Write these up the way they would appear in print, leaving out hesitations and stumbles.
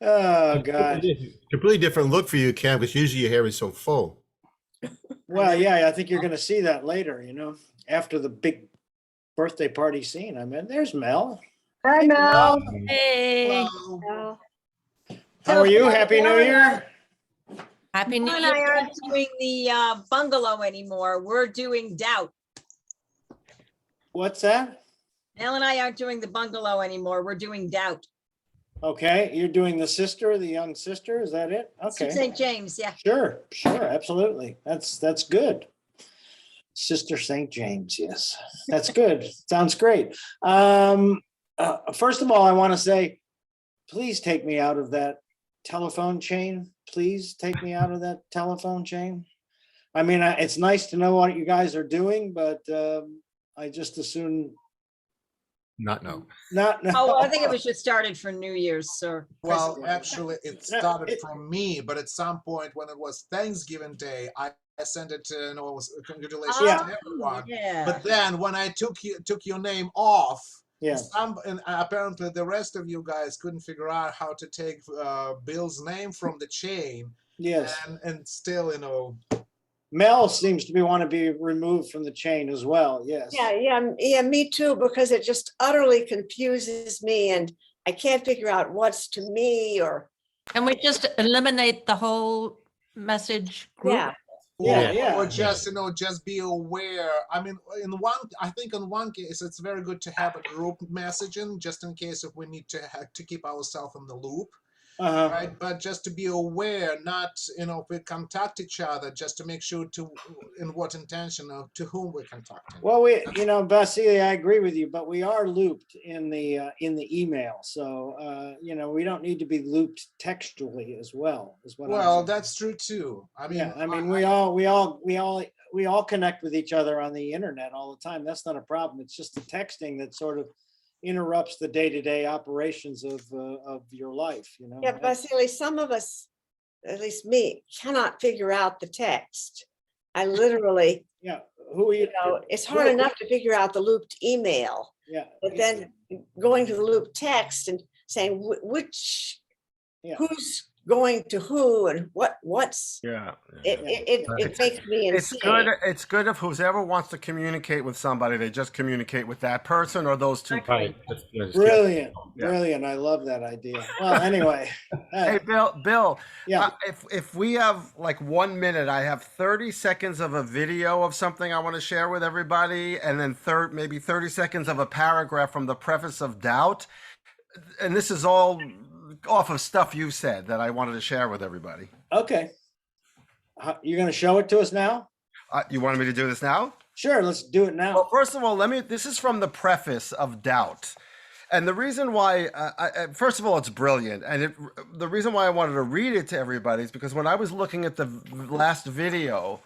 Oh God. Completely different look for you, Cam, because usually your hair is so full. Well, yeah, I think you're going to see that later, after the big birthday party scene. I mean, there's Mel. Hi, Mel. Hey, Hello. Mel. How are you? Happy New Year. happy New Bill and Year. I aren't doing the bungalow anymore. We're doing Doubt. What's that? Bill and I aren't doing the bungalow anymore. We're doing Doubt. Okay, you're doing the sister, the young sister. Is that it? Okay. St. James, yeah. Sure, absolutely. That's good. Sister St. James, yes. That's good. Sounds great. First of all, I want to say, please take me out of that telephone chain. Please take me out of that telephone chain. I mean, it's nice to know what you guys are doing, but I just assume Not no. not know. Oh, I think it was just started for New Year's, sir. Well, actually, it started it- from me, but at some point when it was Thanksgiving Day, I sent it to congratulations Yeah. to everyone. Yeah. But then when I took your name off, Yeah. and apparently the rest of you guys couldn't figure out how to take Bill's name from the chain, Yes. and still, Mel seems to want to be removed from the chain as well. Yes. Yeah, me too, because it just utterly confuses me and I can't figure out what's to me or, Can we just eliminate the whole message group? yeah. Yeah. or just just be aware. I mean, I think in one case it's very good to have a group messaging just in case if we need to keep ourselves in the loop. Uh-huh. Right, but just to be aware, not if we contact each other, just to make sure in what intention of to whom we're contacting. Well, Vasily, I agree with you, but we are looped in the email, so we don't need to be looped textually as well. Is what. Well, I'm saying. that's true too. I mean, Yeah, I mean, we all connect with each other on the internet all the time. That's not a problem. It's just the texting that sort of interrupts the day-to-day operations of your life. Yeah, Vasily, some of us, at least me, cannot figure out the text. I literally, Yeah. Who are you? it's hard enough to figure out the looped email, Yeah. but then going to the looped text and saying which, Yeah. who's going to who and what's, Yeah. it makes me It's insane. good. It's good if whoever wants to communicate with somebody, they just communicate with that person or those two. Right. Brilliant. Yeah. Brilliant. I love that idea. Well, anyway. Hey, Bill. Yeah. If we have like 1 minute, I have 30 seconds of a video of something I want to share with everybody, and then maybe 30 seconds of a paragraph from the preface of Doubt. And this is all off of stuff you said that I wanted to share with everybody. Okay. You're going to show it to us now? You wanted me to do this now? Sure. Let's do it now. Well, first of all, this is from the preface of Doubt. And the reason why, first of all, it's brilliant. And the reason why I wanted to read it to everybody is because when I was looking at the last video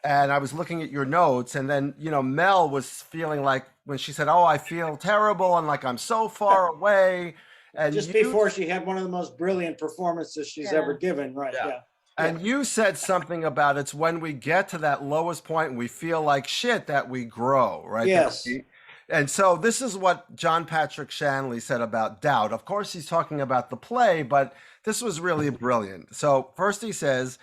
and I was looking at your notes, and then, Mel was feeling like when she said, "Oh, I feel terrible and like I'm so far away." And just before she had one of the most brilliant performances she's ever given. Right. Yeah. Yeah. And you said something about it's when we get to that lowest point and we feel like shit that we grow, right? Yes. And so this is what John Patrick Shanley said about Doubt. Of course, he's talking about the play, but this was really brilliant. So first he says,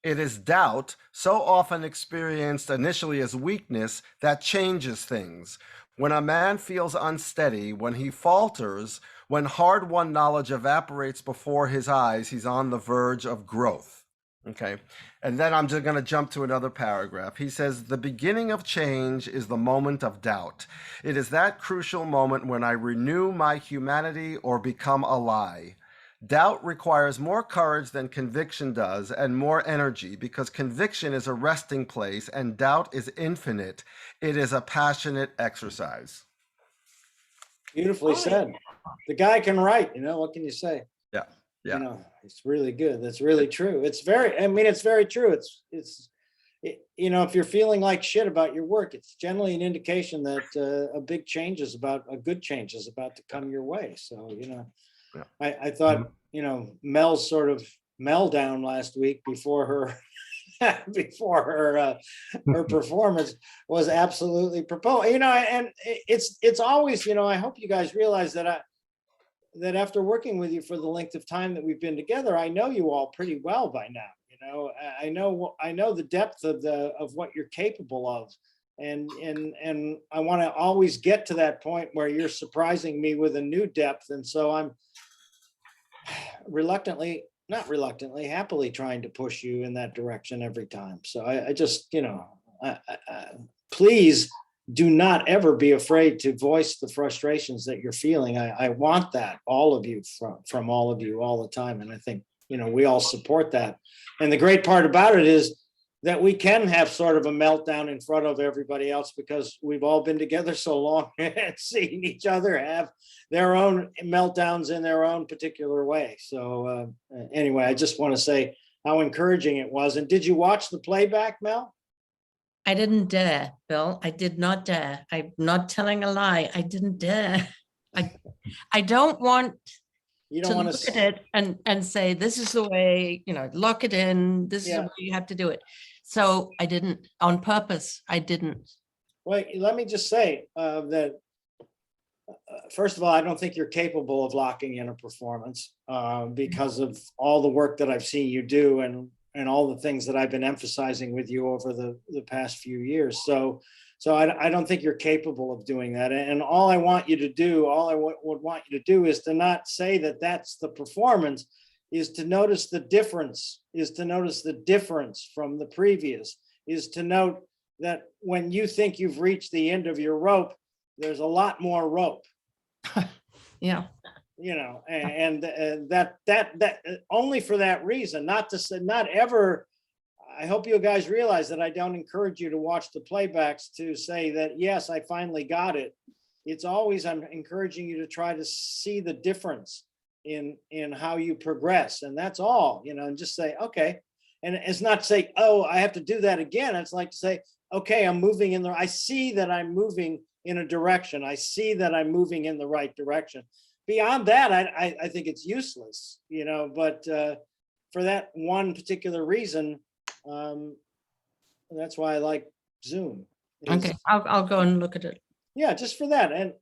"It is doubt, so often experienced initially as weakness, that changes things. When a man feels unsteady, when he falters, when hard-won knowledge evaporates before his eyes, he's on the verge of growth." Okay. And then I'm just going to jump to another paragraph. He says, "The beginning of change is the moment of doubt. It is that crucial moment when I renew my humanity or become a lie. Doubt requires more courage than conviction does and more energy because conviction is a resting place and doubt is infinite. It is a passionate exercise." Beautifully said. The guy can write, what can you say? Yeah. Yeah. It's really good. That's really true. It's very true. If you're feeling like shit about your work, it's generally an indication that a good change is about to come your way. So, I thought, Mel's sort of meltdown last week before her her performance was absolutely proposed. And it's always, I hope you guys realize that that after working with you for the length of time that we've been together, I know you all pretty well by now. You know, I know the depth of what you're capable of. And I want to always get to that point where you're surprising me with a new depth. And so I'm not reluctantly, happily trying to push you in that direction every time. So I just, you know, please do not ever be afraid to voice the frustrations that you're feeling. I want that, all of you, from all of you all the time. And I think, you know, we all support that. And the great part about it is that we can have sort of a meltdown in front of everybody else because we've all been together so long and seeing each other have their own meltdowns in their own particular way. So anyway, I just want to say how encouraging it was. And did you watch the playback, Mel? I didn't dare, Bill. I did not dare. I'm not telling a lie. I didn't dare. I don't want You to don't want look at to, it and say, this is the way, you know, lock it in. This is the Yeah. way you have to do it. So I didn't, on purpose. I didn't. well, let me just say that first of all, I don't think you're capable of locking in a performance because of all the work that I've seen you do and all the things that I've been emphasizing with you over the past few years. So I don't think you're capable of doing that. And all I want you to do, would want you to do is to not say that that's the performance, is to notice the difference, from the previous, is to note that when you think you've reached the end of your rope, there's a lot more rope. Yeah. You know, and that only for that reason, not to say, not ever. I hope you guys realize that I don't encourage you to watch the playbacks to say that, yes, I finally got it. It's always, I'm encouraging you to try to see the difference in how you progress. And that's all, you know, and just say, okay. And it's not to say, oh, I have to do that again. It's like to say, okay, I'm moving in I see that I'm moving in a direction. I see that I'm moving in the right direction. Beyond that, I think it's useless, you know, but for that one particular reason, that's why I like Zoom. Okay. I'll go and look at it. Yeah, just for that. And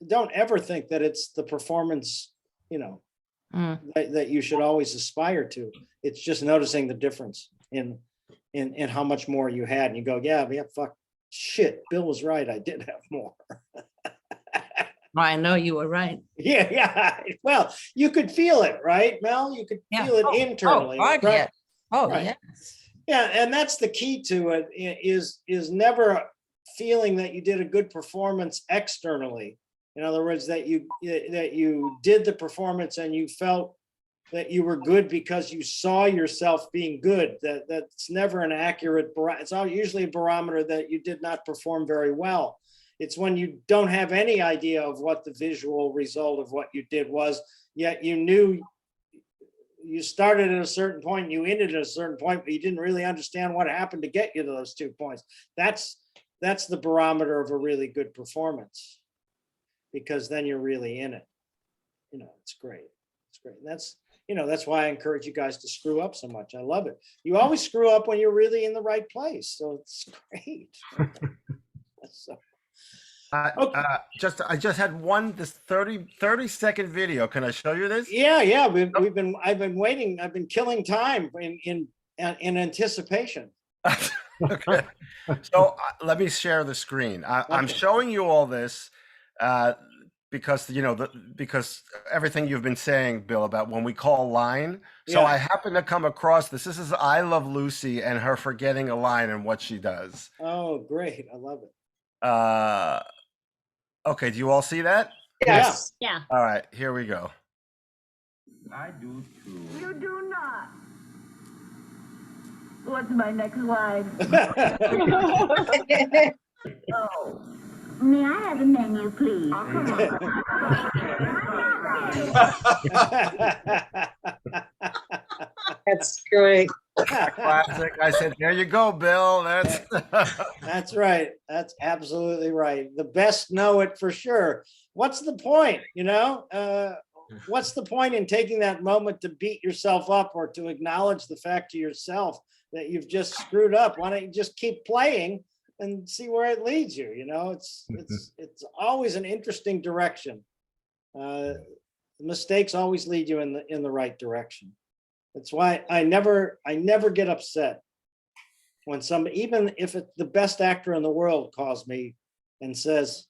don't ever think that it's the performance, you know, that you should always aspire to. It's just noticing the difference in how much more you had. And you go, yeah, fuck, shit, Bill was right. I did have more. I know you were right. Yeah. Well, you could feel it, right, Mel? You could Yeah. feel it internally. God, right? yeah. Oh, Right. yes. Yeah, and that's the key to it, is never feeling that you did a good performance externally. In other words, that you did the performance and you felt that you were good because you saw yourself being good. That's never an accurate it's usually a barometer that you did not perform very well. It's when you don't have any idea of what the visual result of what you did was, yet you knew you started at a certain point, you ended at a certain point, but you didn't really understand what happened to get you to those 2 points. That's the barometer of a really good performance, because then you're really in it. You know, it's great. It's great. And that's, you know, that's why I encourage you guys to screw up so much. I love it. You always screw up when you're really in the right place. So it's great. So, okay. I just had this 30-second video. Can I show you this? Yeah. I've been waiting. I've been killing time in anticipation. Okay. So let me share the screen. I'm Okay. showing you all this because, you know, because everything you've been saying, Bill, about when we call line. So Yeah. I happened to come across this. This is I Love Lucy and her forgetting a line and what she does. Oh, great. I love it. Okay, do you all see that? Yes. Yeah. All right, here we go. I do too. You do not. What's my next line? Oh. May I have the menu, please? Oh, come on. That's great. Classic. I said, there you go, Bill. That's right. That's absolutely right. The best know it for sure. What's the point? You know, what's the point in taking that moment to beat yourself up or to acknowledge the fact to yourself that you've just screwed up? Why don't you just keep playing and see where it leads you? You know, it's always an interesting direction. mistakes always lead you in the right direction. That's why I never get upset when somebody, even if it's the best actor in the world, calls me and says,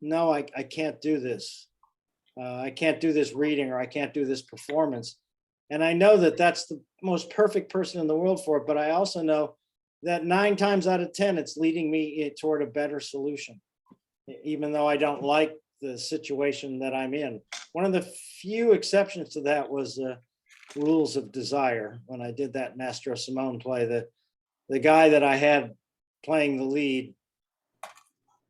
no, I can't do this. I can't do this reading, or I can't do this performance. And I know that that's the most perfect person in the world for it. But I also know that 9 times out of 10, it's leading me toward a better solution, even though I don't like the situation that I'm in. One of the few exceptions to that was Rules of Desire. When I did that Mastro Simone play, the guy that I had playing the lead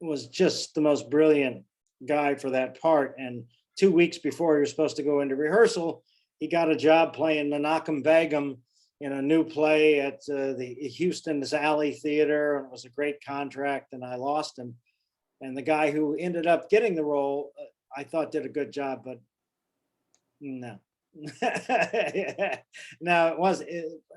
was just the most brilliant guy for that part. And 2 weeks before you're supposed to go into rehearsal, he got a job playing Menachem Begum in a new play at the Houston's Alley Theater, and it was a great contract, and I lost him. And the guy who ended up getting the role, I thought did a good job, but no. No,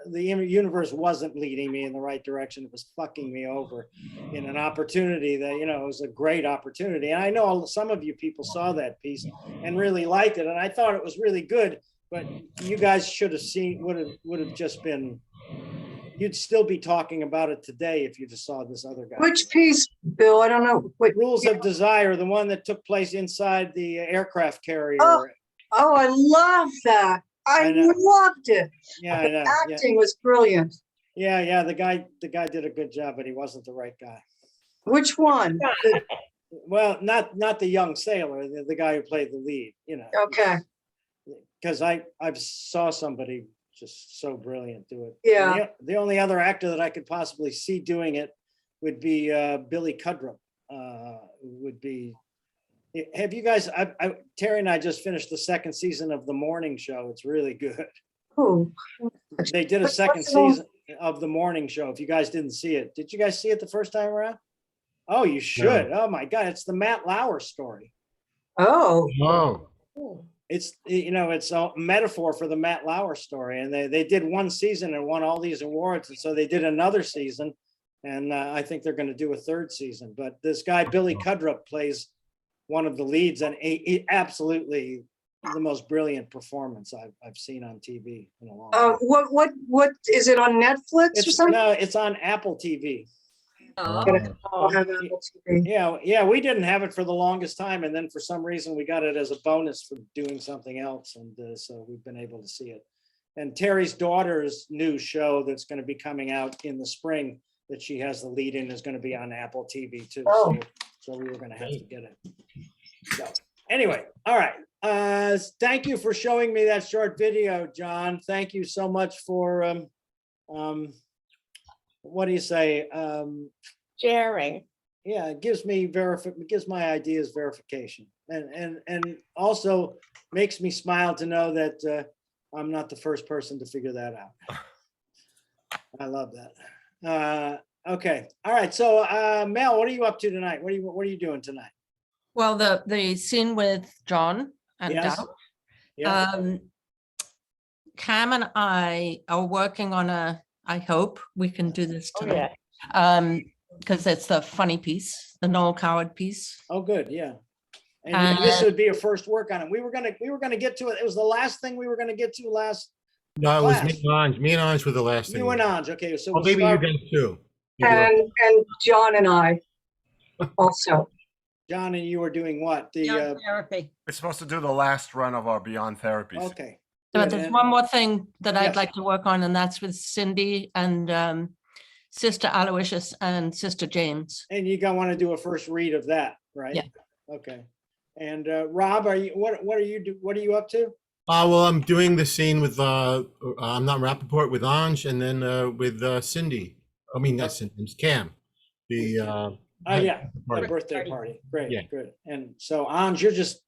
the universe wasn't leading me in the right direction. It was fucking me over in an opportunity that, it was a great opportunity. And I know some of you people saw that piece and really liked it. And I thought it was really good, but you guys should have seen, would have just been, you'd still be talking about it today if you just saw this other guy. Which piece, Bill? I don't know. What, Rules of Desire, the one that took place inside the aircraft carrier. Oh, I love that. I know. loved it. Yeah, The I know. acting was brilliant. Yeah. The guy did a good job, but he wasn't the right guy. Which one? Well, not the young sailor, the guy who played the lead, Okay. Because I saw somebody just so brilliant do it. Yeah. The only other actor that I could possibly see doing it would be Billy Cudrup. Would be. Have you guys? Terry and I just finished the 2nd season of The Morning Show. It's really good. Oh. They did a 2nd season of The Morning Show. If you guys didn't see it, did you guys see it the first time around? Oh, you should. No. Oh my God, it's the Matt Lauer story. Oh. Oh. It's it's a metaphor for the Matt Lauer story, and they did 1 season and won all these awards, and so they did another season, and I think they're going to do a 3rd season. But this guy Billy Cudrup plays one of the leads, and he absolutely the most brilliant performance I've seen on TV in a long time. What is it on Netflix or something? No, it's on Apple TV. I'll have Apple TV. Yeah, we didn't have it for the longest time, and then for some reason we got it as a bonus for doing something else, and so we've been able to see it. And Terry's daughter's new show that's going to be coming out in the spring that she has the lead in is going to be on Apple TV too. Oh. So we were going to have to get it. So anyway, all right. Thank you for showing me that short video, John. Thank you so much for what do you say? Sharing. Yeah, it gives me gives my ideas verification, and also makes me smile to know that I'm not the first person to figure that out. I love that. Okay, all right. So Mel, what are you up to tonight? What are you doing tonight? Well, the scene with John and Yes. Dow. Yeah. Cam and I are working on I hope we can do this Oh, tonight. yeah. Because it's the funny piece, the Noel Coward piece. Oh, good. Yeah. And this would be a first work on it. We were gonna get to it. It was the last thing we were gonna get to last. No, it was class. me and Anj. Me and Anj were the last thing. You and Anj. Okay, so Well, maybe you guys too. And John and I also. John and you were doing what? Beyond therapy. We're supposed to do the last run of our Beyond Therapies. Okay. But Good. there's And- one more thing that I'd Yes. like to work on, and that's with Cindy and Sister Aloysius and Sister James. And you want to do a first read of that, right? Yeah. Okay. And Rob, what are you up to? Well, I'm doing the scene with I'm not Rappaport, with Anj, and then with Cindy. I mean, that's Cindy, Cam. The Yeah, party. the birthday party. Great, Yeah. good. And so Anj, you're just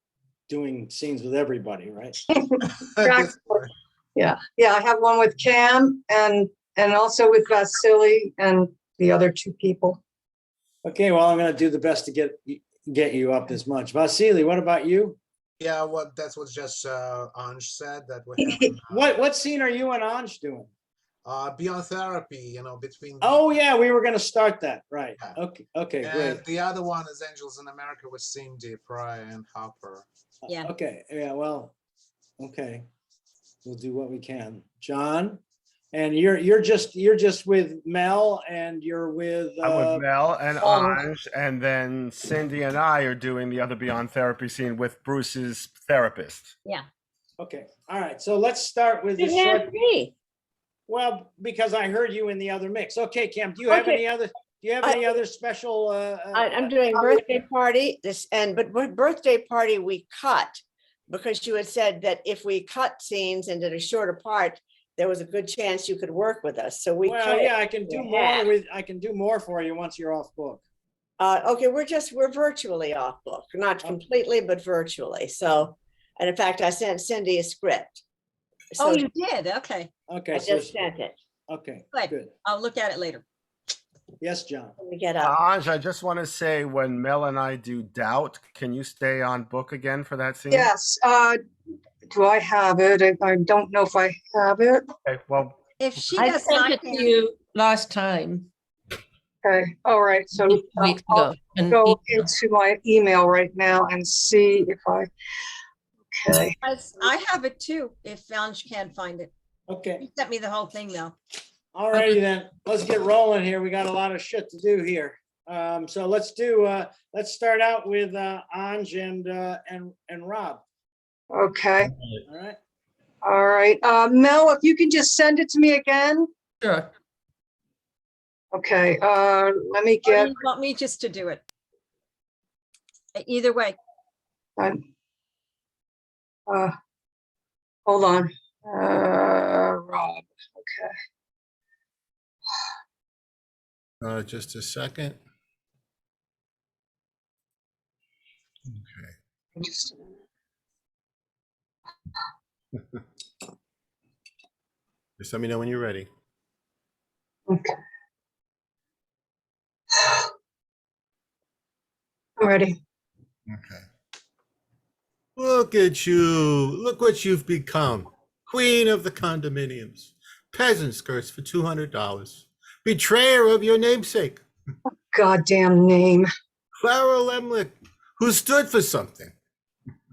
doing scenes with everybody, right? Yeah, I have one with Cam and also with Vasily and the other 2 people. Okay, well, I'm gonna do the best to get you up as much. Vasily, what about you? Yeah, that's what just Anj said that we have What scene are you and Anj doing? Beyond Therapy, between. Oh yeah, we were gonna start that, right? Yeah. Okay, And great. the other one is Angels in America with Cindy, Fry, and Hopper. Yeah. Okay, yeah, well, Okay, we'll do what we can. John, and you're just with Mel, and you're with I'm with Mel and Oh. Ange, and then Cindy and I are doing the other Beyond Therapy scene with Bruce's therapist. Yeah. Okay, all right. So let's start with this Didn't short. have me. Well, because I heard you in the other mix. Okay, Cam, do you have Okay. any other? Do you have any other special? I'm doing birthday party but birthday party we cut because you had said that if we cut scenes and did a shorter part, there was a good chance you could work with us. So we Well, cut it yeah, I can do in more half. I can do more for you once you're off book. Okay, we're virtually off book, not completely, but virtually. So, and in fact, I sent Cindy a script. Oh, So you did? Okay. Okay, I so, just sent it. okay, Good. good. I'll look at it later. Yes, John. Let me get up. Ange, I just want to say when Mel and I do Doubt, can you stay on book again for that scene? Yes, do I have it? I don't know if I have it. Okay, well, If she I does sent not, it to you last time, Okay, all right, so 2 weeks I'll ago. an go email. into my email right now and see if okay. I have it too, if Ange can't find it. Okay, He sent me the whole thing though. all righty then. Let's get rolling here. We got a lot of shit to do here. So let's start out with Anj and Rob. Okay, All right. Mel, if you can just send it to me again. Sure. Okay, let me Or do get, you want me just to do it? Either way. hold on, Rob, okay. Just a second. Okay. Just Just let me know when you're ready. okay. I'm ready. Okay. Look at you. Look what you've become. Queen of the condominiums. Peasant skirts for $200. Betrayer of your namesake. Goddamn name. Clara Lemlick, who stood for something.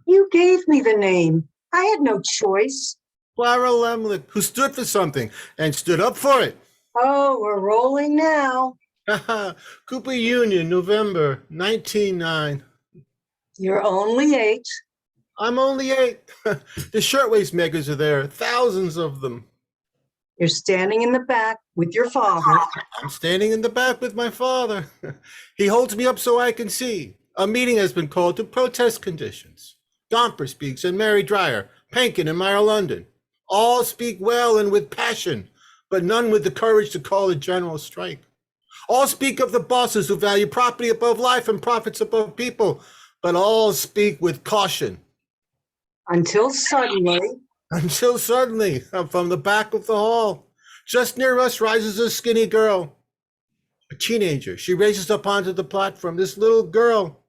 You gave me the name. I had no choice. Clara Lemlick, who stood for something and stood up for it. Oh, we're rolling now. Cooper Union, November 1909. You're only 8. I'm only 8. The shirtwaist makers are there, thousands of them. You're standing in the back with your father. I'm standing in the back with my father. He holds me up so I can see. A meeting has been called to protest conditions. Gomper speaks and Mary Dreyer, Pankin and Meyer London. All speak well and with passion, but none with the courage to call a general strike. All speak of the bosses who value property above life and profits above people, but all speak with caution. Until suddenly, from the back of the hall, just near us rises a skinny girl, a teenager. She raises up onto the platform, this little girl.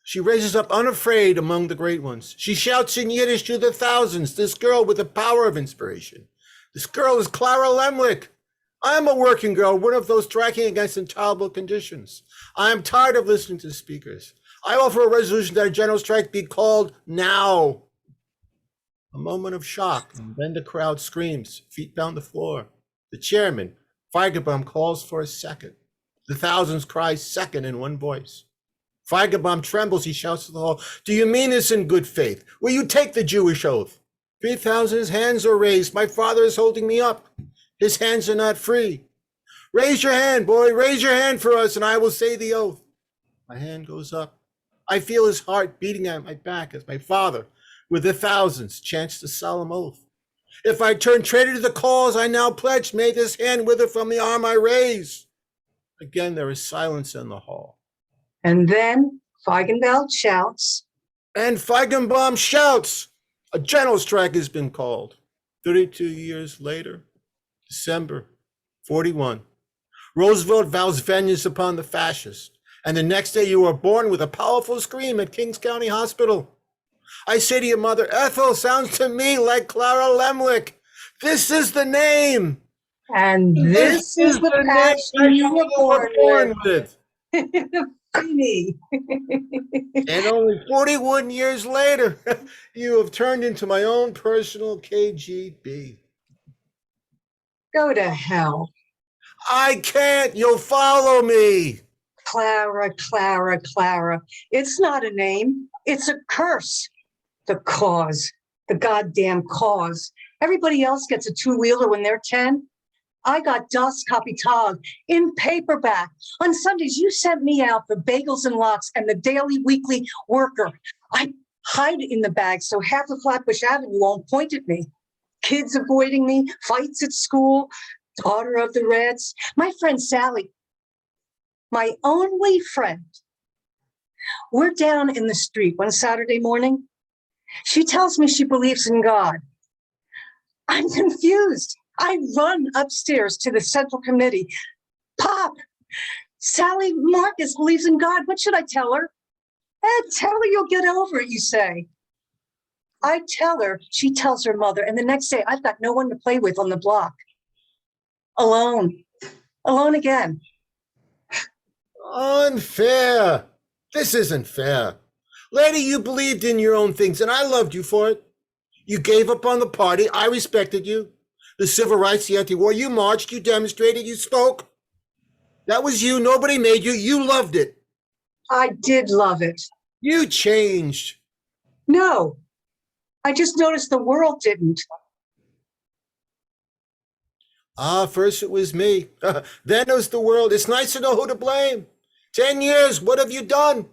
She raises up unafraid among the great ones. She shouts in Yiddish to the thousands, this girl with the power of inspiration. This girl is Clara Lemlick. I am a working girl, one of those striking against intolerable conditions. I am tired of listening to speakers. I offer a resolution that a general strike be called now. A moment of shock, and then the crowd screams, feet pound the floor. The chairman, Feigenbaum, calls for a second. The thousands cry second in one voice. Feigenbaum trembles, he shouts to the hall, do you mean this in good faith? Will you take the Jewish oath? 3,000, his hands are raised. My father is holding me up. His hands are not free. Raise your hand, boy, raise your hand for us, and I will say the oath. My hand goes up. I feel his heart beating at my back as my father, with the thousands, chants the solemn oath. If I turn traitor to the cause I now pledge, may this hand wither from the arm I raise. Again, there is silence in the hall. and then Feigenbaum shouts, And Feigenbaum shouts, a general strike has been called. 32 years later, December 41, Roosevelt vows vengeance upon the fascists. And the next day you are born with a powerful scream at Kings County Hospital. I say to your mother, Ethel sounds to me like Clara Lemlick. This is the name. and this is the passion you were born with. see me. And only 41 years later, you have turned into my own personal KGB. Go to hell. I can't. You'll follow me. Clara, Clara, Clara. It's not a name. It's a curse. The cause. The goddamn cause. Everybody else gets a two-wheeler when they're 10. I got Das Kapital in paperback. On Sundays, you sent me out for Bagels and Lox and the Daily Weekly Worker. I hide in the bag so half of Flatbush Avenue won't point at me. Kids avoiding me, fights at school, daughter of the Reds. My friend Sally, my only friend. We're down in the street one Saturday morning. She tells me she believes in God. I'm confused. I run upstairs to the Central Committee. Pop, Sally Marcus believes in God. What should I tell her? Tell her you'll get over it, you say. I tell her, she tells her mother, and the next day I've got no one to play with on the block. Alone. Alone again. Unfair. This isn't fair. Lady, you believed in your own things, and I loved you for it. You gave up on the party. I respected you. The civil rights, the anti-war, you marched, you demonstrated, you spoke. That was you. Nobody made you. You loved it. I did love it. You changed. No, I just noticed the world didn't. First it was me. Then it was the world. It's nice to know who to blame. 10 years, what have you done?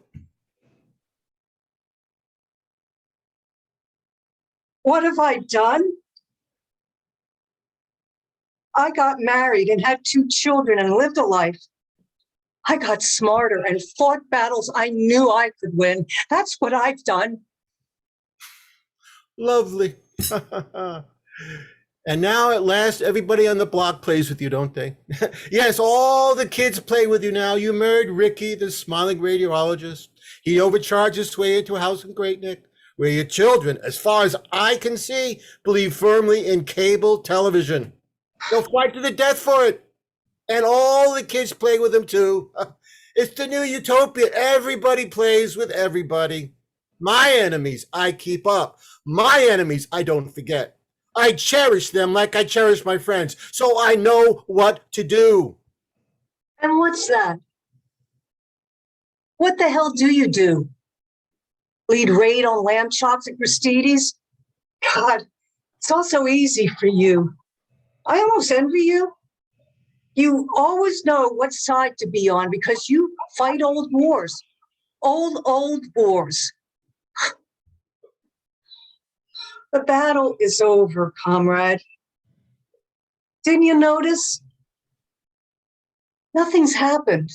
What have I done? I got married and had 2 children and lived a life. I got smarter and fought battles I knew I could win. That's what I've done. Lovely. And now at last, everybody on the block plays with you, don't they? Yes, all the kids play with you now. You married Ricky, the smiling radiologist. He overcharged his way into a house in Great Neck, where your children, as far as I can see, believe firmly in cable television. They'll fight to the death for it. And all the kids play with them too. It's the new utopia. Everybody plays with everybody. My enemies, I keep up. My enemies, I don't forget. I cherish them like I cherish my friends, so I know what to do. And what's that? What the hell do you do? Lead raid on lamb chops at Christides? God, it's all so easy for you. I almost envy you. You always know what side to be on because you fight old wars. Old wars. The battle is over, comrade. Didn't you notice? Nothing's happened.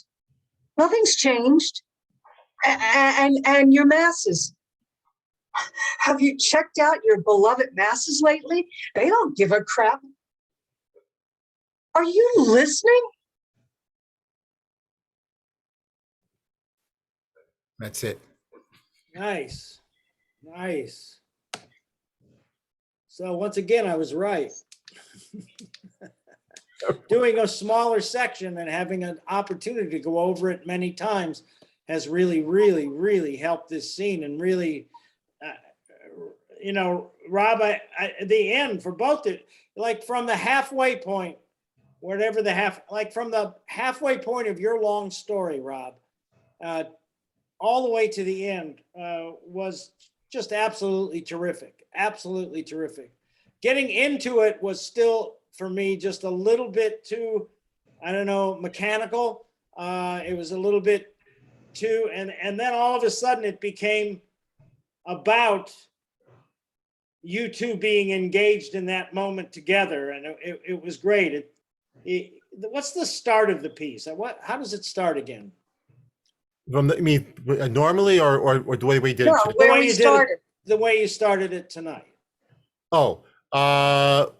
Nothing's changed. And your masses. Have you checked out your beloved masses lately? They don't give a crap. Are you listening? That's it. Nice. Nice. So once again, I was right. Doing a smaller section and having an opportunity to go over it many times has really, really, really helped this scene and really, Rob, at the end for both, like from the halfway point, whatever from the halfway point of your long story, Rob, all the way to the end was just absolutely terrific. Absolutely terrific. Getting into it was still, for me, just a little bit too, I don't know, mechanical. It was a little bit too, and then all of a sudden it became about you two being engaged in that moment together. And it was great. What's the start of the piece? How does it start again? From the, I mean, normally or the way we did it? No, today? where we started. The way you started it tonight. Oh,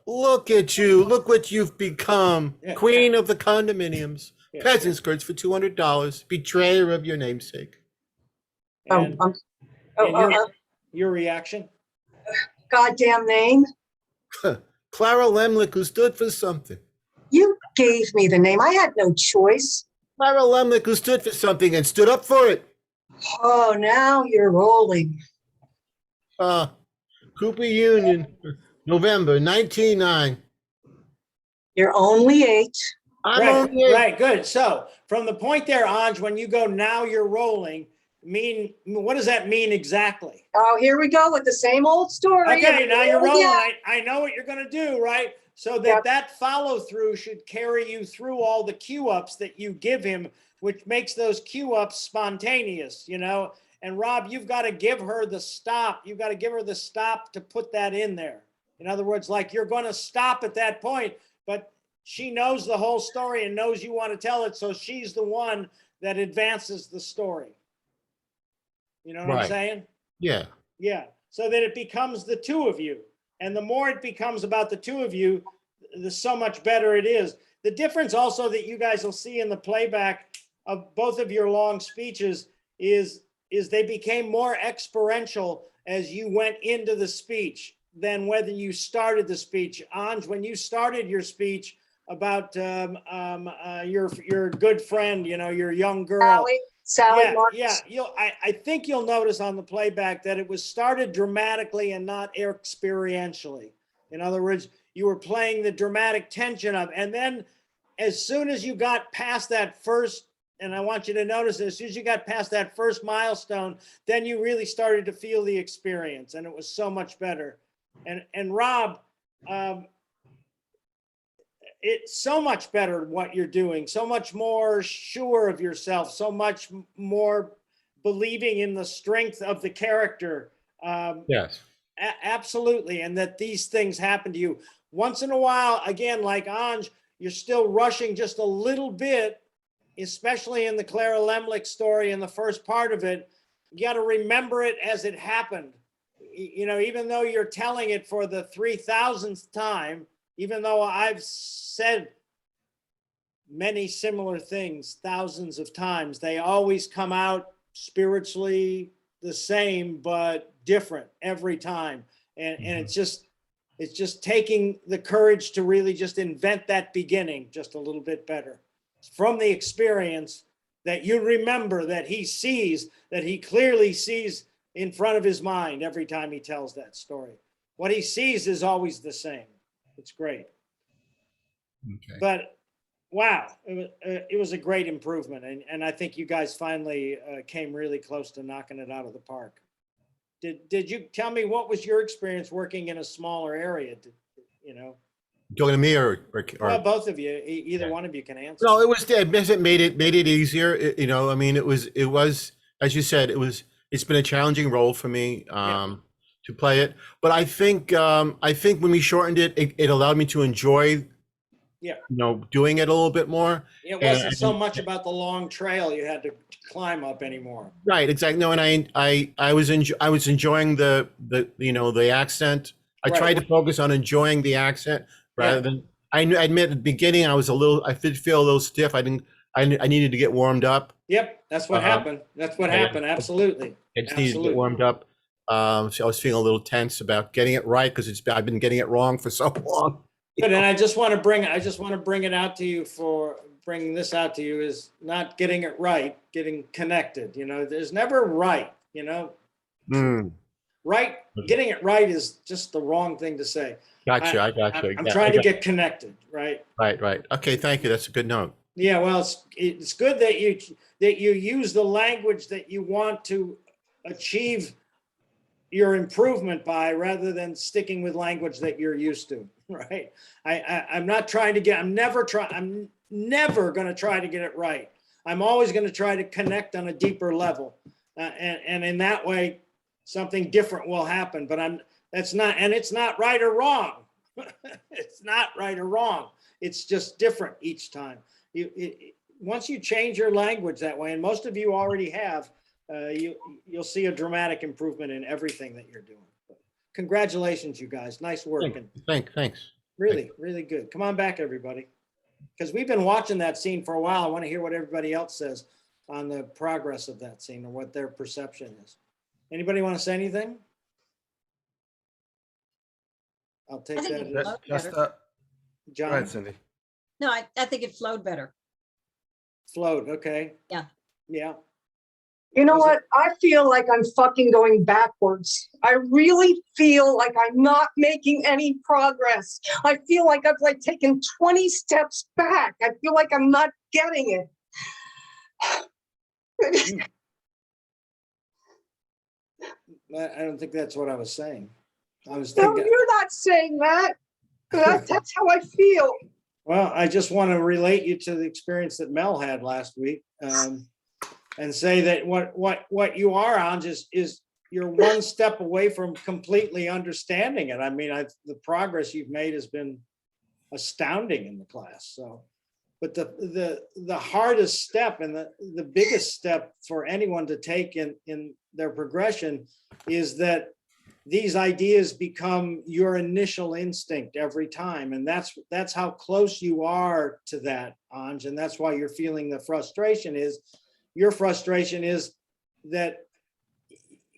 look at you. Look what you've become. Yeah. Queen of the condominiums. Yeah. Peasant skirts for $200. Betrayer of your namesake. And, your reaction? Goddamn name. Clara Lemlich, who stood for something. You gave me the name. I had no choice. Clara Lemlich, who stood for something and stood up for it. Oh, now you're rolling. Cooper Union, November 1909. You're only 8. I'm Right, only eight. right, good. So from the point there, Anj, when you go now you're rolling, what does that mean exactly? Oh, here we go with the same old story. Okay, now you're rolling. Yeah. I know what you're gonna do, right? So that Yep. that follow through should carry you through all the cue ups that you give him, which makes those cue ups spontaneous, you know? And Rob, you've got to give her the stop. You've got to give her the stop to put that in there. In other words, like you're going to stop at that point, but she knows the whole story and knows you want to tell it. So she's the one that advances the story. You know what I'm Right. saying? Yeah. Yeah. So that it becomes the two of you. And the more it becomes about the two of you, the so much better it is. The difference also that you guys will see in the playback of both of your long speeches is they became more experiential as you went into the speech than whether you started the speech. Anj, when you started your speech about your good friend, you know, your young girl. Sally Yeah, Marcus. yeah. I think you'll notice on the playback that it was started dramatically and not experientially. In other words, you were playing the dramatic tension of, and then as soon as you got past that first, and I want you to notice this, as soon as you got past that first milestone, then you really started to feel the experience, and it was so much better. And Rob, it's so much better what you're doing, so much more sure of yourself, so much more believing in the strength of the character. Yes. Absolutely. And that these things happen to you once in a while. Again, like Anj, you're still rushing just a little bit, especially in the Clara Lemlich story in the first part of it. You got to remember it as it happened. You know, even though you're telling it for the 3,000th time, even though I've said many similar things thousands of times, they always come out spiritually the same, but different every time. And it's just taking the courage to really just invent that beginning just a little bit better from the experience that you remember, that he sees, that he clearly sees in front of his mind every time he tells that story. What he sees is always the same. It's great. Okay. But wow, it was a great improvement. And I think you guys finally came really close to knocking it out of the park. Did you tell me what was your experience working in a smaller area? You know, Talking to me or well, both of you, either Yeah. one of you can answer. No, it made it easier. You know, I mean, it was, as you said, it's been a challenging role for me to play it. But I think when we shortened it, it allowed me to enjoy, Yeah. you know, doing it a little bit more. It wasn't so much about the long trail you had to climb up anymore. Right, exactly. No, and I was enjoying the you know, the accent. I Right. tried to focus on enjoying the accent rather than, I admit at the beginning I did feel a little stiff. I needed to get warmed up. Yep, that's what happened. That's what happened. Absolutely. I just needed to get warmed up. So I was feeling a little tense about getting it right because I've been getting it wrong for so long. Good, and I just want to bring it out to you for bringing this out to you is not getting it right, getting connected. You know, there's never right, you know. Right, getting it right is just the wrong thing to say. Gotcha, I gotcha. I'm trying to get connected, right? Right. Okay, thank you. That's a good note. Yeah, well, it's good that you use the language that you want to achieve your improvement by, rather than sticking with language that you're used to, right? I'm not trying to I'm never going to try to get it right. I'm always going to try to connect on a deeper level, and in that way, something different will happen. But it's not right or wrong. It's not right or wrong. It's just different each time. Once you change your language that way, and most of you already have, you'll see a dramatic improvement in everything that you're doing. Congratulations, you guys. Nice work. Thanks. Really, really good. Come on back, everybody. Because we've been watching that scene for a while. I want to hear what everybody else says on the progress of that scene or what their perception is. Anybody want to say anything? I'll take I think that. it as- flowed Just better. go John? ahead, Cindy. No, I think it flowed better. Float, okay. Yeah. Yeah. You know Was it- what? I feel like I'm fucking going backwards. I really feel like I'm not making any progress. I feel like I've like taken 20 steps back. I feel like I'm not getting it. I don't think that's what I was saying. I was No, thinking, you're not saying that. That's how I feel. well, I just want to relate you to the experience that Mel had last week. And say that what you are on is you're one step away from completely understanding it. I mean, the progress you've made has been astounding in the class. So, but the hardest step and the biggest step for anyone to take in their progression is that these ideas become your initial instinct every time. And that's how close you are to that, Anj. And that's why you're feeling the frustration is, your frustration is that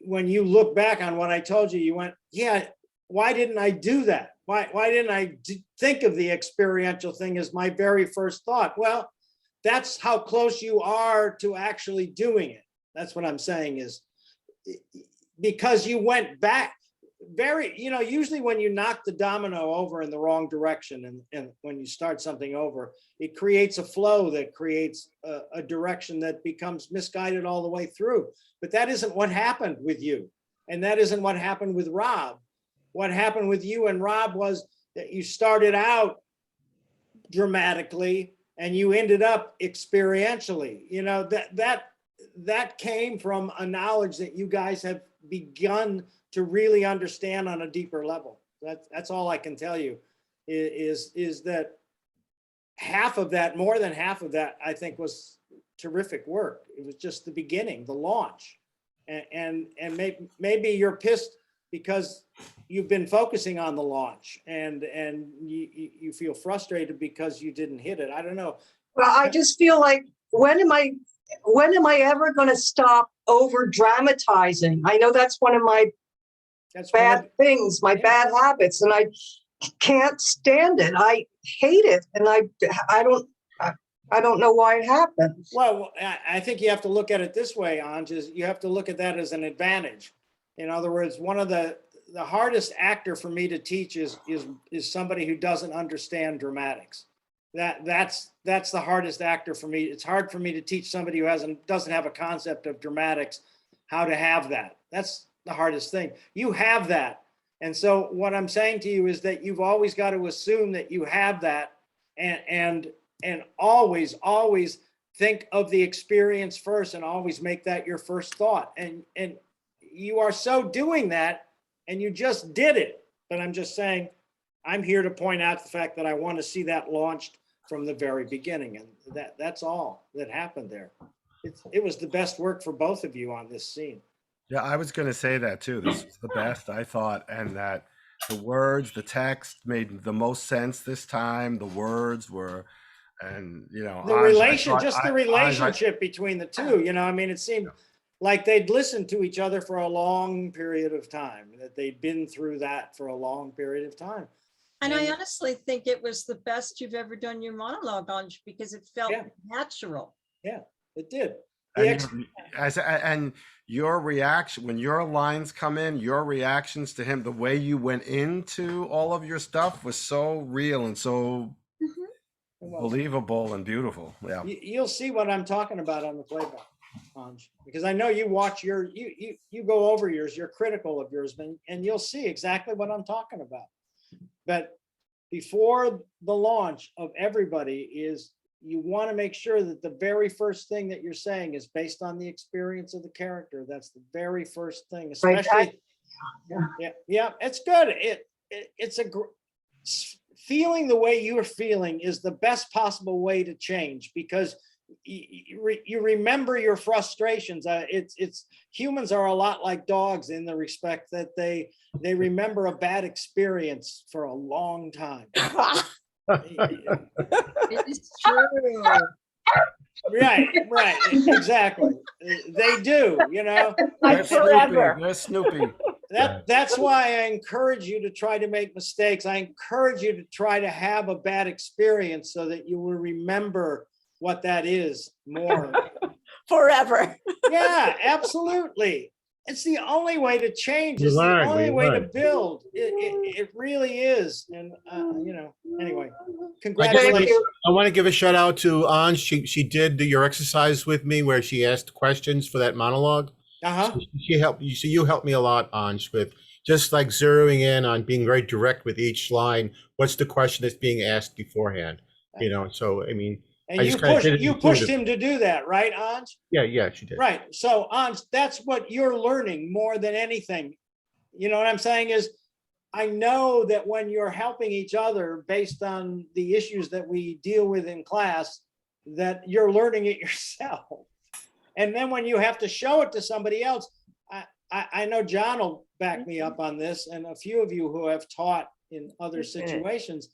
when you look back on what I told you, you went, yeah, why didn't I do that? Why didn't I think of the experiential thing as my very first thought? Well, that's how close you are to actually doing it. That's what I'm saying is because you went back usually when you knock the domino over in the wrong direction and when you start something over, it creates a flow that creates a direction that becomes misguided all the way through. But that isn't what happened with you. And that isn't what happened with Rob. What happened with you and Rob was that you started out dramatically and you ended up experientially. You know, that came from a knowledge that you guys have begun to really understand on a deeper level. That's all I can tell you is that half of that, more than half of that, I think was terrific work. It was just the beginning, the launch. And maybe you're pissed because you've been focusing on the launch and you feel frustrated because you didn't hit it. I don't know. Well, I just feel like when am I ever going to stop over dramatizing? I know that's one of my bad things, my bad habits, and I can't stand it. I hate it, and I don't know why it happens. Well, I think you have to look at it this way, Anj, is you have to look at that as an advantage. In other words, one of the hardest actor for me to teach is somebody who doesn't understand dramatics. That's the hardest actor for me. It's hard for me to teach somebody who doesn't have a concept of dramatics how to have that. That's the hardest thing. You have that. And so what I'm saying to you is that you've always got to assume that you have that and always think of the experience first and always make that your first thought. And you are so doing that and you just did it. But I'm just saying, I'm here to point out the fact that I want to see that launched from the very beginning. And that's all that happened there. It was the best work for both of you on this scene. Yeah, I was going to say that too. This was the best, I thought, and that the words, the text made the most sense this time. The words were, and you know, The relationship between the two, you know, I mean, it seemed like they'd listened to each other for a long period of time, that they'd been through that for a long period of time. And I honestly think it was the best you've ever done your monologue on because it felt natural. Yeah, it did. And your reaction, when your lines come in, your reactions to him, the way you went into all of your stuff was so real and so believable and beautiful. Yeah. You'll see what I'm talking about on the playback, Anj, because I know you watch you go over yours, you're critical of yours, and you'll see exactly what I'm talking about. But before the launch of everybody is you want to make sure that the very first thing that you're saying is based on the experience of the character. That's the very first thing, especially. Yeah, it's good. It's feeling the way you're feeling is the best possible way to change because you remember your frustrations. It's humans are a lot like dogs in the respect that they remember a bad experience for a long time. It's true. Right, exactly. They do, you know. They're Snoopy. That's why I encourage you to try to make mistakes. I encourage you to try to have a bad experience so that you will remember what that is more. Forever. Yeah, absolutely. It's the only way to change. You It's the learn, only you way to learn. build. It really is. And, anyway, I just congratulations. I want to give a shout out to Anj. She did your exercise with me where she asked questions for that monologue. Uh-huh. She helped you. So you helped me a lot, Anj, with just like zeroing in on being very direct with each line. What's the question that's being asked beforehand? So I mean, And I just kind of did it you pushed intuitively. him to do that, right, Anj? Yeah, she did. Right. So, Anj, that's what you're learning more than anything. You know what I'm saying is, I know that when you're helping each other based on the issues that we deal with in class, that you're learning it yourself. And then when you have to show it to somebody else, I know John will back me up on this, and a few of you who have taught in other situations,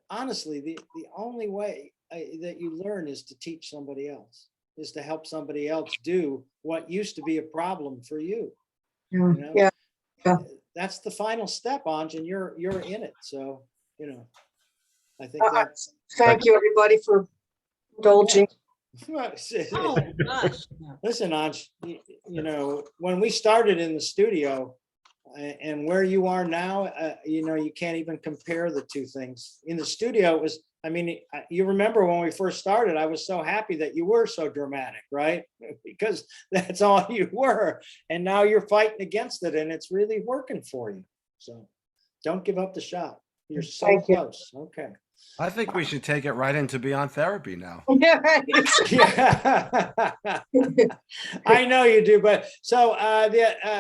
honestly, the only way that you learn is to teach somebody else, is to help somebody else do what used to be a problem for you. You know? Yeah. That's the final step, Anj, and you're in it. So, I think that's. Thank you, everybody, for indulging. Oh, gosh. no. Listen, Anj, when we started in the studio and where you are now, you can't even compare the two things. In the studio, it was, you remember when we first started, I was so happy that you were so dramatic, right? Because that's all you were. And now you're fighting against it and it's really working for you. So don't give up the shot. You're so Thank you. close. Okay. I think we should take it right into Beyond Therapy now. Yeah, right. Yeah. I know you do, but so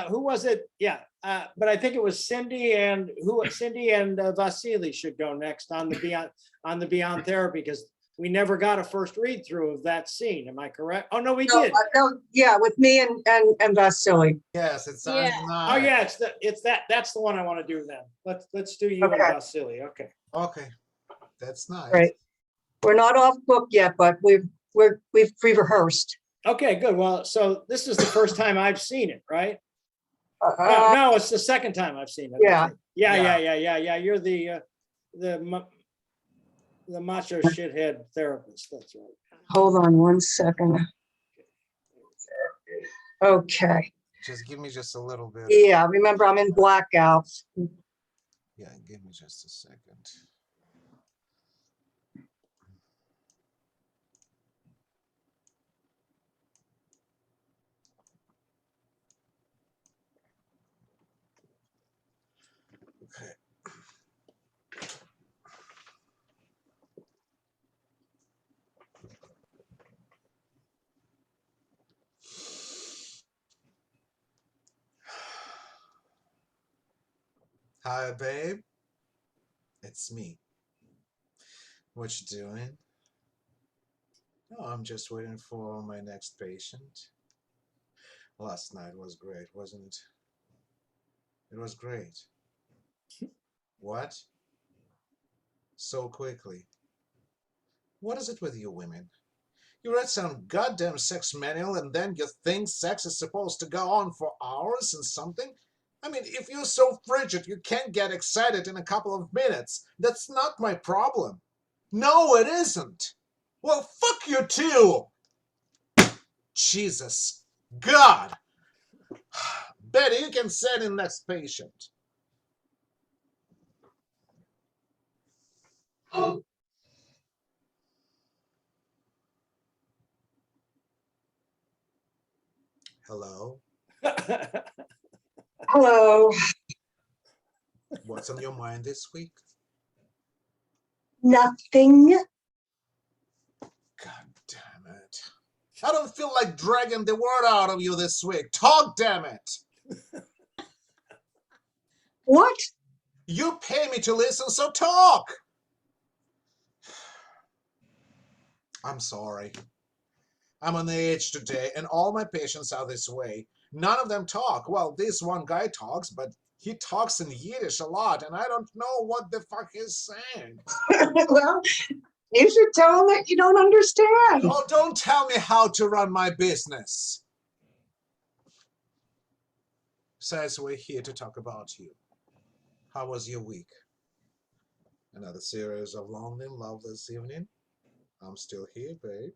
who was it? Yeah. But I think it was Cindy and Vasily should go next on the Beyond Therapy, because we never got a first read through of that scene. Am I correct? Oh no, we did. Yeah, with me and Vasily. Yes, it sounds Yeah. nice. Oh yeah, that's the one I want to do then. Let's do you and Okay. Vasily. Okay. Okay, that's nice. Right. We're not off book yet, but we've rehearsed. Okay, good. Well, so this is the first time I've seen it, right? Uh, No, it's the second time I've seen it. I Yeah. think. Yeah. You're the macho shithead therapist. That's right. Hold on one second. Okay. Just give me just a little bit. Yeah, remember I'm in blackout. Yeah, give me just a second. Okay. Hi, babe. It's me. What you doing? Oh, I'm just waiting for my next patient. Last night was great, wasn't it? It was great. What? So quickly. What is it with you women? You read some goddamn sex manual and then you think sex is supposed to go on for hours and something? I mean, if you're so frigid you can't get excited in a couple of minutes, that's not my problem. No, it isn't. Well, fuck you too. Jesus. God. Betty, you can send in next patient. Hello. Hello. What's on your mind this week? Nothing. God damn it. I don't feel like dragging the word out of you this week. Talk, damn it. What? You pay me to listen, so talk. I'm sorry. I'm on the edge today, and all my patients are this way. None of them talk. Well, this one guy talks, but he talks in Yiddish a lot, and I don't know what the fuck he's saying. Well, you should tell him that you don't understand. Oh, don't tell me how to run my business. Besides, we're here to talk about you. How was your week? Another series of lonely love this evening? I'm still here, babe.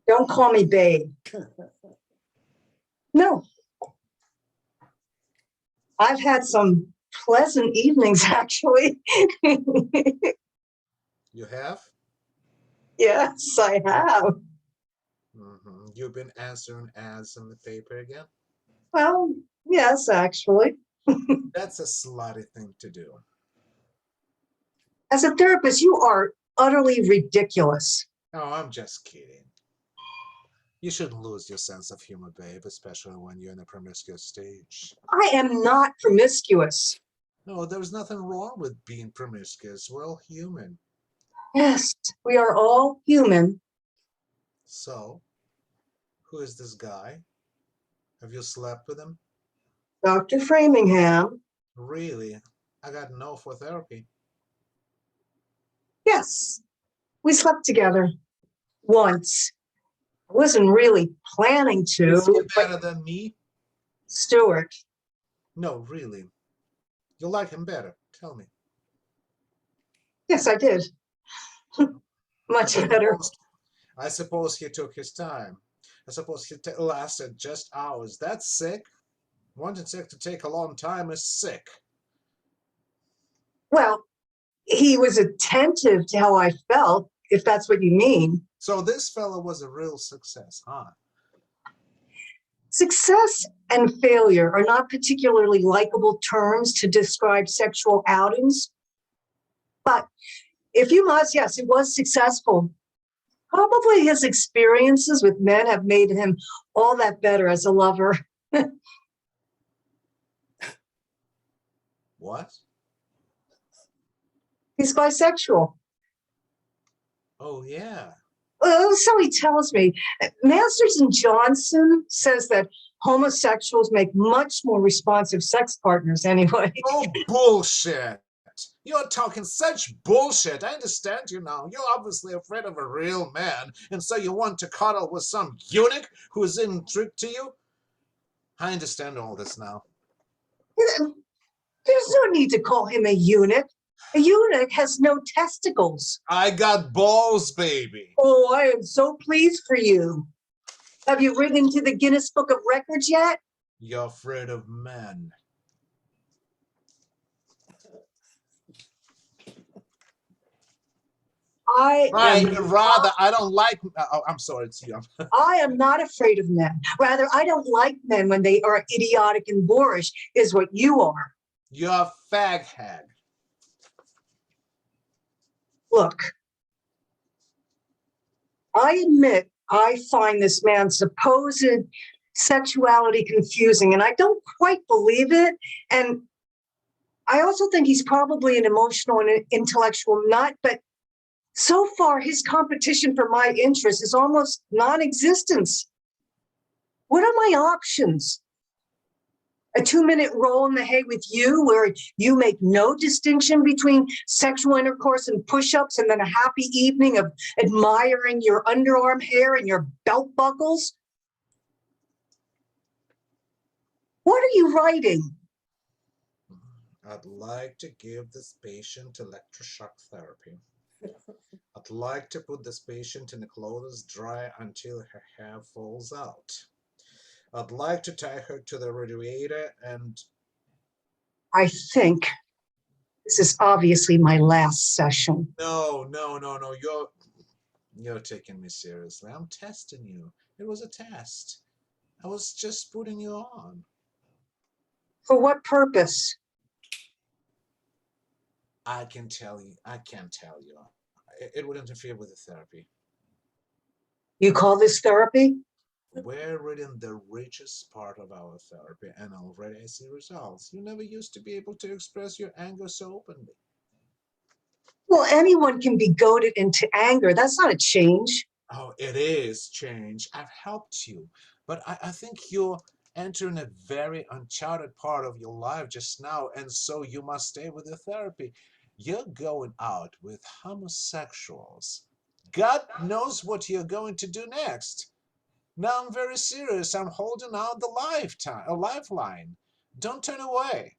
Don't call me babe. No. I've had some pleasant evenings, actually. You have? Yes, I have. You've been answering ads in the paper again? Well, yes, actually. That's a slutty thing to do. As a therapist, you are utterly ridiculous. Oh, I'm just kidding. You shouldn't lose your sense of humor, babe, especially when you're in a promiscuous stage. I am not promiscuous. No, there's nothing wrong with being promiscuous. We're all human. Yes, we are all human. So, who is this guy? Have you slept with him? Dr. Framingham. Really? I got no for therapy. Yes, we slept together once. I wasn't really planning to, Is he but better than me? Stuart. No, really. You like him better. Tell me. Yes, I did. Much better. I suppose he took his time. I suppose he lasted just hours. That's sick. Wanting sick to take a long time is sick. Well, he was attentive to how I felt, if that's what you mean. So this fella was a real success, huh? Success and failure are not particularly likable terms to describe sexual outings. But if you must, yes, it was successful. Probably his experiences with men have made him all that better as a lover. What? He's bisexual. Oh, yeah. So he tells me. Masters and Johnson says that homosexuals make much more responsive sex partners anyway. Oh, bullshit. You're talking such bullshit. I understand you now. You're obviously afraid of a real man, and so you want to cuddle with some eunuch who is intrigued to you? I understand all this now. There's no need to call him a eunuch. A eunuch has no testicles. I got balls, baby. Oh, I am so pleased for you. Have you written into the Guinness Book of Records yet? You're afraid of men. I don't like. Oh, I'm sorry, it's you. I am not afraid of men. Rather, I don't like men when they are idiotic and boorish, is what you are. You're a fag hag. Look, I admit I find this man's supposed sexuality confusing, and I don't quite believe it. And I also think he's probably an emotional and intellectual nut, but so far his competition for my interest is almost non-existent. What are my options? A 2-minute roll in the hay with you where you make no distinction between sexual intercourse and push-ups, and then a happy evening of admiring your underarm hair and your belt buckles? What are you writing? I'd like to give this patient electroshock therapy. I'd like to put this patient in a clothes dry until her hair falls out. I'd like to tie her to the radiator and... I think this is obviously my last session. No. You're taking me seriously. I'm testing you. It was a test. I was just putting you on. For what purpose? I can't tell you. It would interfere with the therapy. You call this therapy? We're reading the richest part of our therapy, and already I see results. You never used to be able to express your anger so openly. Well, anyone can be goaded into anger. That's not a change. Oh, it is change. I've helped you, but I think you're entering a very uncharted part of your life just now, and so you must stay with the therapy. You're going out with homosexuals. God knows what you're going to do next. Now I'm very serious. I'm holding out a lifeline. Don't turn away.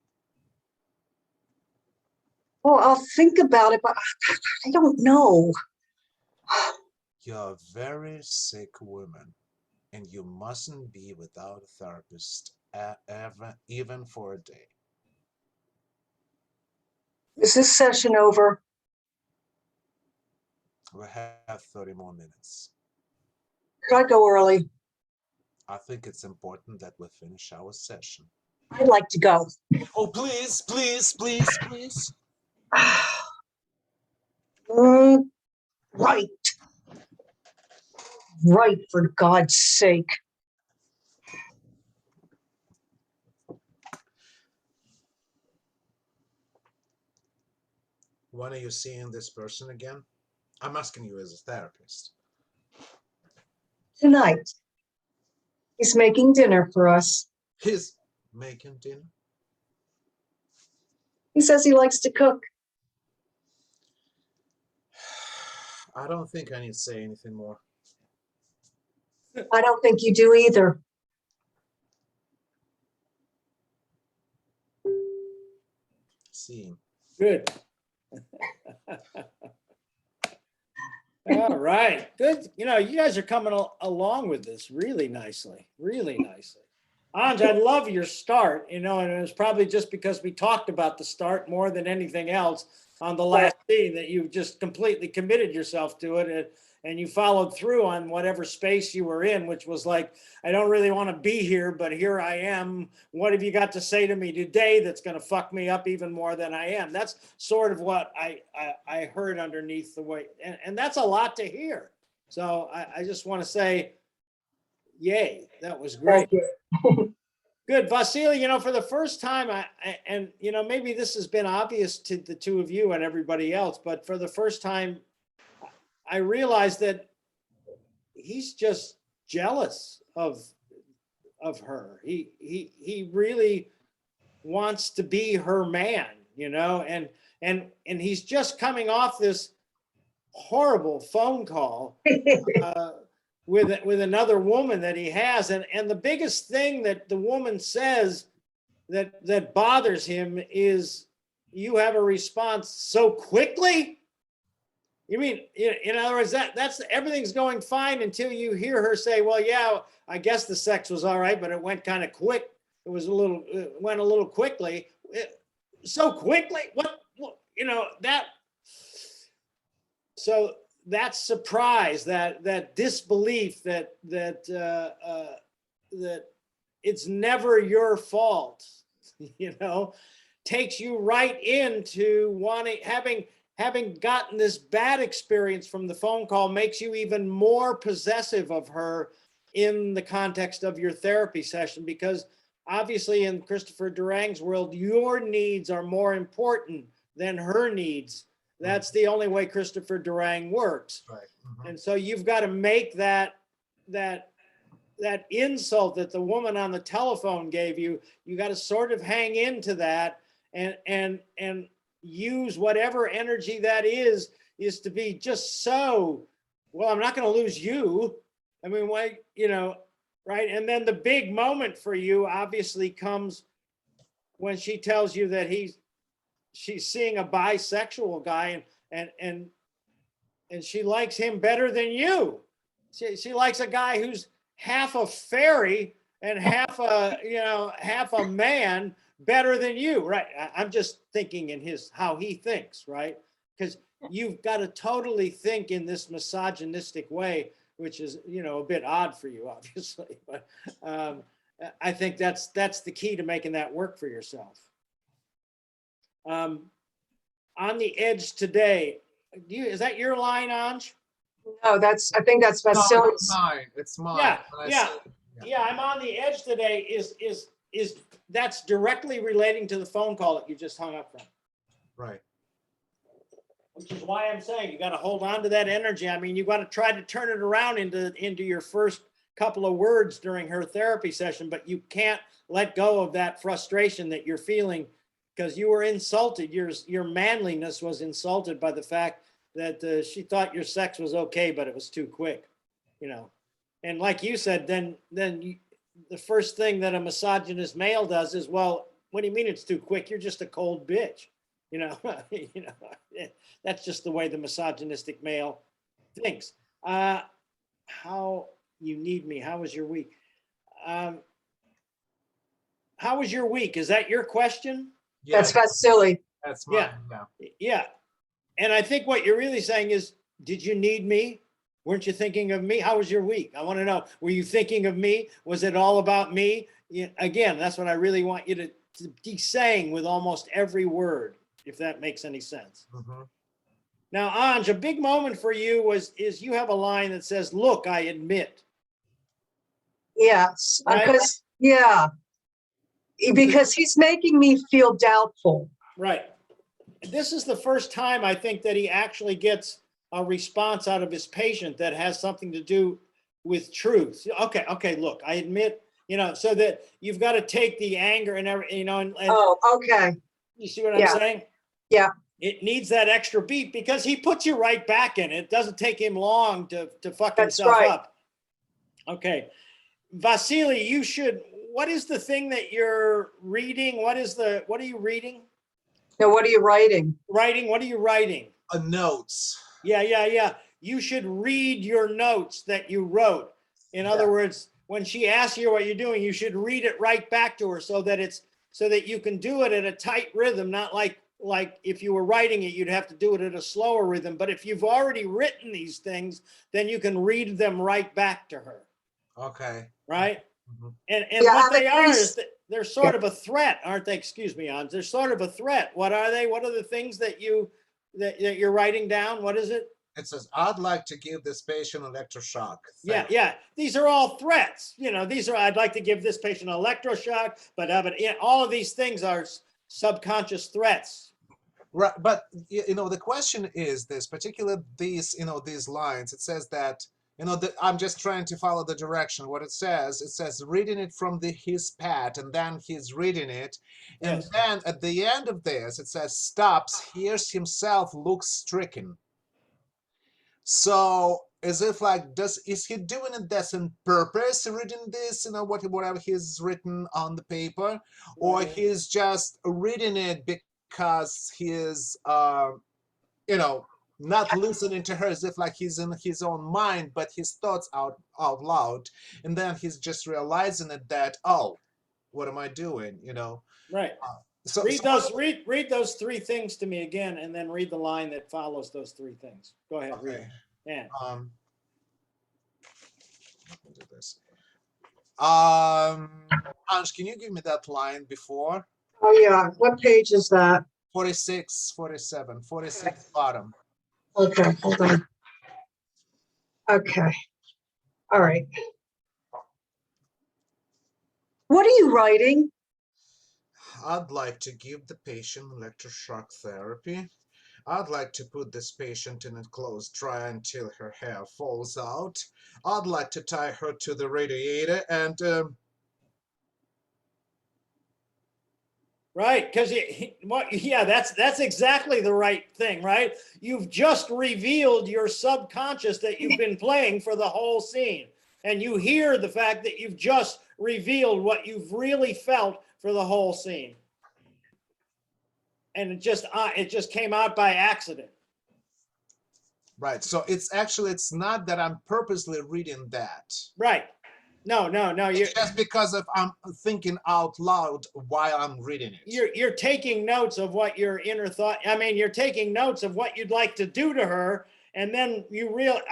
Well, I'll think about it, but I don't know. You're a very sick woman, and you mustn't be without a therapist ever, even for a day. Is this session over? We have 30 more minutes. Could I go early? I think it's important that we finish our session. I'd like to go. Oh, please, please, please, please. Right. Right, for God's sake. When are you seeing this person again? I'm asking you as a therapist. Tonight. He's making dinner for us. He's making dinner. He says he likes to cook. I don't think I need to say anything more. I don't think you do either. See him. Good. All right, good. You know, you guys are coming along with this really nicely, really nicely. Anj, I love your start, you know, and it was probably just because we talked about the start more than anything else on the last scene that you just completely committed yourself to it, and you followed through on whatever space you were in, which was like, I don't really want to be here, but here I am. What have you got to say to me today that's going to fuck me up even more than I am? That's sort of what I heard underneath the way, and that's a lot to hear. So I just want to say, yay, that was great. Thank you. Good, Vasily, you know, for the first time, and you know, maybe this has been obvious to the two of you and everybody else, but for the first time, I realized that he's just jealous of her. He really wants to be her man, you know, and he's just coming off this horrible phone call with another woman that he has, and the biggest thing that the woman says that bothers him is, you have a response so quickly. You mean, in other words, that's everything's going fine until you hear her say, well, yeah, I guess the sex was all right, but it went kind of quick. It went a little quickly. So quickly? What, you know, that, so that surprise, that disbelief that it's never your fault, you know, takes you right into having gotten this bad experience from the phone call, makes you even more possessive of her in the context of your therapy session, because obviously in Christopher Durang's world, your needs are more important than her needs. That's the only way Christopher Durang works. Right. Mm-hmm. And so you've got to make that insult that the woman on the telephone gave you, you got to sort of hang into that and use whatever energy that is to be just so, well, I'm not going to lose you. I mean, why, you know, right? And then the big moment for you obviously comes when she tells you that she's seeing a bisexual guy and she likes him better than you. She likes a guy who's half a fairy and half a man better than you, right? I'm just thinking in how he thinks, right? Because you've got to totally think in this misogynistic way, which is, you know, a bit odd for you, obviously. But I think that's the key to making that work for yourself. On the edge today, is that your line, Anj? No, I think that's No, Vasily's. it's mine. It's mine. Yeah, When I yeah. said- Yeah, I'm on the edge today is that's directly relating to the phone call that you just hung up from. Right. Which is why I'm saying you got to hold on to that energy. I mean, you got to try to turn it around into your first couple of words during her therapy session, but you can't let go of that frustration that you're feeling because you were insulted. Your manliness was insulted by the fact that she thought your sex was okay, but it was too quick, you know. And like you said, then the first thing that a misogynist male does is, well, what do you mean it's too quick? You're just a cold bitch, you know. You know, that's just the way the misogynistic male Thanks. How you need me? How was your week? How was your week? Is that your question? That's Yeah, Vasily. that's Yeah. mine. Yeah. Yeah. And I think what you're really saying is, did you need me? Weren't you thinking of me? How was your week? I want to know, were you thinking of me? Was it all about me? Yeah, again, that's what I really want you to be saying with almost every word, if that makes any sense. Mm-hmm. Now, Anj, a big moment for you is you have a line that says, look, I admit. Yes, Right. because, yeah, because he's making me feel doubtful. Right. This is the first time I think that he actually gets a response out of his patient that has something to do with truth. Okay, look, I admit, so that you've got to take the anger and everything, and Oh, okay. you see what Yeah. I'm saying? Yeah. It needs that extra beat because he puts you right back in it. It doesn't take him long to fuck That's himself right. up. Okay. Vasily, what is the thing that you're reading? What are you reading? Now, what are you writing? Writing? What are you writing? Notes. Yeah. You should read your notes that you wrote. In other words, when she asks you what you're doing, you should read it right back to her so that you can do it at a tight rhythm, not like if you were writing it, you'd have to do it at a slower rhythm. But if you've already written these things, then you can read them right back to her. Okay. Right? Mhm. And Yeah, what the they are priest- is that they're sort of a threat, aren't they? Excuse me, Hans. They're sort of a threat. What are they? What are the things that you're writing down? What is it? It says, I'd like to give this patient electroshock. Yeah. These are all threats. I'd like to give this patient an electroshock, but all of these things are subconscious threats. Right, but the question is this particular these lines. It says that I'm just trying to follow the direction. What it says reading it from his pad, and then he's reading it, and Yes. then at the end of this it says stops, hears himself, looks stricken. So as if is he doing it this on purpose, reading this, whatever he's written on the paper, or Right. he's just reading it because he's not listening to her, as if he's in his own mind, but his thoughts out loud, and then he's just realizing that, oh, what am I doing? Right. So Read those three things to me again, and then read the line that follows those three things. Go ahead. Read okay. it. Yeah. Let me do this. Anj, can you give me that line before? Oh, yeah. What page is that? 46, 47, 46 bottom. Okay, hold on. Okay. All right. What are you writing? I'd like to give the patient electroshock therapy. I'd like to put this patient in a clothes dryer until her hair falls out. I'd like to tie her to the radiator and Right, because that's exactly the right thing, right? You've just revealed your subconscious that you've been playing for the whole scene, and you hear the fact that you've just revealed what you've really felt for the whole scene, and it just came out by accident. right. So it's not that I'm purposely reading that. Right. No. It's just because I'm thinking out loud while I'm reading it. You're taking notes of what your inner thought. I mean, you're taking notes of what you'd like to do to her, and then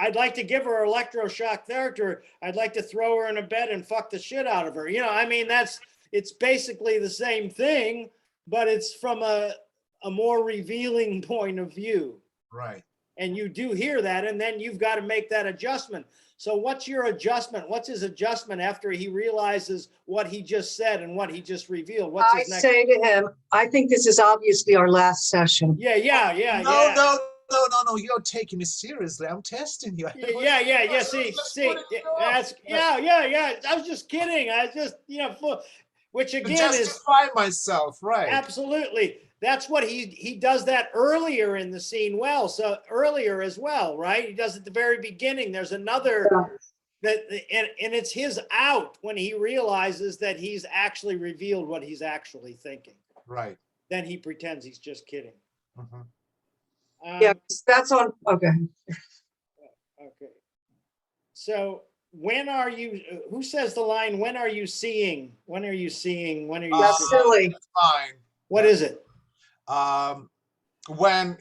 I'd like to give her electroshock therapy. I'd like to throw her in a bed and fuck the shit out of her. I mean, it's basically the same thing, but it's from a more revealing point of view. Right. And you do hear that, and then you've got to make that adjustment. So what's your adjustment? What's his adjustment after he realizes what he just said and what he just revealed? What's I his next? say to him, I think this is obviously our last session. Yeah. No, you're taking me seriously. I'm testing you. Yeah. See, that's yeah. I was just kidding. I just which To again is justify myself, right? absolutely. That's what he does that earlier in the scene. Well, so earlier as well, right? He does it at the very beginning. There's another and it's his out when he realizes that he's actually revealed what he's actually thinking. Right. Then he pretends he's just kidding. Mhm. Yeah, that's on. Okay. So when are you, who says the line, when are you seeing? When are you seeing? When are you That's seeing? silly. That's fine. What is it? When,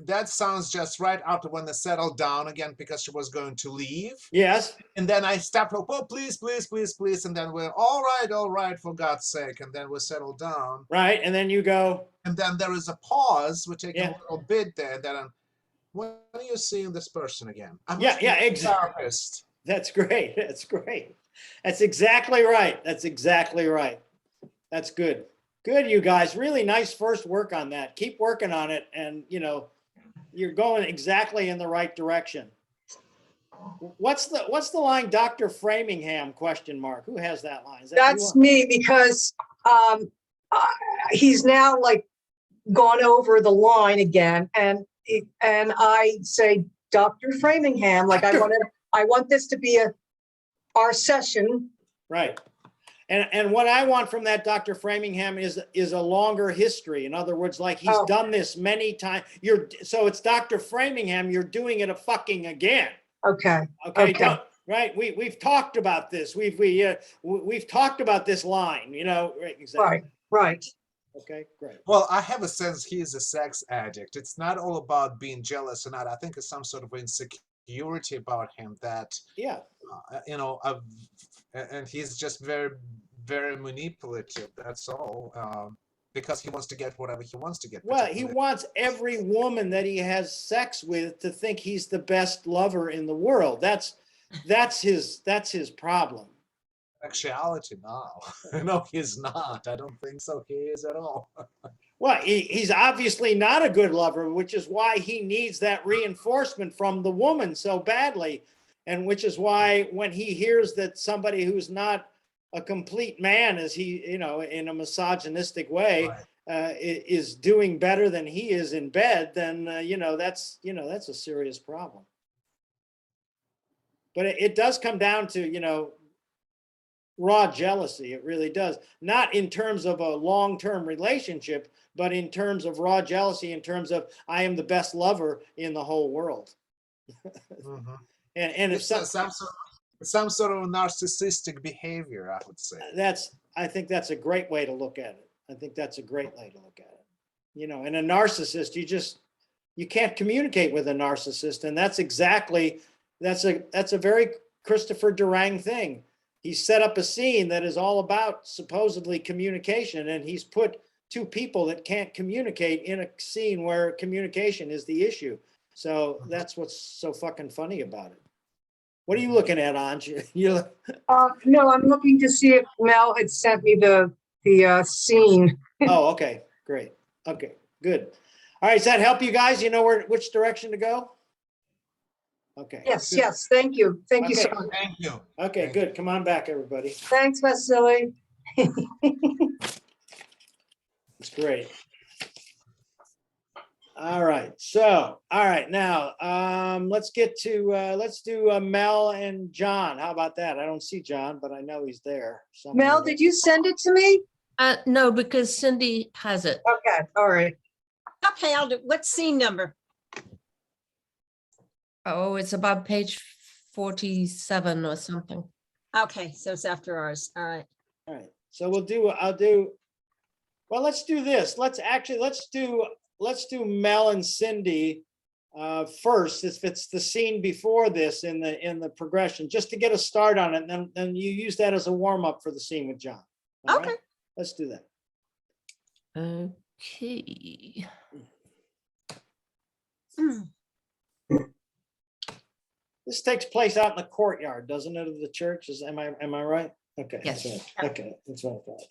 that sounds just right after when they settled down again because she was going to leave. Yes, And then I stopped her, oh, please, please, please, please. And then we're all right, for God's sake. And then we settled down. right. And then you go, And then there is a pause. We're taking Yeah. a little bit there. Then when are you seeing this person again? I'm Yeah, yeah, a exactly. therapist. That's great. That's great. That's exactly right. That's exactly right. That's good. Good, you guys. Really nice first work on that. Keep working on it. And, you're going exactly in the right direction. What's the line, Dr. Framingham, question mark? Who has that line? Is that you? That's me because he's now like gone over the line again, and I say, Dr. Framingham, like I want this to be our session. Right. And what I want from that Dr. Framingham is a longer history. In other words, like he's done this many times. So it's Dr. Framingham, you're doing it a fucking again. Okay. Okay. Right. We've talked about this. We've talked about this line, right, exactly. Right. Okay, great. Well, I have a sense he is a sex addict. It's not all about being jealous or not. I think it's some sort of insecurity about him that, Yeah. And he's just very, very manipulative. That's all. Because he wants to get whatever he wants to get. Well, he wants every woman that he has sex with to think he's the best lover in the world. That's his problem. Sexuality now. No, he's not. I don't think so. He is at all. Well, he's obviously not a good lover, which is why he needs that reinforcement from the woman so badly. And which is why when he hears that somebody who's not a complete man, as he, in a misogynistic way, is doing better than he is in bed, then, that's a serious problem. But it does come down to, raw jealousy. It really does. Not in terms of a long-term relationship, but in terms of raw jealousy, in terms of I am the best lover in the whole world. Mm-hmm. And if some sort of narcissistic behavior, I would say. I think that's a great way to look at it. I think that's a great way to look at it. And a narcissist, you can't communicate with a narcissist. And that's a very Christopher Durang thing. He set up a scene that is all about supposedly communication, and he's put two people that can't communicate in a scene where communication is the issue. So that's what's so fucking funny about it. What are you looking at, Anj? No, I'm looking to see if Mel had sent me the scene. Oh, okay, great. Okay, good. All right, does that help you guys? You know which direction to go? Okay. Yes, good. yes. Thank you. Thank you so much. Thank you. Okay, good. Come on back, everybody. Thanks, Vasily. It's great. All right. So, all right. Now, let's do Mel and John. How about that? I don't see John, but I know he's there. somewhere. Mel, did you send it to me? No, because Cindy has it. Okay, all right. Okay, I'll do, what's scene number? Oh, it's about page 47 or something. Okay, so it's after ours. All right. All right. So let's do this. Let's do Mel and Cindy first, if it's the scene before this in the progression, just to get a start on it. And then you use that as a warm up for the scene with John. All Okay. right? Let's do that. Okay. This takes place out in the courtyard, doesn't it, of the church? Am I right? Okay. Yes. That's right. Okay, that's what I thought.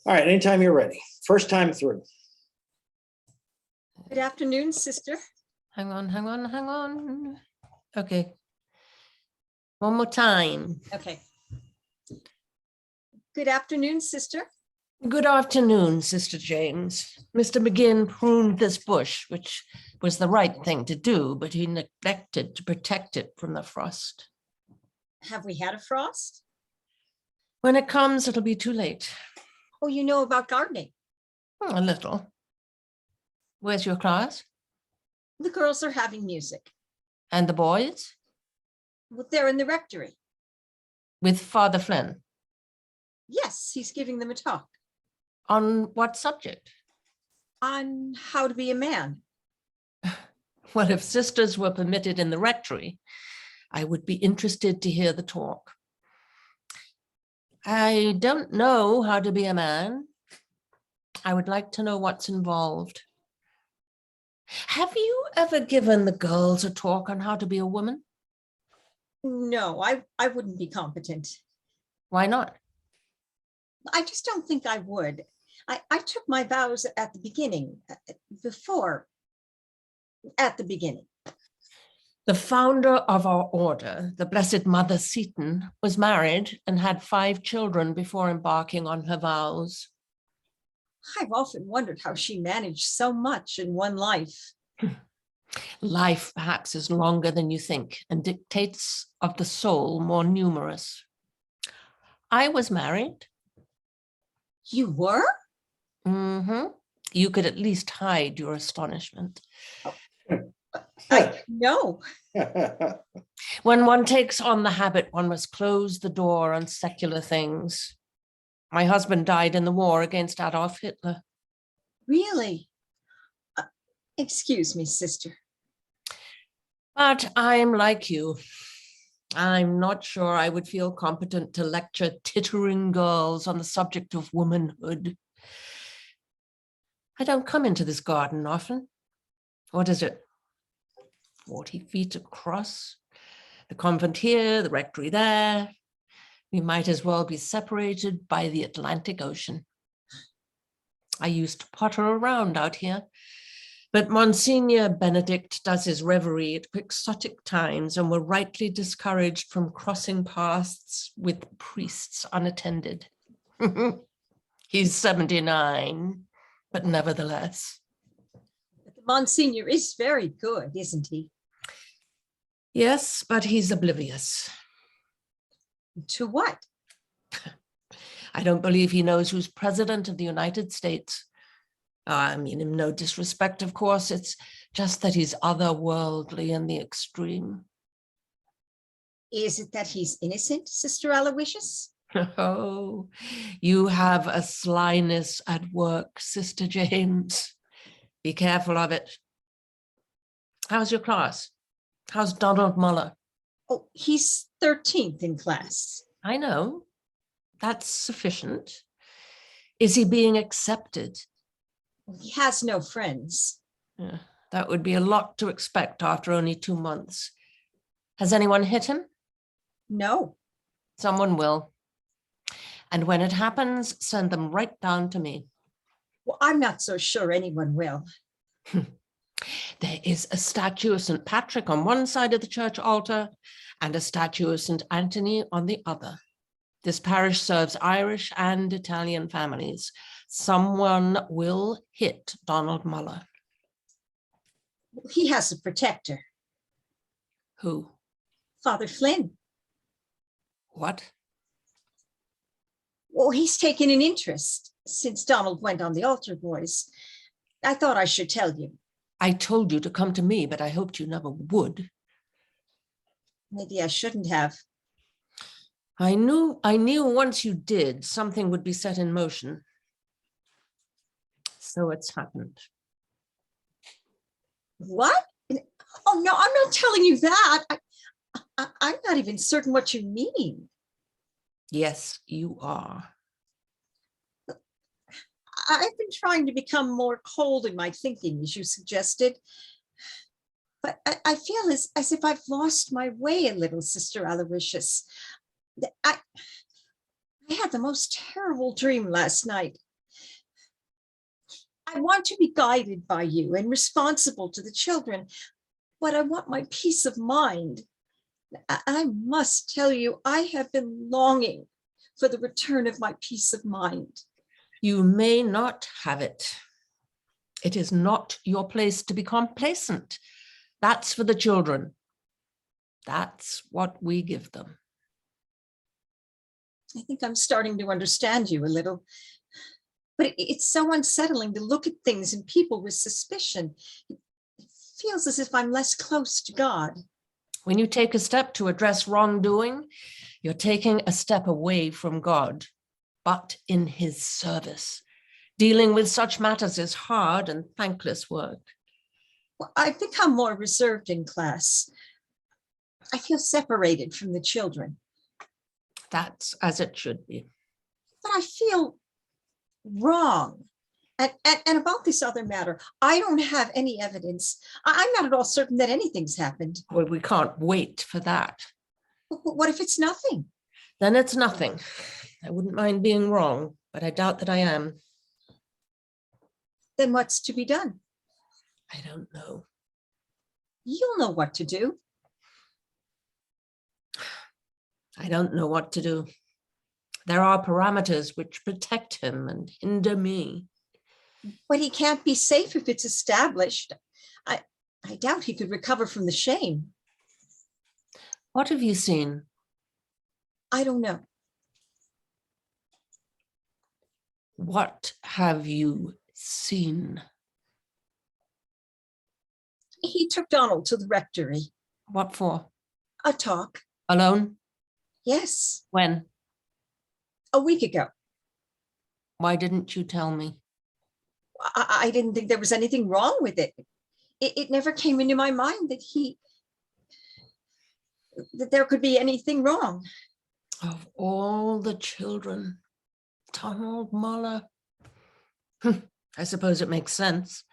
All right, anytime you're ready. First time through. Good afternoon, sister. Hang on. Okay. One more time. Okay. Good afternoon, sister. Good afternoon, Sister James. Mr. McGinn pruned this bush, which was the right thing to do, but he neglected to protect it from the frost. Have we had a frost? When it comes, it'll be too late. Oh, you know about gardening. A little. Where's your class? The girls are having music. And the boys? Well, they're in the rectory. With Father Flynn. Yes, he's giving them a talk On what subject? on how to be a man. Well, if sisters were permitted in the rectory, I would be interested to hear the talk. I don't know how to be a man. I would like to know what's involved. Have you ever given the girls a talk on how to be a woman? No, I wouldn't be competent. Why not? I just don't think I would. I took my vows at the beginning, at the beginning. The founder of our order, the Blessed Mother Seton, was married and had 5 children before embarking on her vows. I've often wondered how she managed so much in one life. Life perhaps is longer than you think and dictates of the soul more numerous. I was married. You were? Mm-hmm. You could at least hide your astonishment. No. When one takes on the habit, one must close the door on secular things. My husband died in the war against Adolf Hitler. Really? Excuse me, sister. But I'm like you. I'm not sure I would feel competent to lecture tittering girls on the subject of womanhood. I don't come into this garden often. What is it? 40 feet across? The convent here, the rectory there. We might as well be separated by the Atlantic Ocean. I used to potter around out here, but Monsignor Benedict does his reverie at quixotic times, and we're rightly discouraged from crossing paths with priests unattended. He's 79, but nevertheless. The Monsignor is very good, isn't he? Yes, but he's oblivious. To what? I don't believe he knows who's president of the United States. I mean, in no disrespect, of course, it's just that he's otherworldly in the extreme. Is it that he's innocent, Sister Aloysius? Oh, you have a slyness at work, Sister James. Be careful of it. How's your class? How's Donald Muller? Oh, he's 13th in class. I know. That's sufficient. Is he being accepted? He has no friends. Yeah, that would be a lot to expect after only 2 months. Has anyone hit him? No. Someone will. And when it happens, send them right down to me. Well, I'm not so sure anyone will. There is a statue of St. Patrick on one side of the church altar and a statue of St. Anthony on the other. This parish serves Irish and Italian families. Someone will hit Donald Muller. He has a protector. Who? Father Flynn. What? Well, he's taken an interest since Donald went on the altar boys. I thought I should tell you. I told you to come to me, but I hoped you never would. Maybe I shouldn't have. I knew once you did, something would be set in motion. So it's happened. What? Oh, no, I'm not telling you that. I'm not even certain what you mean. Yes, you are. I've been trying to become more cold in my thinking, as you suggested. But I feel as if I've lost my way a little, Sister Aloysius. I had the most terrible dream last night. I want to be guided by you and responsible to the children, but I want my peace of mind. I must tell you, I have been longing for the return of my peace of mind. You may not have it. It is not your place to be complacent. That's for the children. That's what we give them. I think I'm starting to understand you a little, but it's so unsettling to look at things and people with suspicion. It feels as if I'm less close to God. When you take a step to address wrongdoing, you're taking a step away from God, but in his service. Dealing with such matters is hard and thankless work. Well, I've become more reserved in class. I feel separated from the children, That's as it should be. but I feel wrong. And about this other matter, I don't have any evidence. I'm not at all certain that anything's happened. Well, we can't wait for that. But what if it's nothing? Then it's nothing. I wouldn't mind being wrong, but I doubt that I am. Then what's to be done? I don't know. You'll know what to do. I don't know what to do. There are parameters which protect him and hinder me. But he can't be safe if it's established. I doubt he could recover from the shame. What have you seen? I don't know. What have you seen? He took Donald to the rectory. What for? A talk. Alone? Yes, When? a week ago. Why didn't you tell me? I didn't think there was anything wrong with it. It never came into my mind that there could be anything wrong. Of all the children, Donald Muller. I suppose it makes sense.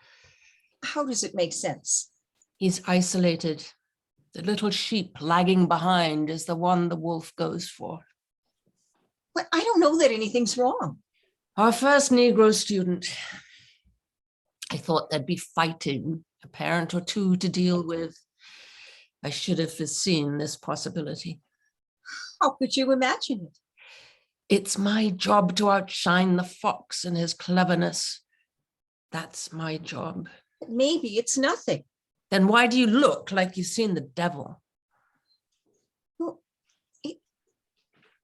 How does it make sense? He's isolated. The little sheep lagging behind is the one the wolf goes for. But I don't know that anything's wrong. Our first Negro student. I thought there'd be fighting, a parent or two to deal with. I should have foreseen this possibility. How could you imagine it? It's my job to outshine the fox in his cleverness. That's my job. Maybe it's nothing. Then why do you look like you've seen the devil? Well,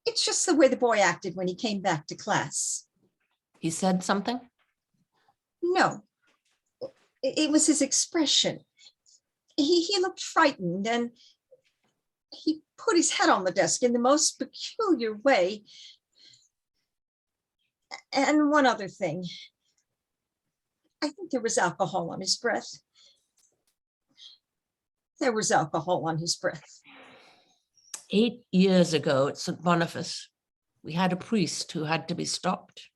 it's just the way the boy acted when he came back to class. He said something? No, it was his expression. He looked frightened and he put his head on the desk in the most peculiar way. And one other thing. I think there was alcohol on his breath. There was alcohol on his breath. 8 years ago at St. Boniface, we had a priest who had to be stopped.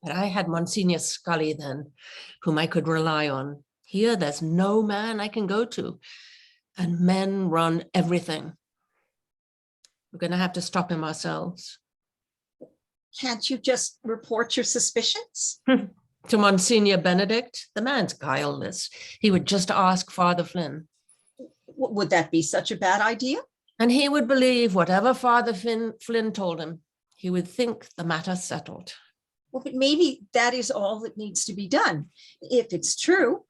But I had Monsignor Scully then, whom I could rely on. Here, there's no man I can go to, and men run everything. We're going to have to stop him ourselves. Can't you just report your suspicions? To Monsignor Benedict, the man's guileless. He would just ask Father Flynn. Would that be such a bad idea? And he would believe whatever Father Flynn told him. He would think the matter settled. Well, but maybe that is all that needs to be done. If it's true,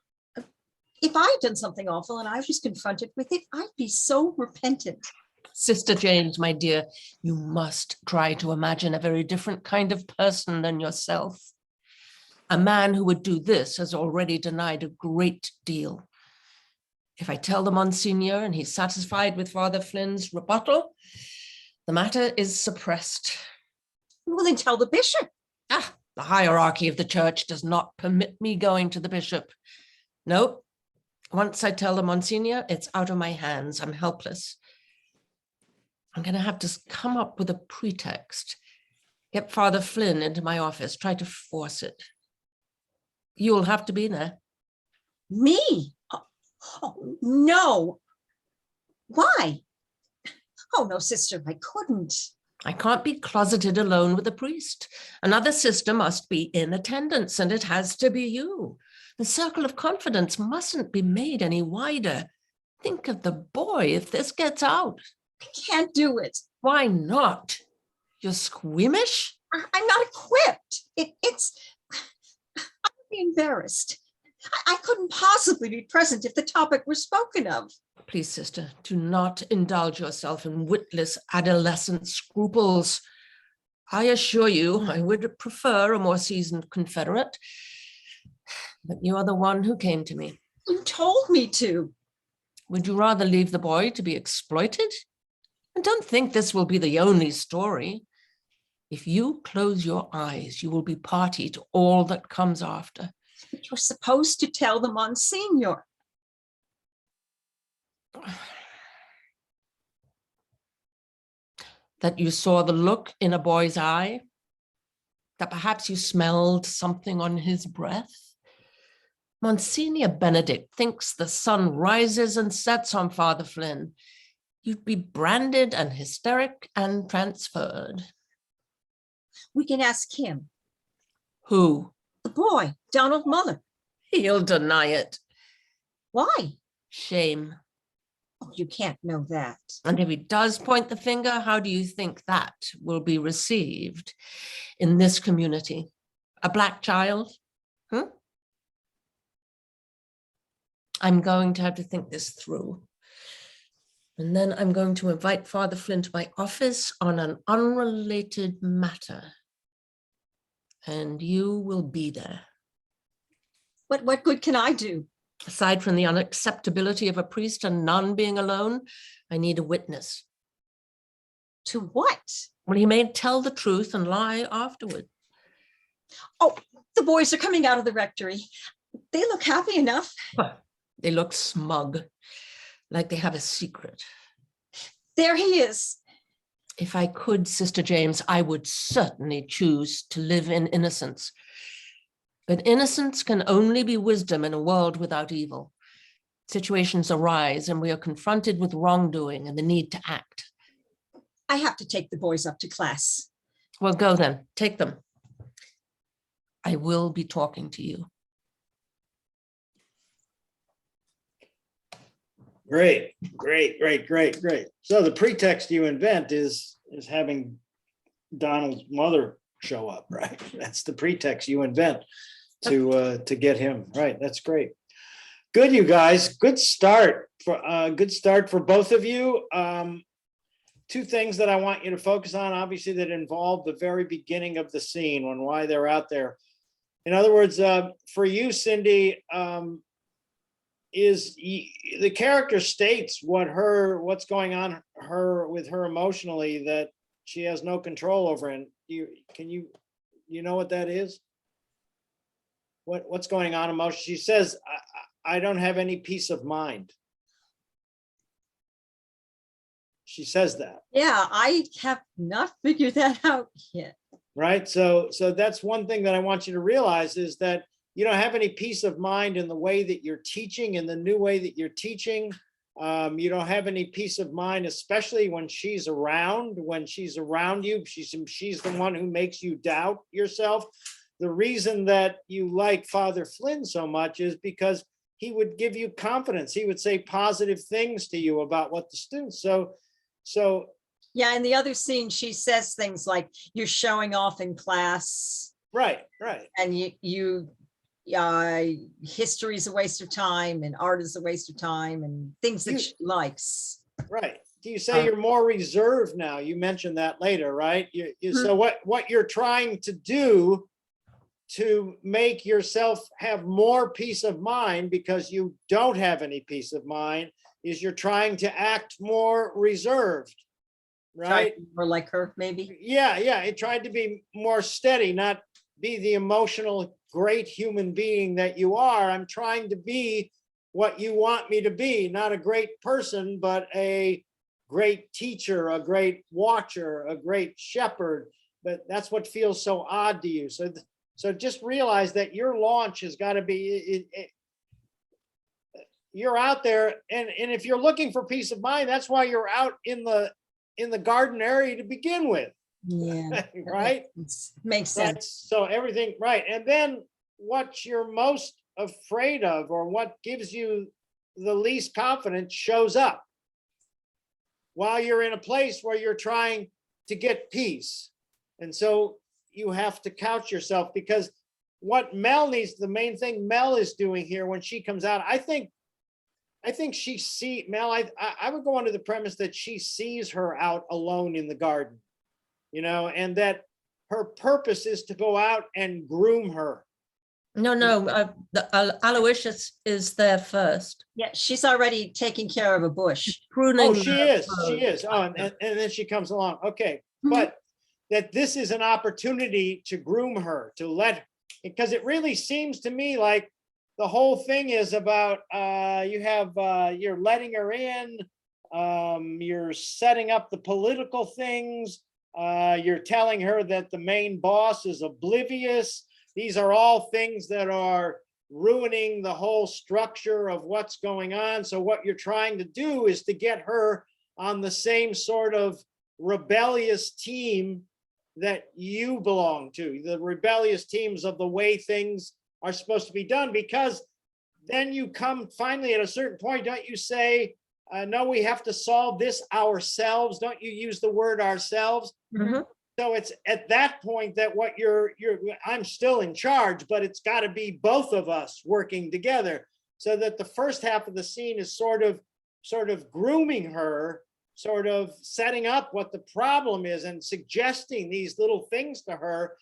if I'd done something awful and I was confronted with it, I'd be so repentant. Sister James, my dear, you must try to imagine a very different kind of person than yourself. A man who would do this has already denied a great deal. If I tell the Monsignor and he's satisfied with Father Flynn's rebuttal, the matter is suppressed. Well, then tell the bishop. The hierarchy of the church does not permit me going to the bishop. Nope. Once I tell the Monsignor, it's out of my hands. I'm helpless. I'm going to have to come up with a pretext. Get Father Flynn into my office. Try to force it. You'll have to be there. Me? Oh, no. Why? Oh, no, sister, I couldn't. I can't be closeted alone with a priest. Another sister must be in attendance, and it has to be you. The circle of confidence mustn't be made any wider. Think of the boy if this gets out. I can't do it. Why not? You're squeamish? I'm not equipped. I'd be embarrassed. I couldn't possibly be present if the topic were spoken of. Please, sister, do not indulge yourself in witless adolescent scruples. I assure you, I would prefer a more seasoned confederate, but you are the one who came to me. You told me to. Would you rather leave the boy to be exploited? And don't think this will be the only story. If you close your eyes, you will be party to all that comes after. But you're supposed to tell the Monsignor. That you saw the look in a boy's eye, that perhaps you smelled something on his breath. Monsignor Benedict thinks the sun rises and sets on Father Flynn. You'd be branded and hysteric and transferred. We can ask him. Who? The boy, Donald Muller. He'll deny it. Why? Shame. Oh, you can't know that. And if he does point the finger, how do you think that will be received in this community? A black child? I'm going to have to think this through. And then I'm going to invite Father Flynn to my office on an unrelated matter. And you will be there. What good can I do? Aside from the unacceptability of a priest and nun being alone, I need a witness. To what? Well, he may tell the truth and lie afterward. Oh, the boys are coming out of the rectory. They look happy enough. They look smug, like they have a secret. There he is. If I could, Sister James, I would certainly choose to live in innocence. But innocence can only be wisdom in a world without evil. Situations arise and we are confronted with wrongdoing and the need to act. I have to take the boys up to class. Well, go then, take them. I will be talking to you. Great. So the pretext you invent is having Donald's mother show up, right? That's the pretext you invent to get him, right? That's great. Good, you guys. Good start for both of you. Two things that I want you to focus on, obviously, that involve the very beginning of the scene and why they're out there. In other words, for you, Cindy, is the character states what's going on with her emotionally that she has no control over. And you know what that is? What's going on emotionally? She says, I don't have any peace of mind. She says that. Yeah, I have not figured that out yet. Right. So that's one thing that I want you to realize is that you don't have any peace of mind in the way that you're teaching, in the new way that you're teaching. You don't have any peace of mind, especially when she's around. When she's around you, she's the one who makes you doubt yourself. The reason that you like Father Flynn so much is because he would give you confidence. He would say positive things to you about what the students. So yeah, in the other scene, she says things like, "You're showing off in class." Right. And history is a waste of time and art is a waste of time and things that she likes. Right. Do you say you're more reserved now? You mentioned that later, right? So what you're trying to do to make yourself have more peace of mind, because you don't have any peace of mind, is you're trying to act more reserved, right? More like her, maybe. Yeah. It tried to be more steady, not be the emotional great human being that you are. I'm trying to be what you want me to be, not a great person, but a great teacher, a great watcher, a great shepherd. But that's what feels so odd to you. So just realize that your launch has got to be, you're out there. And if you're looking for peace of mind, that's why you're out in the garden area to begin with. Yeah. Right. Makes sense. So everything, right. And then what you're most afraid of, or what gives you the least confidence, shows up while you're in a place where you're trying to get peace. And so you have to couch yourself, because what Mel needs, the main thing Mel is doing here when she comes out, I think she see Mel, I would go under the premise that she sees her out alone in the garden, and that her purpose is to go out and groom her, No, Aloysius is there first. Yeah, she's already taking care of a bush. Pruning. Oh, she the is. She road. is. Oh, and then she comes along. Okay, Mhm. but that this is an opportunity to groom her, to let, because it really seems to me like the whole thing is about you're letting her in, you're setting up the political things, you're telling her that the main boss is oblivious. These are all things that are ruining the whole structure of what's going on. So what you're trying to do is to get her on the same sort of rebellious team that you belong to, the rebellious teams of the way things are supposed to be done, because then you come finally at a certain point, don't you say, no, we have to solve this ourselves? Don't you use the word ourselves? Mhm. So it's at that point that what I'm still in charge, but it's got to be both of us working together, so that the first half of the scene is sort of grooming her, sort of setting up what the problem is and suggesting these little things to her.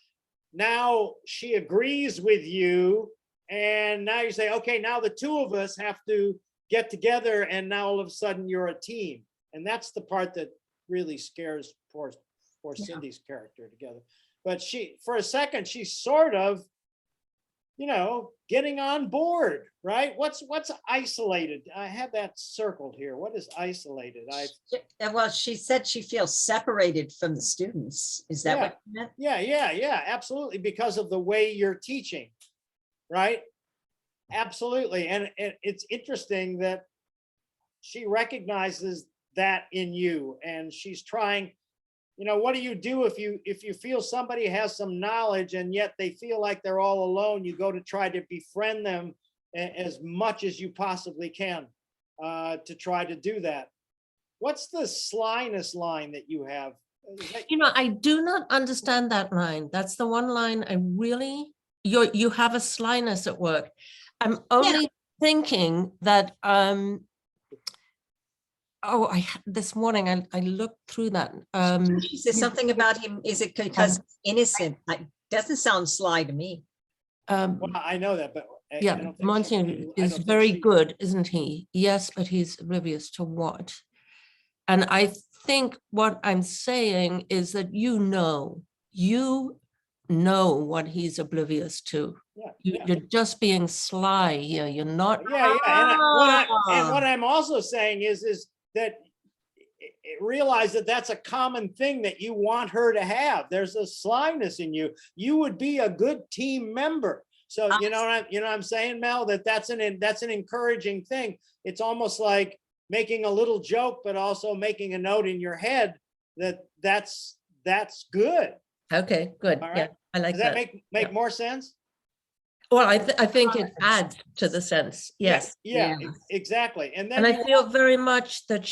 Now she agrees with you, and now you say, okay, now the two of us have to get together, and now all of a sudden you're a team. And that's the part that really scares poor Cindy's character together. But she, for a second, she's sort of, getting on board, right? What's isolated? I have that circled here. What is isolated? Well, she said she feels separated from the students. Is that what you meant? Yeah, absolutely. Because of the way you're teaching, right? Absolutely. And it's interesting that she recognizes that in you, and she's trying, what do you do if you feel somebody has some knowledge and yet they feel like they're all alone? You go to try to befriend them as much as you possibly can, to try to do that. What's the slyness line that you have? I do not understand that line. That's the one line I really, you have a slyness at work. I'm only thinking that, this morning I looked through that. She says something about him. Is it because he's innocent? Doesn't sound sly to me. Well, I know that, but Yeah, Monsignor is very good, isn't he? Yes, but he's oblivious to what? And I think what I'm saying is that you know what he's oblivious to. You're just being sly here. You're not. And what I'm also saying is that realize that that's a common thing that you want her to have. There's a slyness in you. You would be a good team member. So you know what I'm saying, Mel, that's an encouraging thing. It's almost like making a little joke, but also making a note in your head that's good. Okay, good. All right. Yeah, I like Does that that. make more sense? Well, I think it adds to the sense. Yes. Yeah, exactly. And then I feel very much that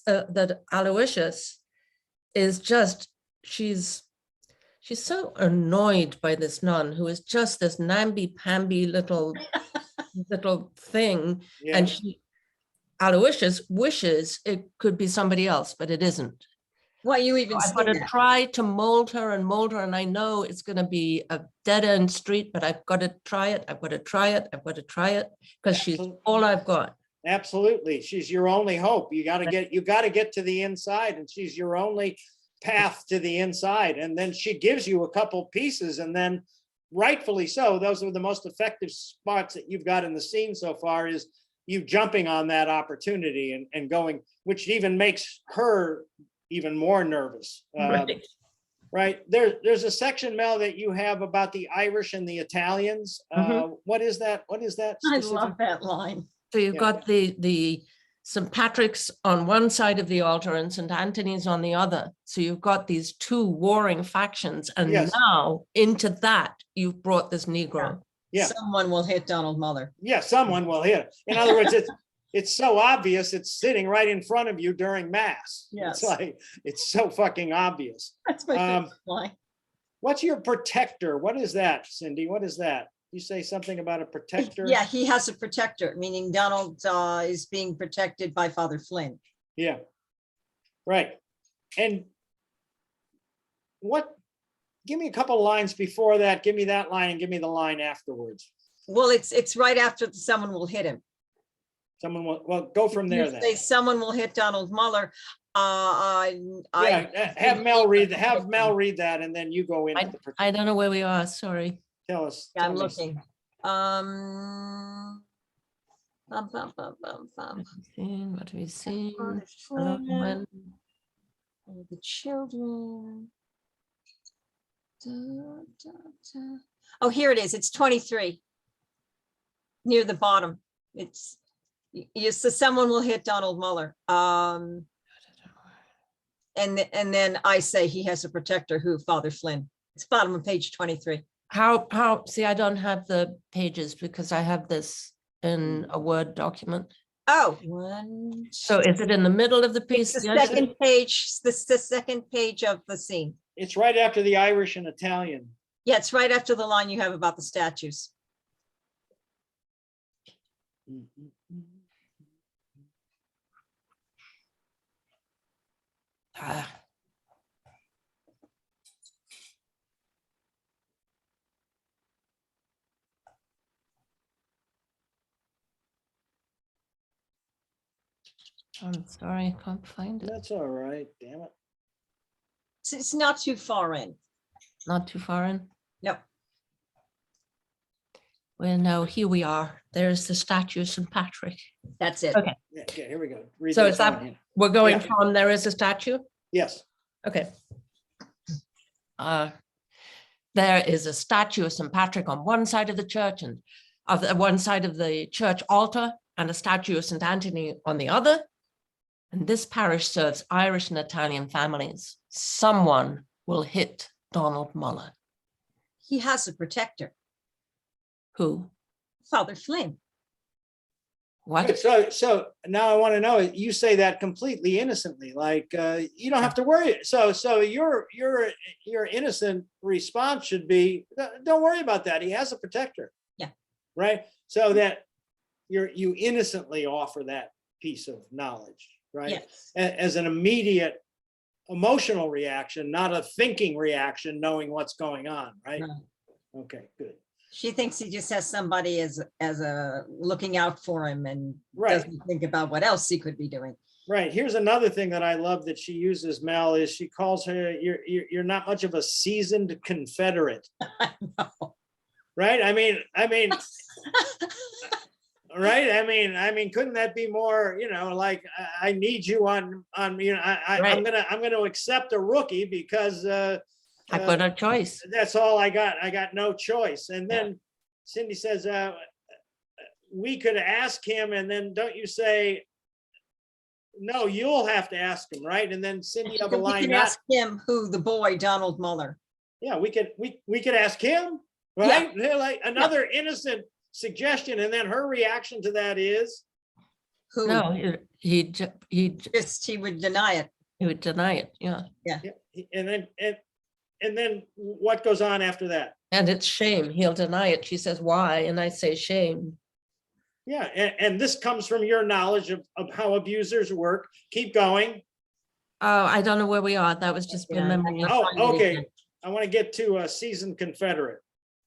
that Aloysius is just, she's so annoyed by this nun who is just this namby-pamby little thing. Yeah. And Aloysius wishes it could be somebody else, but it isn't. Well, you even I've got to try to mold her, and I know it's going to be a dead end street, but I've got to try it. I've got to try it because she's all I've got. Absolutely. She's your only hope. You got to get to the inside, and she's your only path to the inside. And then she gives you a couple pieces, and then rightfully so, those are the most effective spots that you've got in the scene so far, is you jumping on that opportunity and going, which even makes her even more nervous. Right. There's a section, Mel, that you have about the Irish and the Italians. What is that? I love that line. So you've got the St. Patrick's on one side of the altar and St. Anthony's on the other. So you've got these two warring factions. And now into that, you've brought this Negro. Yeah. Someone will hit Donald Mother. Yeah, someone will hit. In other words, it's so obvious, it's sitting right in front of you during mass. Yes. It's like, it's so fucking obvious. That's my favorite line. What's your protector? What is that, Cindy? What is that? You say something about a protector? Yeah, he has a protector, meaning Donald is being protected by Father Flynn. Yeah, right. And what give me a couple lines before that. Give me that line and give me the line afterwards. Well, it's right after someone will hit him. Someone will, well, go from there You then. say someone will hit Donald Mueller. Yeah, have Mel read that and then you go into the. I don't know where we are, sorry. Tell us. Yeah, I'm tell us. looking. Bum, bum, bum, bum, bum. What have we seen? Flynn, all the children. Da, da, da. Oh, here it is. It's 23. Near the bottom. It's so someone will hit Donald Mueller. And then I say he has a protector who, Father Flynn. It's bottom of page 23. See, I don't have the pages because I have this in a Word document. Oh, so is it in the middle of the piece? The second page, the second page of the scene. It's right after the Irish and Italian. Yeah, it's right after the line you have about the statues. I'm sorry, I can't find it. That's all right, damn it. It's not too far in. Not too far in? No. Well, no, here we are. There's the statue of St. Patrick. That's it. Okay. Yeah, okay, here we go. Read So this is that, one. we're going Yeah. from there is a statue? Yes. Okay. There is a statue of St. Patrick on one side of the church and of the one side of the church altar, and a statue of St. Anthony on the other. And this parish serves Irish and Italian families. Someone will hit Donald Mueller. He has a protector, Who? Father Flynn. What? So now I want to know, you say that completely innocently, like you don't have to worry. So your innocent response should be, don't worry about that. He has a protector. Yeah. Right. So that you innocently offer that piece of knowledge, right? Yes. As an immediate emotional reaction, not a thinking reaction, knowing what's going on, right? No. Okay, good. She thinks he just has somebody as a looking out for him and Right. doesn't think about what else he could be doing. Right. Here's another thing that I love that she uses, Mel, is she calls her, you're not much of a seasoned Confederate. Right? I mean, right? I mean, couldn't that be more, like I need you on, I'm Right. gonna accept a rookie because I've got a choice. that's all I got. I got no choice. And then Cindy says, we could ask him, and then don't you say, no, you'll have to ask him, right? And then Cindy have a We line. can ask him who the boy, Donald Mueller. Yeah, we could ask him, right? They're like another innocent suggestion, and then her reaction to that is, Who No, he would deny it. would deny it. Yeah. and then what goes on after that? And it's shame. He'll deny it. She says, why? And I say shame. Yeah, and this comes from your knowledge of how abusers work. Keep going. Oh, I don't know where we are. That was just Yeah, remembering. Oh, find it okay. again. I want to get to a seasoned Confederate.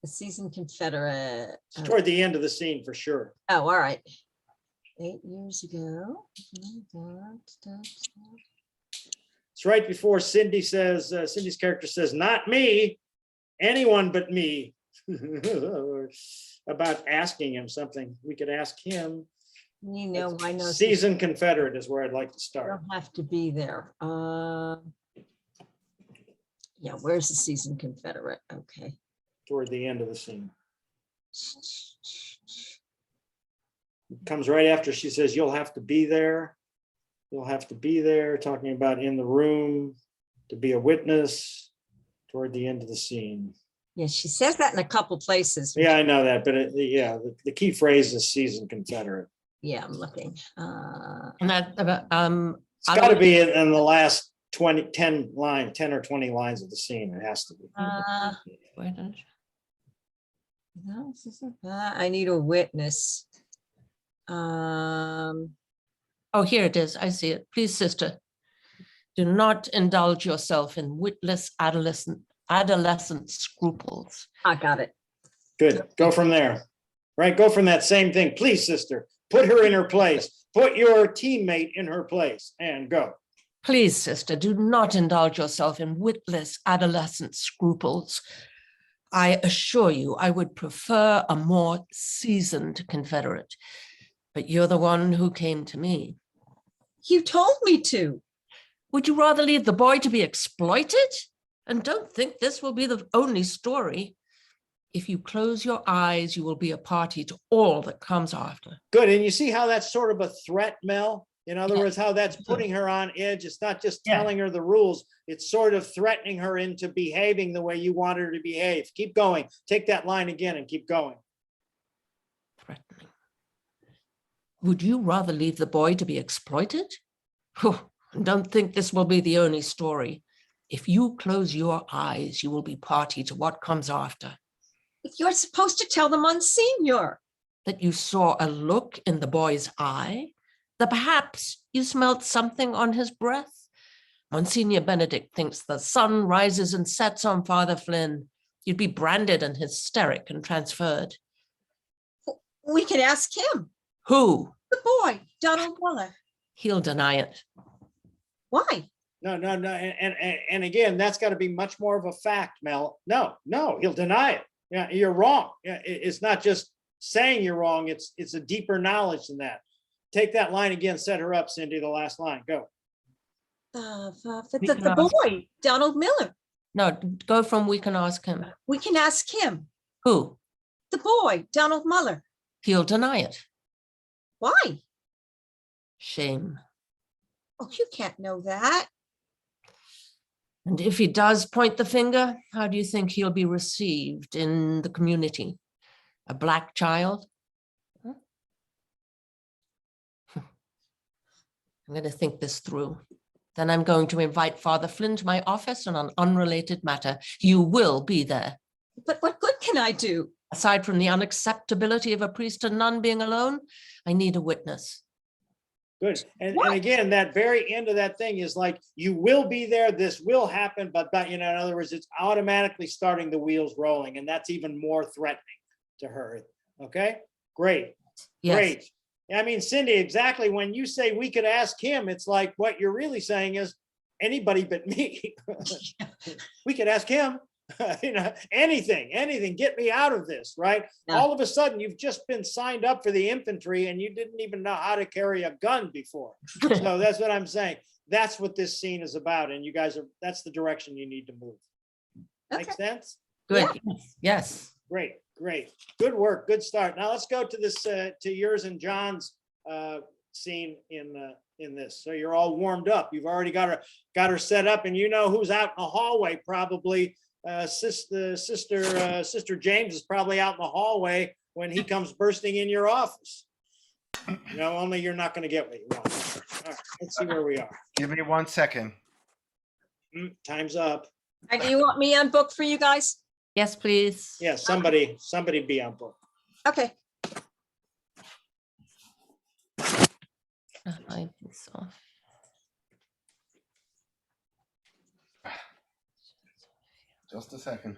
The seasoned Confederate. It's toward the end of the scene for sure. Oh, all right. 8 years ago. It's right before Cindy says, Cindy's character says, not me, anyone but me. About asking him something. We could ask him. You know, I know. Seasoned Confederate is where I'd like to You start. don't have to be there. Yeah, where's the seasoned Confederate? Okay. Toward the end of the scene. It comes right after she says, you'll have to be there. You'll have to be there, talking about in the room, to be a witness, toward the end of the scene. Yeah, she says that in a couple places. Yeah, I know that, but the key phrase is seasoned Confederate. Yeah, I'm looking. And that, It's got to be in the last 10 or 20 lines of the scene. It has to be. I need a witness. Oh, here it is. I see it. Please, sister, do not indulge yourself in witless adolescent scruples. I got it. Good. Go from there. Right? Go from that same thing. Please, sister, put her in her place. Put your teammate in her place and go. Please, sister, do not indulge yourself in witless adolescent scruples. I assure you, I would prefer a more seasoned Confederate, but you're the one who came to me. You told me to. Would you rather leave the boy to be exploited? And don't think this will be the only story. If you close your eyes, you will be a party to all that comes after. Good. And you see how that's sort of a threat, Mel? In other Yeah. words, how that's putting her on edge. It's not just Yeah. telling her the rules. It's sort of threatening her into behaving the way you want her to behave. Keep going. Take that line again and keep going. Threatening. Would you rather leave the boy to be exploited? Oh, don't think this will be the only story. If you close your eyes, you will be party to what comes after. You're supposed to tell the Monsignor. That you saw a look in the boy's eye, that perhaps you smelled something on his breath. Monsignor Benedict thinks the sun rises and sets on Father Flynn. You'd be branded and hysteric and transferred. We can ask him. Who? The boy, Donald Muller. He'll deny it. Why? No. And again, that's got to be much more of a fact, Mel. No, he'll deny it. Yeah, you're wrong. Yeah, it's not just saying you're wrong. It's a deeper knowledge than that. Take that line again. Set her up, Cindy. The last line. Go. The boy, Donald Miller. No, go from we can ask him. We can ask him. Who? The boy, Donald Muller. He'll deny it. Why? Shame. Oh, you can't know that. And if he does point the finger, how do you think he'll be received in the community? A black child? Huh? I'm going to think this through. Then I'm going to invite Father Flynn to my office on an unrelated matter. You will be there. But what good can I do? Aside from the unacceptability of a priest and nun being alone, I need a witness. Good. And What? again, that very end of that thing is like, you will be there, this will happen, but in other words, it's automatically starting the wheels rolling, and that's even more threatening to her. Okay, great. Yes. Great. I mean, Cindy, exactly. When you say we could ask him, it's like what you're really saying is anybody but me. We could ask him. Anything, get me out of this, right? Yeah. All of a sudden, you've just been signed up for the infantry and you didn't even know how to carry a gun before. So that's what I'm saying. That's what this scene is about. And you guys that's the direction you need to move. Make sense? Good. Yes. Great. Good work. Good start. Now let's go to this, to yours and John's scene in this. So you're all warmed up. You've already got her set up, and you know who's out in the hallway probably. Sister James is probably out in the hallway when he comes bursting in your office. Only you're not going to get what you want. All right, let's see where we are. Give me 1 second. Time's up. And do you want me on book for you guys? Yes, please. Yeah, somebody be on book. Okay. Hide this off. Just a second.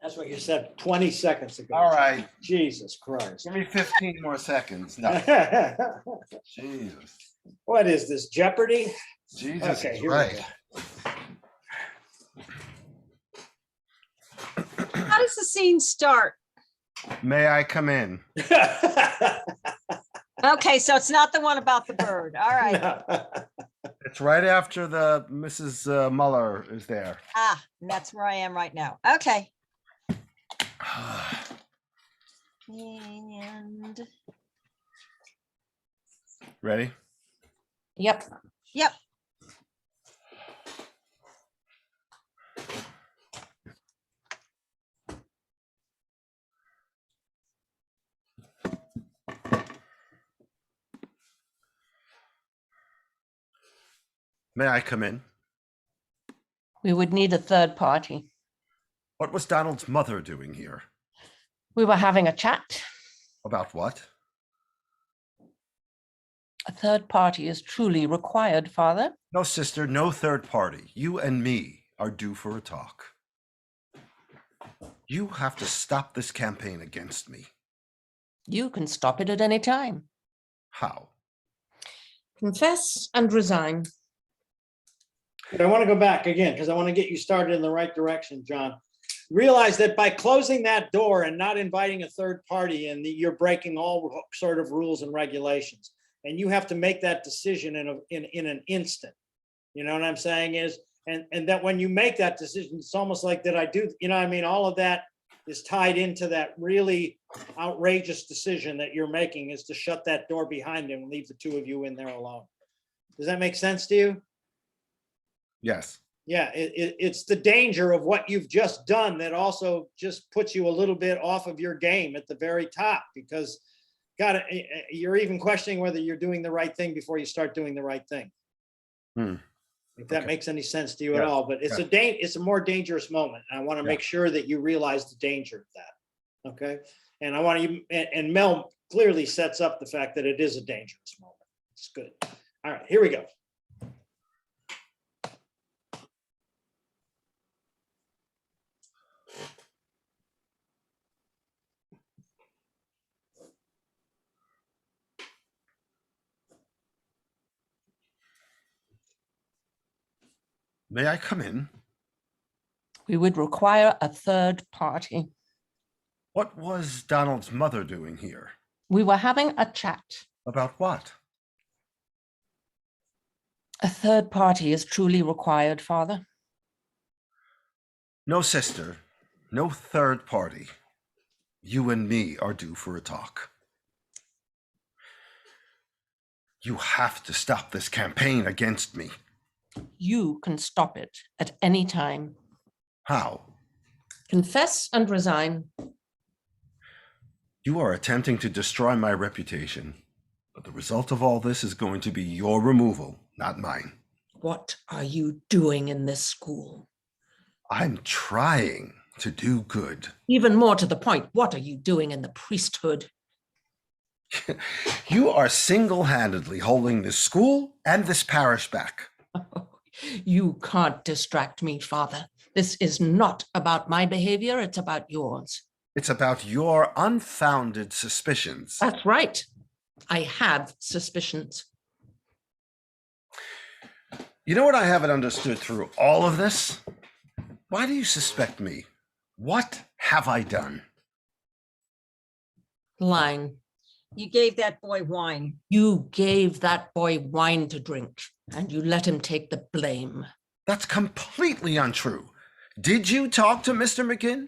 That's what you said 20 seconds ago. All right. Jesus Christ. Give me 15 more seconds. No. Jesus. What is this, Jeopardy? Jesus Okay, is here we right. How does the scene start? May I come in? Okay, so it's not the one about the bird. All right. It's right after the Mrs. Muller is there. Ah, and that's where I am right now. Okay. And Ready? Yep. yep. May I come in? We would need a third party. What was Donald's mother doing here? We were having a chat. About what? A third party is truly required, Father. No, sister, no third party. You and me. are due for a talk. You have to stop this campaign against me. You can stop it at any time. How? Confess and resign. But I want to go back again because I want to get you started in the right direction, John. Realize that by closing that door and not inviting a third party in, you're breaking all sort of rules and regulations. And you have to make that decision in an instant. You know what I'm saying is, and that when you make that decision, it's almost like that I do, you know what I mean? All of that is tied into that really outrageous decision that you're making, is to shut that door behind him and leave the two of you in there alone. Does that make sense to you? Yes. Yeah, it's the danger of what you've just done that also just puts you a little bit off of your game at the very top, because God, you're even questioning whether you're doing the right thing before you start doing the right thing. If that makes any sense to you at all, but it's a more dangerous moment. And I want to make sure that you realize the danger of that. Okay. And I want you, and Mel clearly sets up the fact that it is a dangerous moment. It's good. All right, here we go. May I come in? We would require a third party. What was Donald's mother doing here? We were having a chat. About what? A third party is truly required, Father. No, sister. No third party. You and me are due for a talk. You have to stop this campaign against me. You can stop it at any time. How? Confess and resign. You are attempting to destroy my reputation, but the result of all this is going to be your removal, not mine. What are you doing in this school? I'm trying to do good. Even more to the point, what are you doing in the priesthood? You are single-handedly holding this school and this parish back. You can't distract me, Father. This is not about my behavior, it's about yours. It's about your unfounded suspicions. That's right. I have suspicions. You know what I haven't understood through all of this? Why do you suspect me? What have I done? Line. You gave that boy wine. You gave that boy wine to drink, and you let him take the blame. That's completely untrue. Did you talk to Mr. McGinn?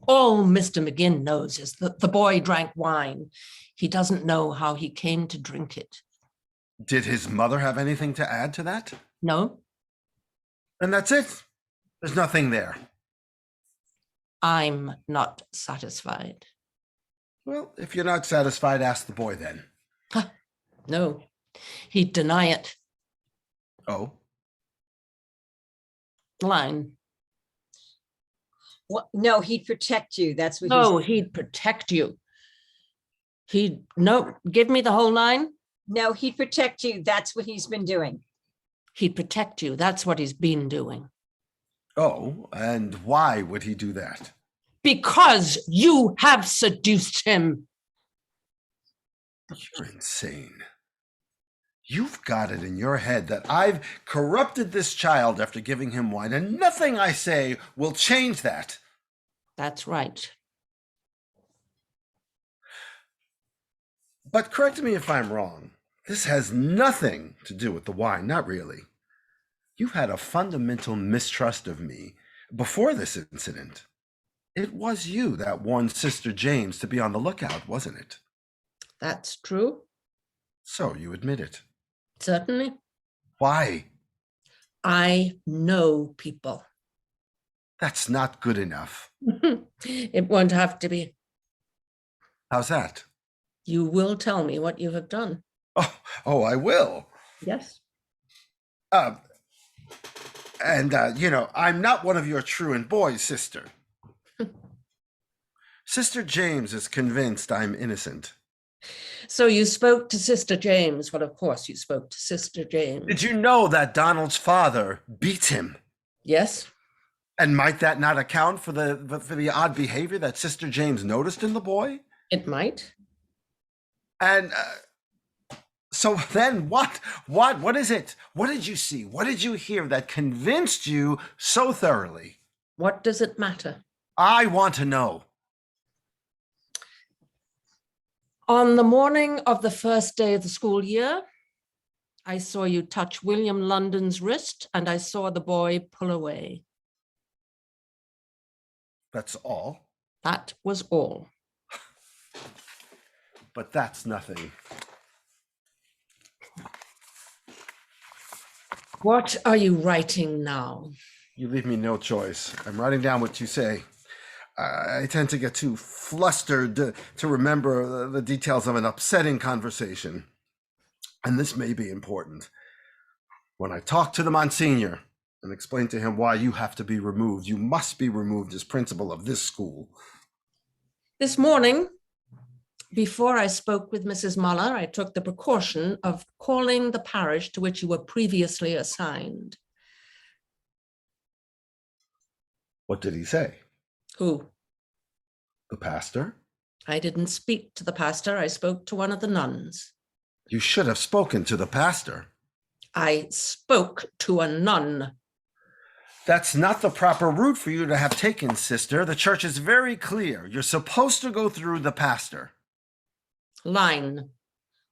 All Mr. McGinn knows is that the boy drank wine. He doesn't know how he came to drink it. Did his mother have anything to add to that? No. And that's it. There's nothing there. I'm not satisfied. Well, if you're not satisfied, ask the boy then. No, he'd deny it. Oh? Line. Well, no, he'd protect you. That's what No, he'd protect you. No, give me the whole line. No, he'd protect you. That's what he's been doing. He'd protect you. That's what he's been doing. Oh, and why would he do that? Because you have seduced him. You're insane. You've got it in your head that I've corrupted this child after giving him wine, and nothing I say will change that. That's right. But correct me if I'm wrong. This has nothing to do with the wine, not really. You had a fundamental mistrust of me before this incident. It was you that warned Sister James to be on the lookout, wasn't it? That's true. So you admit it. Certainly. Why? I know people. That's not good enough. It won't have to be. How's that? You will tell me what you have done. Oh, I will. Yes. I'm not one of your truant boys, sister. Sister James is convinced I'm innocent. So you spoke to Sister James. Well, of course you spoke to Sister James. Did you know that Donald's father beats him? Yes, And might that not account for the odd behavior that Sister James noticed in the boy? it might. And so then what is it? What did you see? What did you hear that convinced you so thoroughly? What does it matter? I want to know. On the morning of the first day of the school year, I saw you touch William London's wrist, and I saw the boy pull away. That's all. That was all. But that's nothing. What are you writing now? You leave me no choice. I'm writing down what you say. I tend to get too flustered to remember the details of an upsetting conversation. And this may be important. When I talk to the Monsignor and explain to him why you have to be removed, you must be removed as principal of this school. This morning, before I spoke with Mrs. Muller, I took the precaution of calling the parish to which you were previously assigned. What did he say? Who? The pastor? I didn't speak to the pastor. I spoke to one of the nuns. You should have spoken to the pastor. I spoke to a nun. That's not the proper route for you to have taken, sister. The church is very clear. You're supposed to go through the pastor. Line.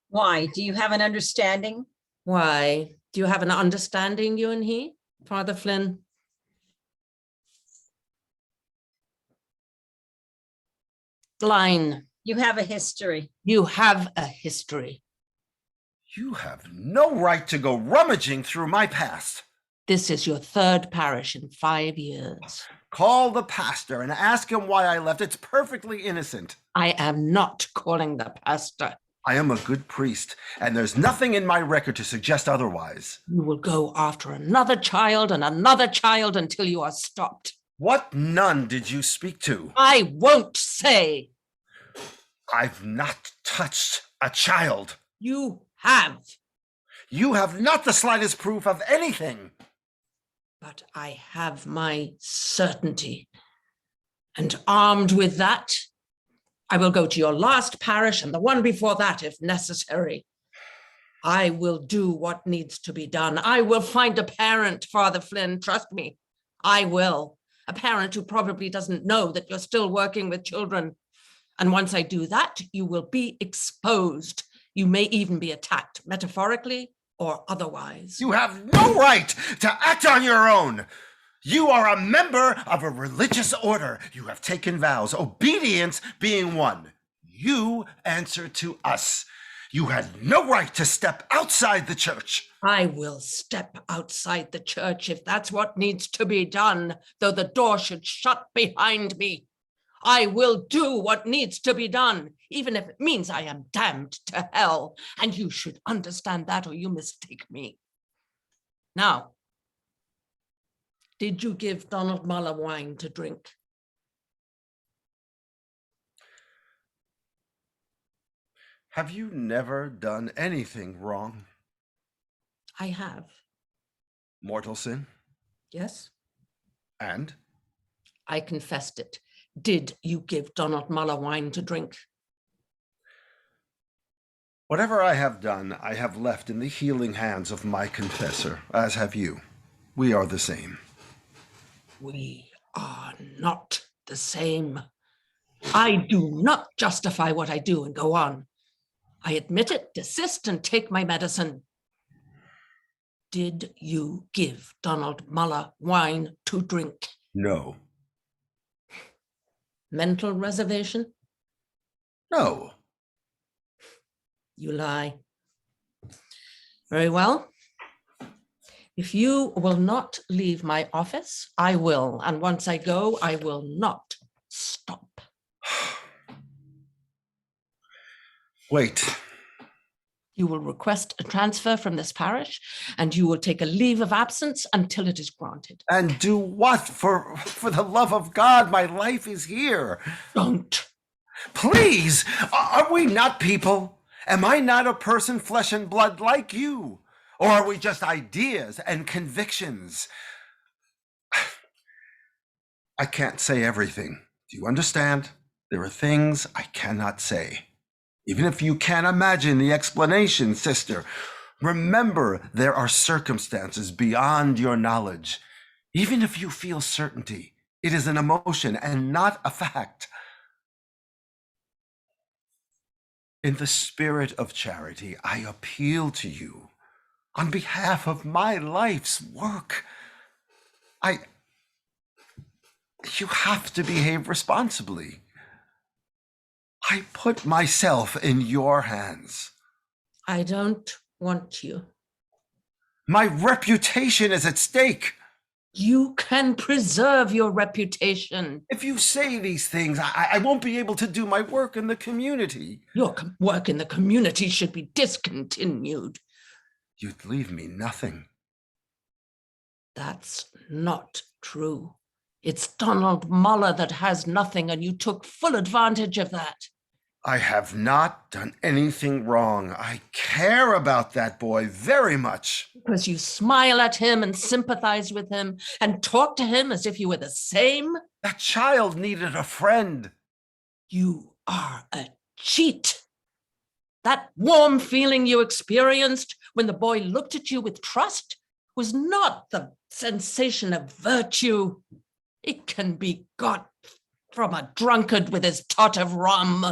Why? Do you have an understanding? Why? Do you have an understanding, you and he, Father Flynn? Line. You have a history. You have a history. You have no right to go rummaging through my past. This is your third parish in 5 years. Call the pastor and ask him why I left. It's perfectly innocent. I am not calling the pastor. I am a good priest, and there's nothing in my record to suggest otherwise. You will go after another child and another child until you are stopped. What nun did you speak to? I won't say. I've not touched a child. You have. You have not the slightest proof of anything. But I have my certainty. And armed with that, I will go to your last parish and the one before that if necessary. I will do what needs to be done. I will find a parent, Father Flynn, trust me. I will. A parent who probably doesn't know that you're still working with children. And once I do that, you will be exposed. You may even be attacked, metaphorically or otherwise. You have no right to act on your own. You are a member of a religious order. You have taken vows, obedience being one. You answer to us. You had no right to step outside the church. I will step outside the church if that's what needs to be done, though the door should shut behind me. I will do what needs to be done, even if it means I am damned to hell. And you should understand that or you mistake me. Now, did you give Donald Muller wine to drink? Have you never done anything wrong? I have. Mortal sin? Yes, And? I confessed it. Did you give Donald Muller wine to drink? Whatever I have done, I have left in the healing hands of my confessor, as have you. We are the same. We are not the same. I do not justify what I do and go on. I admit it, desist, and take my medicine. Did you give Donald Muller wine to drink? No. Mental reservation? No. You lie. Very well. If you will not leave my office, I will. And once I go, I will not stop. Wait. You will request a transfer from this parish, and you will take a leave of absence until it is granted. And do what? For the love of God, my life is here. Don't. Please, are we not people? Am I not a person, flesh and blood, like you? Or are we just ideas and convictions? I can't say everything. Do you understand? There are things I cannot say. Even if you can't imagine the explanation, sister, remember there are circumstances beyond your knowledge. Even if you feel certainty, it is an emotion and not a fact. In the spirit of charity, I appeal to you on behalf of my life's work. You have to behave responsibly. I put myself in your hands. I don't want you. My reputation is at stake. You can preserve your reputation. If you say these things, I won't be able to do my work in the community. Your work in the community should be discontinued. You'd leave me nothing. That's not true. It's Donald Muller that has nothing, and you took full advantage of that. I have not done anything wrong. I care about that boy very much. Because you smile at him and sympathize with him and talk to him as if you were the same. That child needed a friend. You are a cheat. That warm feeling you experienced when the boy looked at you with trust was not the sensation of virtue. It can be got from a drunkard with his tot of rum.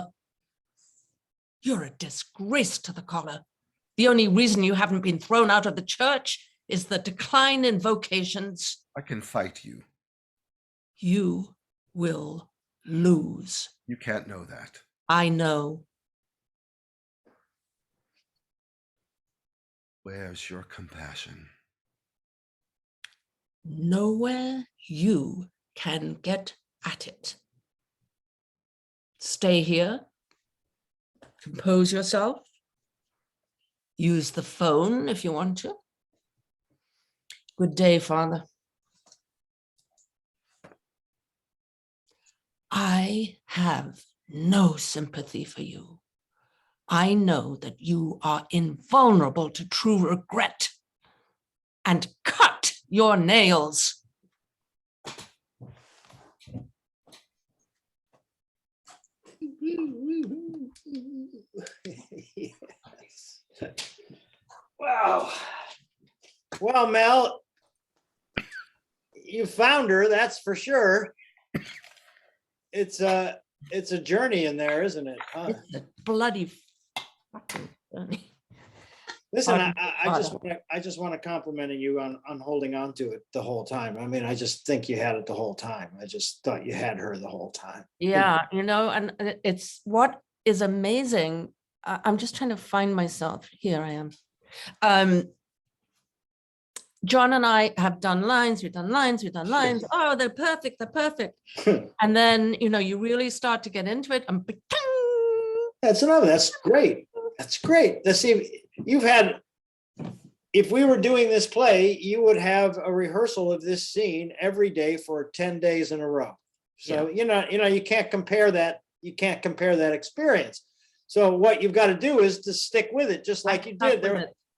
You're a disgrace to the collar. The only reason you haven't been thrown out of the church is the decline in vocations. I can fight you. You will lose. You can't know that. I know. Where's your compassion? Nowhere you can get at it. Stay here. Compose yourself. Use the phone if you want to. Good day, Father. I have no sympathy for you. I know that you are invulnerable to true regret. And cut your nails. Yes. Wow. Well, Mel, you found her, that's for sure. It's a journey in there, isn't it? It's a bloody fucking journey. Listen, Pardon, I just want to compliment you on holding on to it the whole time. I mean, I just think you had it the whole time. I just thought you had her the whole time. Yeah, and it's what is amazing. I'm just trying to find myself. Here I am. John and I have done lines, we've done lines. Oh, they're perfect, And then, you really start to get into it and That's great. That's great. If we were doing this play, you would have a rehearsal of this scene every day for 10 days in a row. So, you can't compare that. You can't compare that experience. So what you've got to do is to stick with it, just like you did.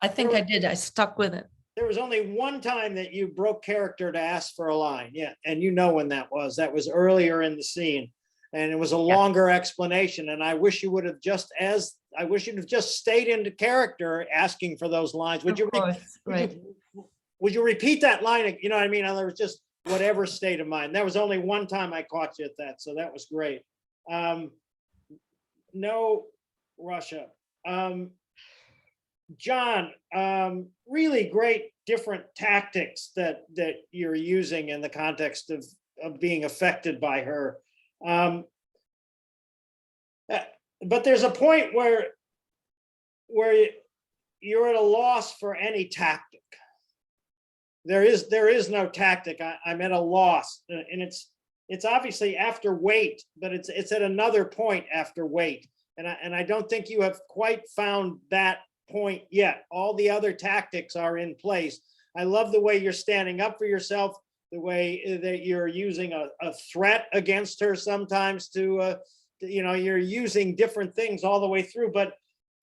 I think I did. I stuck with it. There was only one time that you broke character to ask for a line. Yeah. And you know when that was. That was earlier in the scene. And it was a longer explanation. And I wish you would have just stayed into character asking for those lines. Would you repeat that line? You know what I mean? In other words, just whatever state of mind. That was only one time I caught you at that. So that was great. No Russia. John, really great different tactics that you're using in the context of being affected by her. But there's a point where you're at a loss for any tactic. There is no tactic. I'm at a loss, and it's obviously after wait, but it's at another point after wait, and I don't think you have quite found that point yet. All the other tactics are in place. I love the way you're standing up for yourself, the way that you're using a threat against her sometimes you're using different things all the way through. But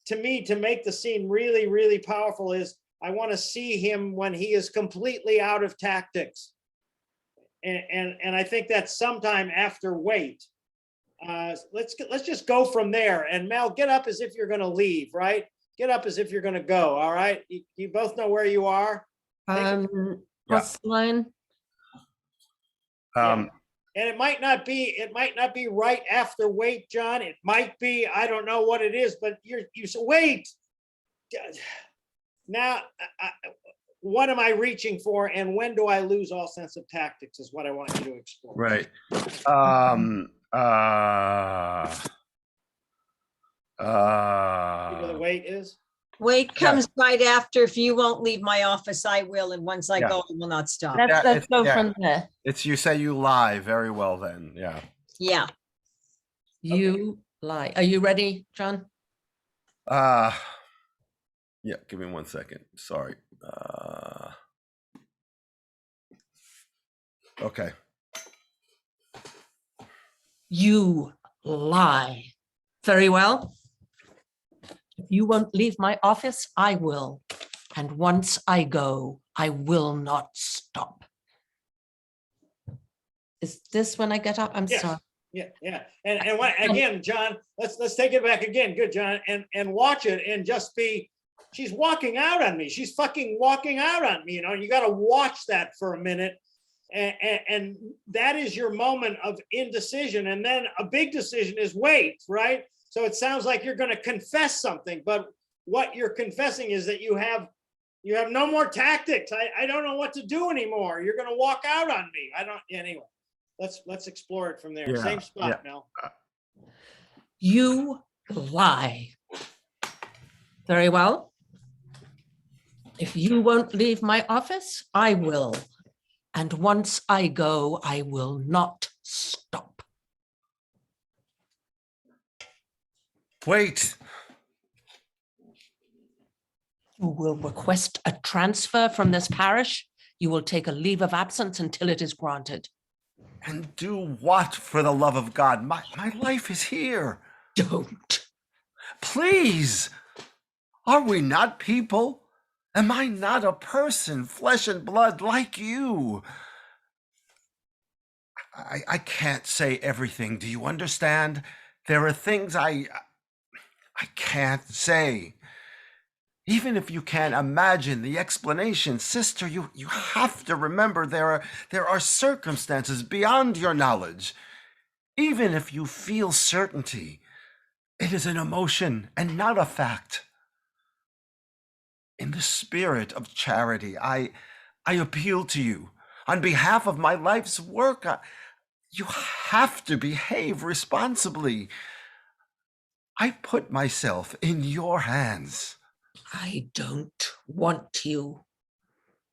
to me, to make the scene really, really powerful is I want to see him when he is completely out of tactics. and I think that's sometime after wait. Let's just go from there. And Mel, get up as if you're going to leave, right? Get up as if you're going to go. All right. You both know where you are. What's the line? Yeah. And it might not be right after wait, John. It might be, I don't know what it is, but you wait. Now, what am I reaching for, and when do I lose all sense of tactics is what I want you to explore. Right. See where the wait is? Wait comes right after, if you won't leave my office, I will, and once I Yeah. go, I will not stop. Let's go from there. It's you say you lie. Very well then. Yeah. Yeah. You lie. Are you ready, John? Yeah, give me 1 second. Sorry. Okay. You lie. Very well. If you won't leave my office, I will. And once I go, I will not stop. Is this when I get up? I'm Yes. sorry. Yeah. And what, again, John, let's take it back again. Good, John. And watch it and just be, she's walking out on me. She's fucking walking out on me. You know, you got to watch that for a minute. And that is your moment of indecision. And then a big decision is wait, right? So it sounds like you're going to confess something, but what you're confessing is that you have no more tactics. I don't know what to do anymore. You're going to walk out on me. Anyway, let's explore it from there. Yeah, Same spot, yeah. Mel. You lie. Very well. If you won't leave my office, I will. And once I go, I will not stop. Wait. You will request a transfer from this parish. You will take a leave of absence until it is granted. And do what, for the love of God? My life is here. Don't. Please. Are we not people? Am I not a person, flesh and blood, like you? I can't say everything. Do you understand? There are things I can't say. Even if you can't imagine the explanation, sister, you have to remember there are circumstances beyond your knowledge. Even if you feel certainty, it is an emotion and not a fact. In the spirit of charity, I appeal to you on behalf of my life's work. You have to behave responsibly. I put myself in your hands. I don't want you.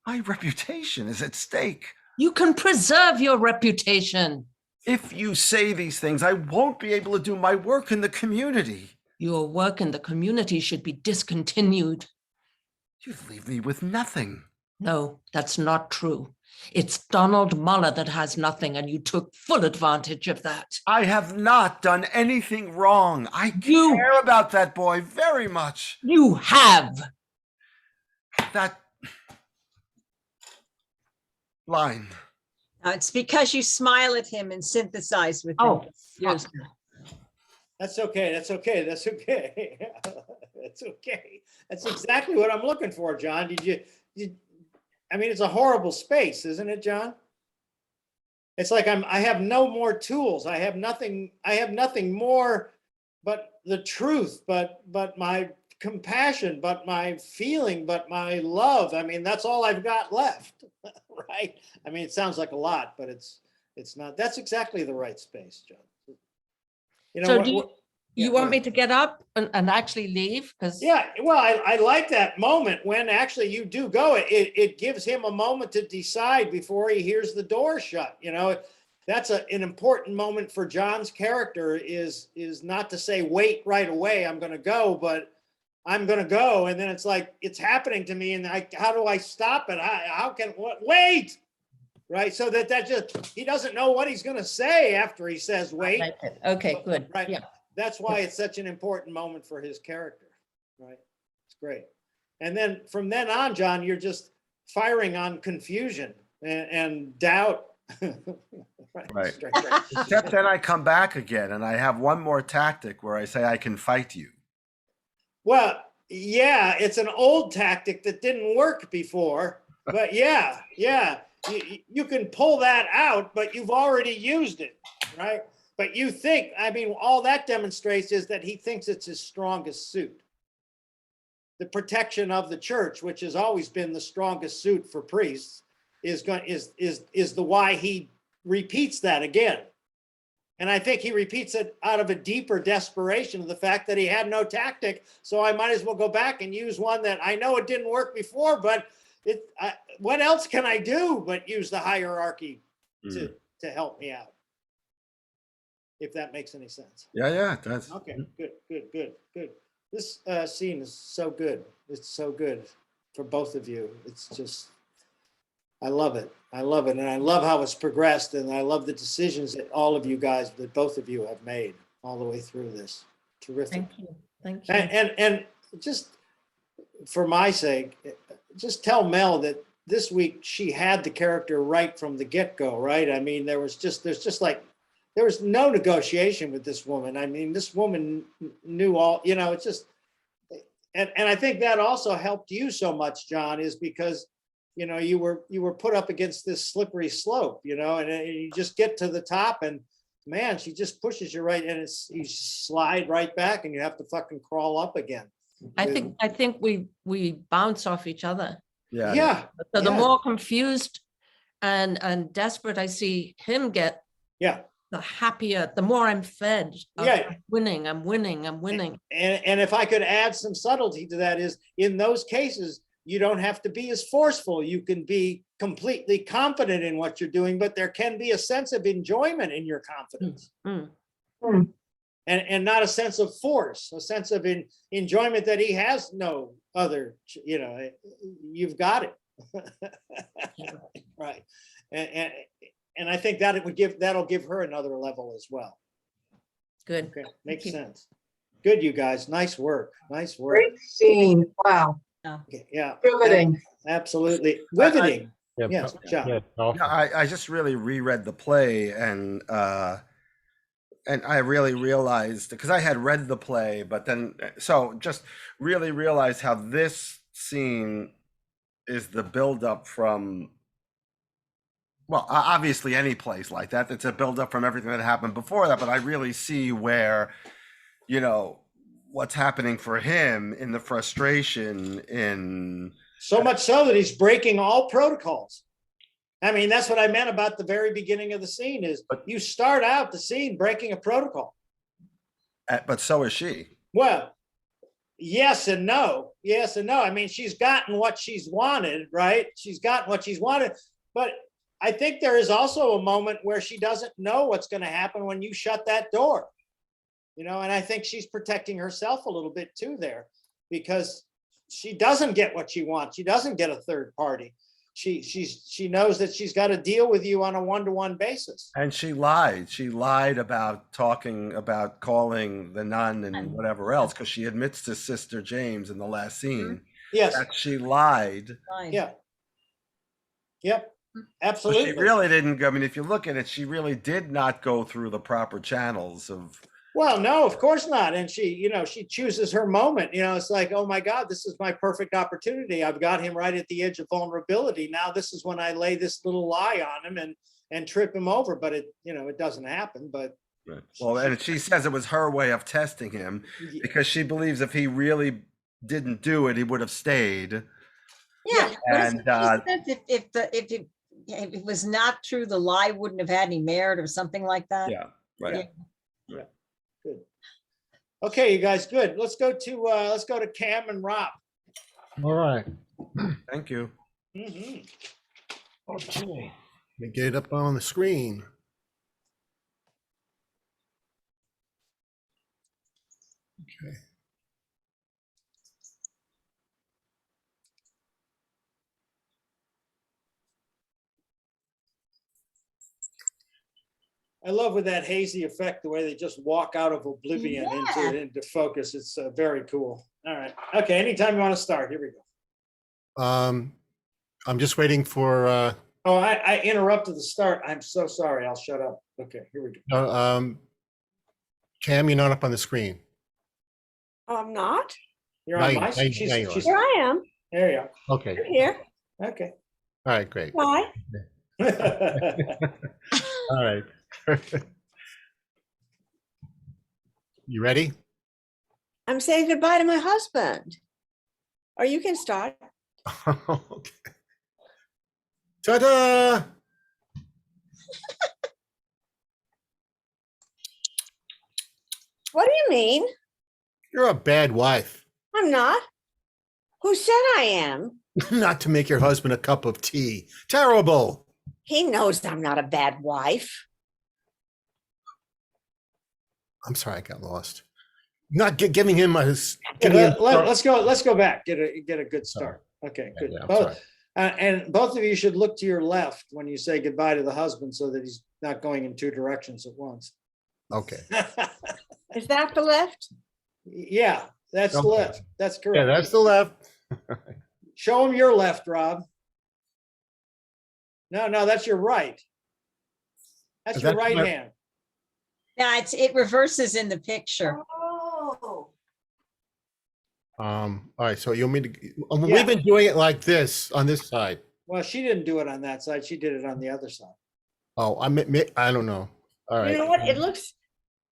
My reputation is at stake. You can preserve your reputation. If you say these things, I won't be able to do my work in the community. Your work in the community should be discontinued. You leave me with nothing. No, that's not true. It's Donald Muller that has nothing, and you took full advantage of that. I have not done anything wrong. I care about that boy very much. You have. That line. It's because you smile at him and synthesize with him. Oh, Yes. That's okay. That's okay. That's okay. That's okay. That's exactly what I'm looking for, John. I mean, it's a horrible space, isn't it, John? It's like I have no more tools. I have nothing more but the truth, but my compassion, but my feeling, but my love. I mean, that's all I've got left, right? I mean, it sounds like a lot, but it's not. That's exactly the right space, John. You know, So you want me to get up and actually leave? Because yeah, well, I like that moment when actually you do go. It gives him a moment to decide before he hears the door shut. You know, that's an important moment for John's character is not to say, wait right away, I'm going to go, but I'm going to go. And then it's like, it's happening to me. And how do I stop it? Wait. Right. So that just, he doesn't know what he's going to say after he says, wait. Okay, good. Right. Yeah. That's why it's such an important moment for his character, right? It's great. And then from then on, John, you're just firing on confusion and doubt Right. straight. Except then I come back again and I have one more tactic where I say I can fight you. Well, yeah, it's an old tactic that didn't work before, but yeah, you can pull that out, but you've already used it, right? But you think, I mean, all that demonstrates is that he thinks it's his strongest suit. The protection of the church, which has always been the strongest suit for priests, is the why he repeats that again. And I think he repeats it out of a deeper desperation of the fact that he had no tactic. So I might as well go back and use one that I know it didn't work before, but what else can I do but use the hierarchy to help me out? If that makes any sense. Yeah, it does. Okay, good. This scene is so good. It's so good for both of you. It's just, I love it. And I love how it's progressed. And I love the decisions that all of you guys, that both of you have made all the way through this. Terrific. Thank you. Thank you. And just for my sake, just tell Mel that this week she had the character right from the get-go, right? I mean, there was no negotiation with this woman. I mean, this woman knew all, it's just, and I think that also helped you so much, John, is because, you were put up against this slippery slope, and you just get to the top and man, she just pushes you right and you slide right back and you have to fucking crawl up again. I think we bounce off each other. Yeah. So the more confused and desperate I see him get, the happier, the more I'm fed. I'm winning. And if I could add some subtlety to that is, in those cases, you don't have to be as forceful. You can be completely confident in what you're doing, but there can be a sense of enjoyment in your confidence. And not a sense of force, a sense of enjoyment that he has no other, you've got it. Right. And I think that that'll give her another level as well. Good. Okay, makes sense. Good, you guys. Nice work. Great scene. Wow. Okay, yeah. Riveting. Absolutely. Riveting. Yeah, Yes, John. yeah, awesome. I just really reread the play and I really realized, because I had read the play, but then so just really realized how this scene is the buildup from, well, obviously any place like that, it's a buildup from everything that happened before that, but I really see where, what's happening for him in the frustration in. So much so that he's breaking all protocols. I mean, that's what I meant about the very beginning of the scene is you start out the scene breaking a protocol. But so is she. Well, yes and no. I mean, she's gotten what she's wanted, right? She's gotten what she's wanted. But I think there is also a moment where she doesn't know what's going to happen when you shut that door. And I think she's protecting herself a little bit too there, because she doesn't get what she wants. She doesn't get a third party. She knows that she's got to deal with you on a one-to-one basis. And she lied. She lied about calling the nun and whatever else, because she admits to Sister James in the last scene. Yes. That she lied. Yeah. Yep. Absolutely. So she really didn't go. I mean, if you look at it, she really did not go through the proper channels of. Well, no, of course not. And she chooses her moment. It's like, oh my God, this is my perfect opportunity. I've got him right at the edge of vulnerability. Now this is when I lay this little lie on him and trip him over. But it doesn't happen. But right. Well, and she says it was her way of testing him, because she believes if he really didn't do it, he would have stayed. Yeah. And if it was not true, the lie wouldn't have had any merit or something like that. Yeah. Right. Yeah. Good. Okay, you guys, good. Let's go to Cam and Rob. All right. Thank you. Mm-hmm. Okay. Let me get it up on the screen. Okay. I love with that hazy effect, the way they just walk out of oblivion into focus. It's very cool. All right. Okay. Anytime you want to start, here we go. I'm just waiting for Oh, I interrupted the start. I'm so sorry. I'll shut up. Okay, here we go. No, Cam, you're not up on the screen. Oh, I'm not? You're Now on you- my, now you- now you she's, Here I am. there you Okay. I'm here. are. Okay. All right, great. Bye. All right. You ready? I'm saying goodbye to my husband. Or you can start. Okay. Ta-da! What do you mean? You're a bad wife. I'm not. Who said I am? Not to make your husband a cup of tea. Terrible. He knows I'm not a bad wife. I'm sorry, I got lost. Not giving him a. Giving him, Let's go back. Get a good start. Okay, good. Yeah, I'm sorry. And both of you should look to your left when you say goodbye to the husband so that he's not going in two directions at once. Okay. Is that the left? Yeah, that's the Okay. left. That's correct. Yeah, that's the left. Show him your left, Rob. No, that's your right. That's your That's right my- hand. Yeah, it reverses in the picture. Oh. All right, so you want me to? Yeah. We've been doing it like this on this side. Well, she didn't do it on that side. She did it on the other side. Oh, I don't know. All right. You know what? It looks,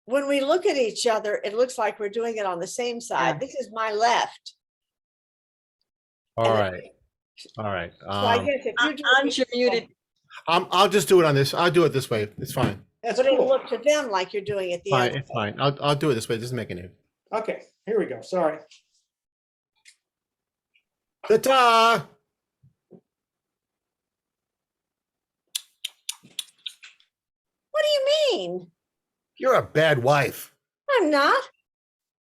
when we look at each other, it looks like we're doing it on the same side. Yeah. This is my left. All right. All right. So I guess if you do it, Anj, you're muted. I'll just do it on this. I'll do it this way. It's fine. That's but it'll cool. look to them like you're doing it the Fine. other It's way. fine. I'll do it this way. It doesn't make any. Okay, here we go. Sorry. Ta-ta! What do you mean? You're a bad wife. I'm not.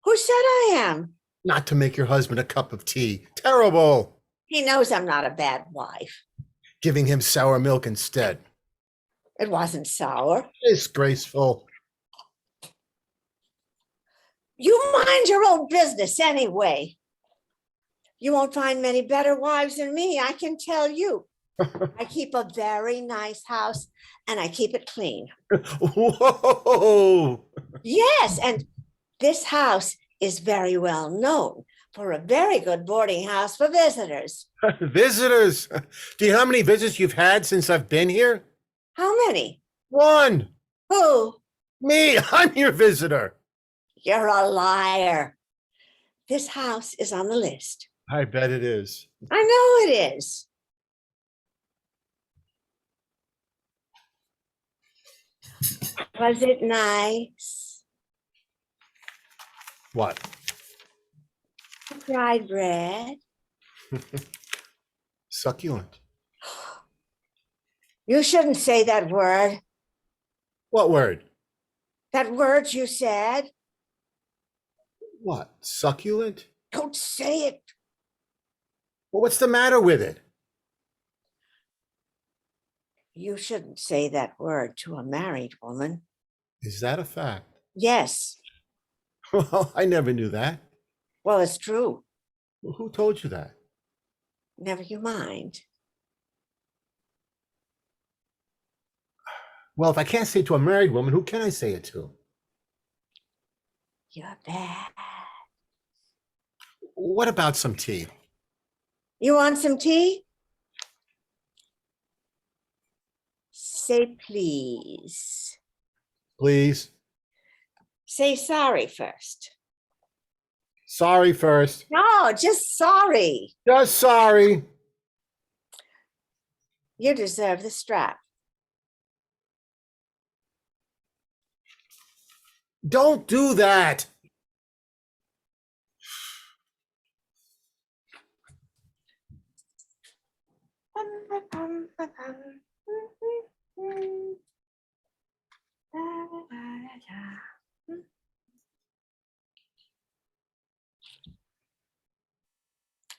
Who said I am? Not to make your husband a cup of tea. Terrible. He knows I'm not a bad wife. Giving him sour milk instead. It wasn't sour. Disgraceful. You mind your own business anyway. You won't find many better wives than me, I can tell you. I keep a very nice house and I keep it clean. Whoa! Yes, and this house is very well known for a very good boarding house for visitors. Visitors. Do you know how many visits you've had since I've been here? How many? One. Who? Me. I'm your visitor. You're a liar. This house is on the list. I bet it is. I know it is. Was it nice? What? Fried bread? Succulent. You shouldn't say that word. What word? That word you said. What? Succulent? Don't say it. Well, what's the matter with it? You shouldn't say that word to a married woman. Is that a fact? Yes. Well, I never knew that. Well, it's true. Well, who told you that? Never you mind. Well, if I can't say it to a married woman, who can I say it to? You're bad. What about some tea? You want some tea? Say please. Please. Say sorry first. Sorry first. No, just sorry. Just sorry. You deserve the strap. Don't do that.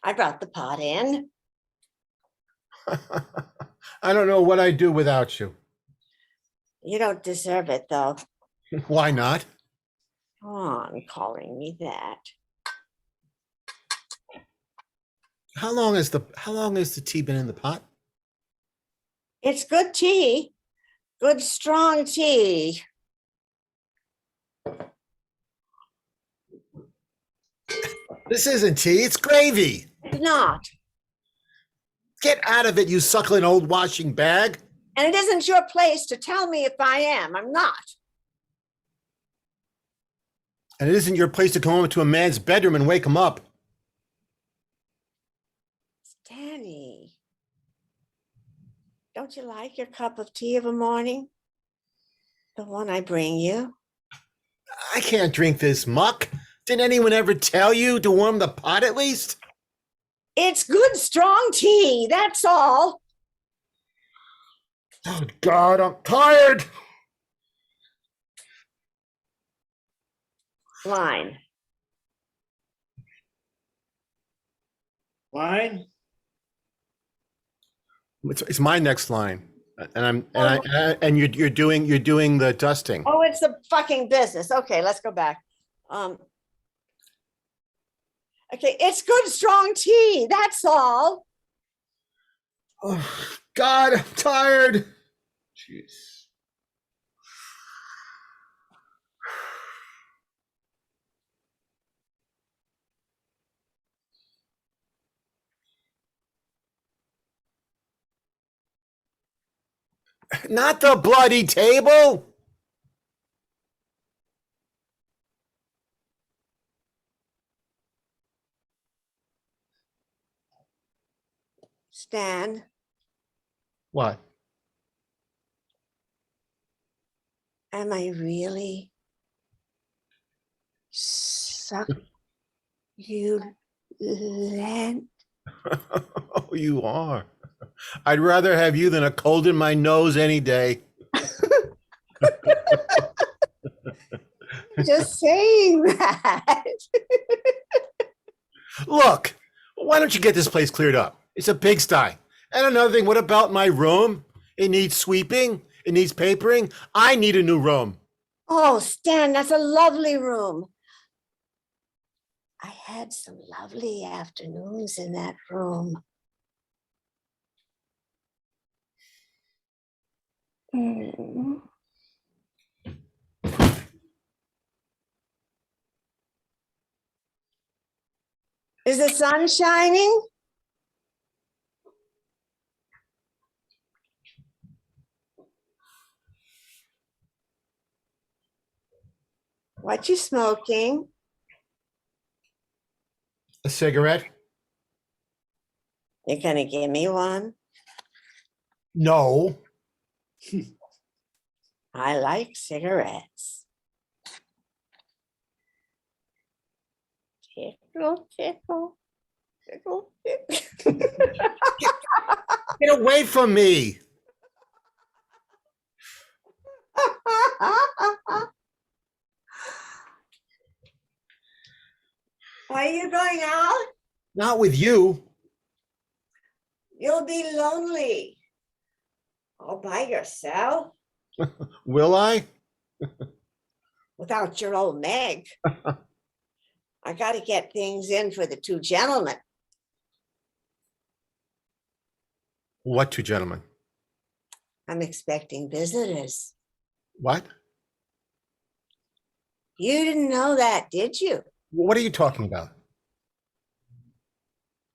I brought the pot in. I don't know what I'd do without you. You don't deserve it, though. Why not? Go on calling me that. How long has the tea been in the pot? It's good tea, good strong tea. This isn't tea, it's gravy. It's not. Get out of it, you suckling old washing bag. And it isn't your place to tell me if I am. I'm not. And it isn't your place to come over to a man's bedroom and wake him up. Danny, don't you like your cup of tea of a morning? The one I bring you? I can't drink this muck. Didn't anyone ever tell you to warm the pot at least? It's good, strong tea, that's all. Oh, God, I'm tired. Line. Line? It's my next line, and you're doing the dusting. Oh, it's a fucking business. Okay, let's go back. Okay, it's good, strong tea, that's all. Oh, God, I'm tired. Jeez. Not the bloody table. Stan, What? am I really suck you land? Oh, you are. I'd rather have you than a cold in my nose any day. Just saying that. Look, why don't you get this place cleared up? It's a pigsty. And another thing, what about my room? It needs sweeping. It needs papering. I need a new room. Oh, Stan, that's a lovely room. I had some lovely afternoons in that room. Mm. Is the sun shining? What you smoking? A cigarette? You're gonna give me one? No. I like cigarettes. Tickle, tickle, tickle, tickle. Get away from me. Are you going out? Not with you. You'll be lonely. All by yourself Will I? without your old Meg. I got to get things in for the two gentlemen. What two gentlemen? I'm expecting visitors. What? You didn't know that, did you? What are you talking about?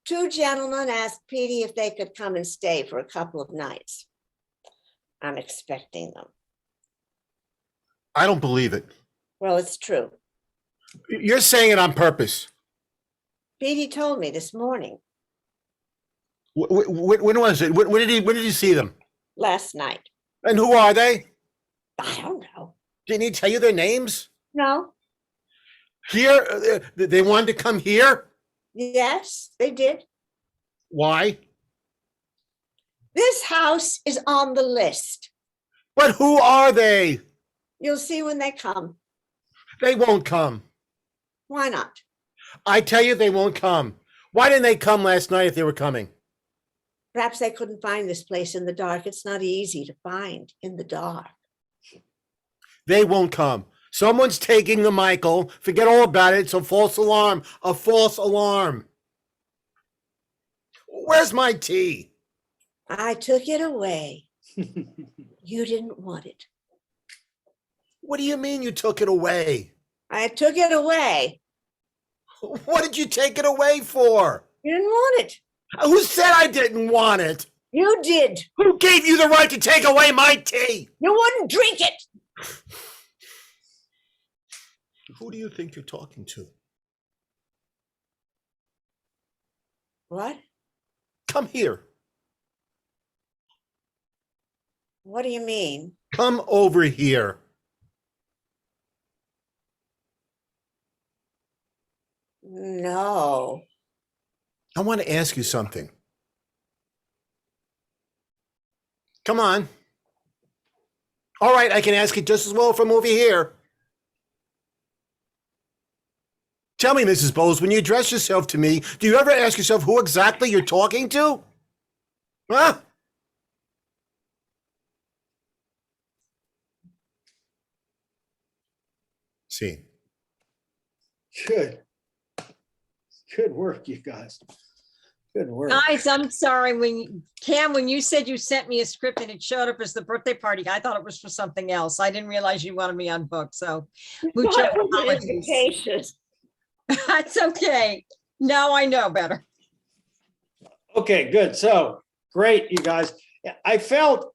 Two gentlemen asked Petey if they could come and stay for a couple of nights. I'm expecting them. I don't believe it. Well, it's true. You're saying it on purpose. Petey told me this morning, When was it? When did you see them? last night. And who are they? I don't know. Didn't he tell you their names? No. Here? They wanted to come here? Yes, they did. Why? This house is on the list. But who are they? You'll see when they come. They won't come. Why not? I tell you, they won't come. Why didn't they come last night if they were coming? Perhaps they couldn't find this place in the dark. It's not easy to find in the dark. They won't come. Someone's taking the Michael. Forget all about it. It's a false alarm. A false alarm. Where's my tea? I took it away. You didn't want it. What do you mean you took it away? I took it away. What did you take it away for? You didn't want it. Who said I didn't want it? You did. Who gave you the right to take away my tea? You wouldn't drink it. Who do you think you're talking to? What? Come here. What do you mean? Come over here. No. I want to ask you something. Come on. All right, I can ask it just as well from over here. Tell me, Mrs. Bowles, when you address yourself to me, do you ever ask yourself who exactly you're talking to? Huh? See. Good. Good work, you guys. Good work. Guys, I'm sorry, Cam, when you said you sent me a script and it showed up as the birthday party, I thought it was for something else. I didn't realize you wanted me on book, so. mucho Thought it was an apologies. invitation. That's okay. Now I know better. Okay, good. So great, you guys. I felt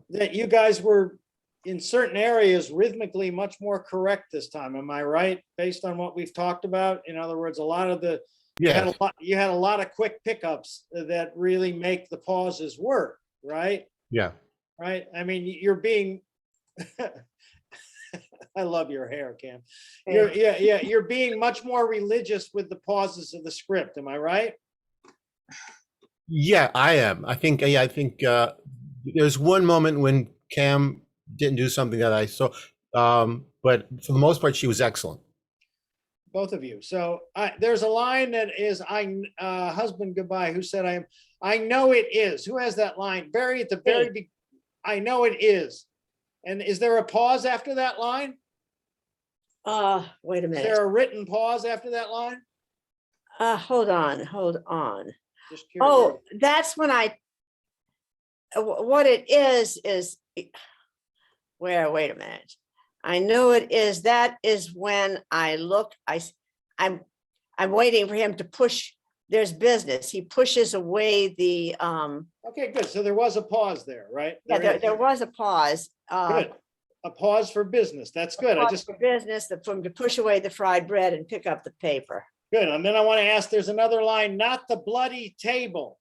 that you guys were in certain areas rhythmically much more correct this time. Am I right? Based on what we've talked about? In other words, a lot of the, Yeah. you had a lot of quick pickups that really make the pauses work, right? Yeah. Right? I mean, you're being, I love your hair, Cam. You're being much more religious with the pauses of the script. Am I right? Yeah, I am. I think there's one moment when Cam didn't do something that I saw, but for the most part, she was excellent. Both of you. So there's a line that is, husband goodbye, who said, I know it is. Who has that line? Very at the very beginning. I know it is. And is there a pause after that line? Wait a Is minute. there a written pause after that line? Hold on. Just curious. Oh, that's when what it is, wait a minute. I know it is, that is when I look, I'm waiting for him to push, there's business. He pushes away the, Okay, good. So there was a pause there, right? yeah, there was a pause. Good. A pause for business. That's good. Pause for business, for him to push away the fried bread and pick up the paper. Good. And then I want to ask, there's another line, not the bloody table.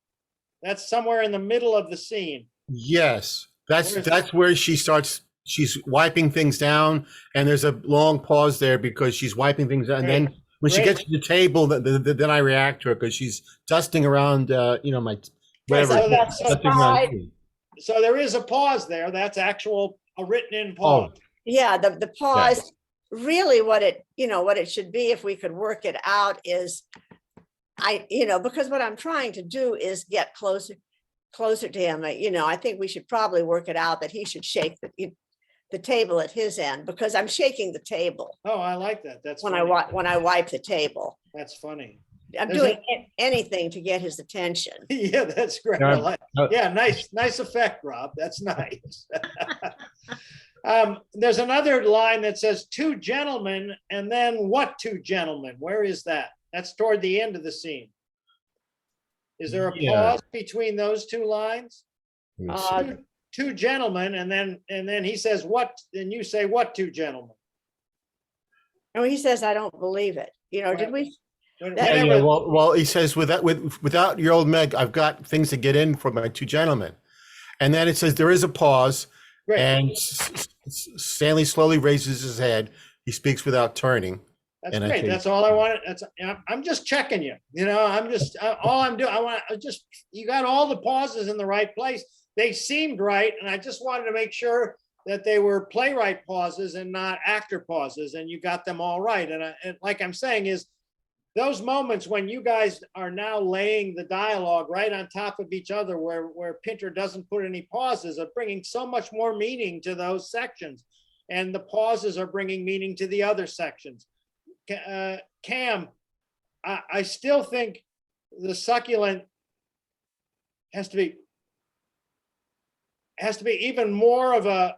That's somewhere in the middle of the scene. Yes, that's Where is that? where she starts. She's wiping things down, and there's a long pause there because she's wiping things down. And Great. then when she Great. gets to the table, then I react to her because she's dusting around, my whatever. So dusting around tea. So there is a pause there. That's a written in pause. Yeah, the pause, really what it should be, if we could work it out, is because what I'm trying to do is get closer to him. I think we should probably work it out that he should shake the table at his end, because I'm shaking the table Oh, I like that. That's when funny. I wipe the table. That's funny. I'm There's doing anything to get his attention. Yeah, that's great. I like, yeah, nice effect, Rob. That's nice. There's another line that says two gentlemen, and then what two gentlemen? Where is that? That's toward the end of the scene. Is there a pause between those two lines? Two gentlemen, and then he says what, and you say what two gentlemen? Oh, he says, I don't believe it. Did we? Well, he says without your old Meg, I've got things to get in for my two gentlemen, and then it says there is a pause, Right. and Stanley slowly raises his head. He speaks without turning. That's And I great. think- That's all I wanted. I'm just checking you. I'm just all I'm doing. You got all the pauses in the right place. They seemed right, and I just wanted to make sure that they were playwright pauses and not actor pauses, and you got them all right. And like I'm saying is, those moments when you guys are now laying the dialogue right on top of each other, where Pinter doesn't put any pauses, are bringing so much more meaning to those sections, and the pauses are bringing meaning to the other sections. Cam, I still think the succulent has to be has to be even more of a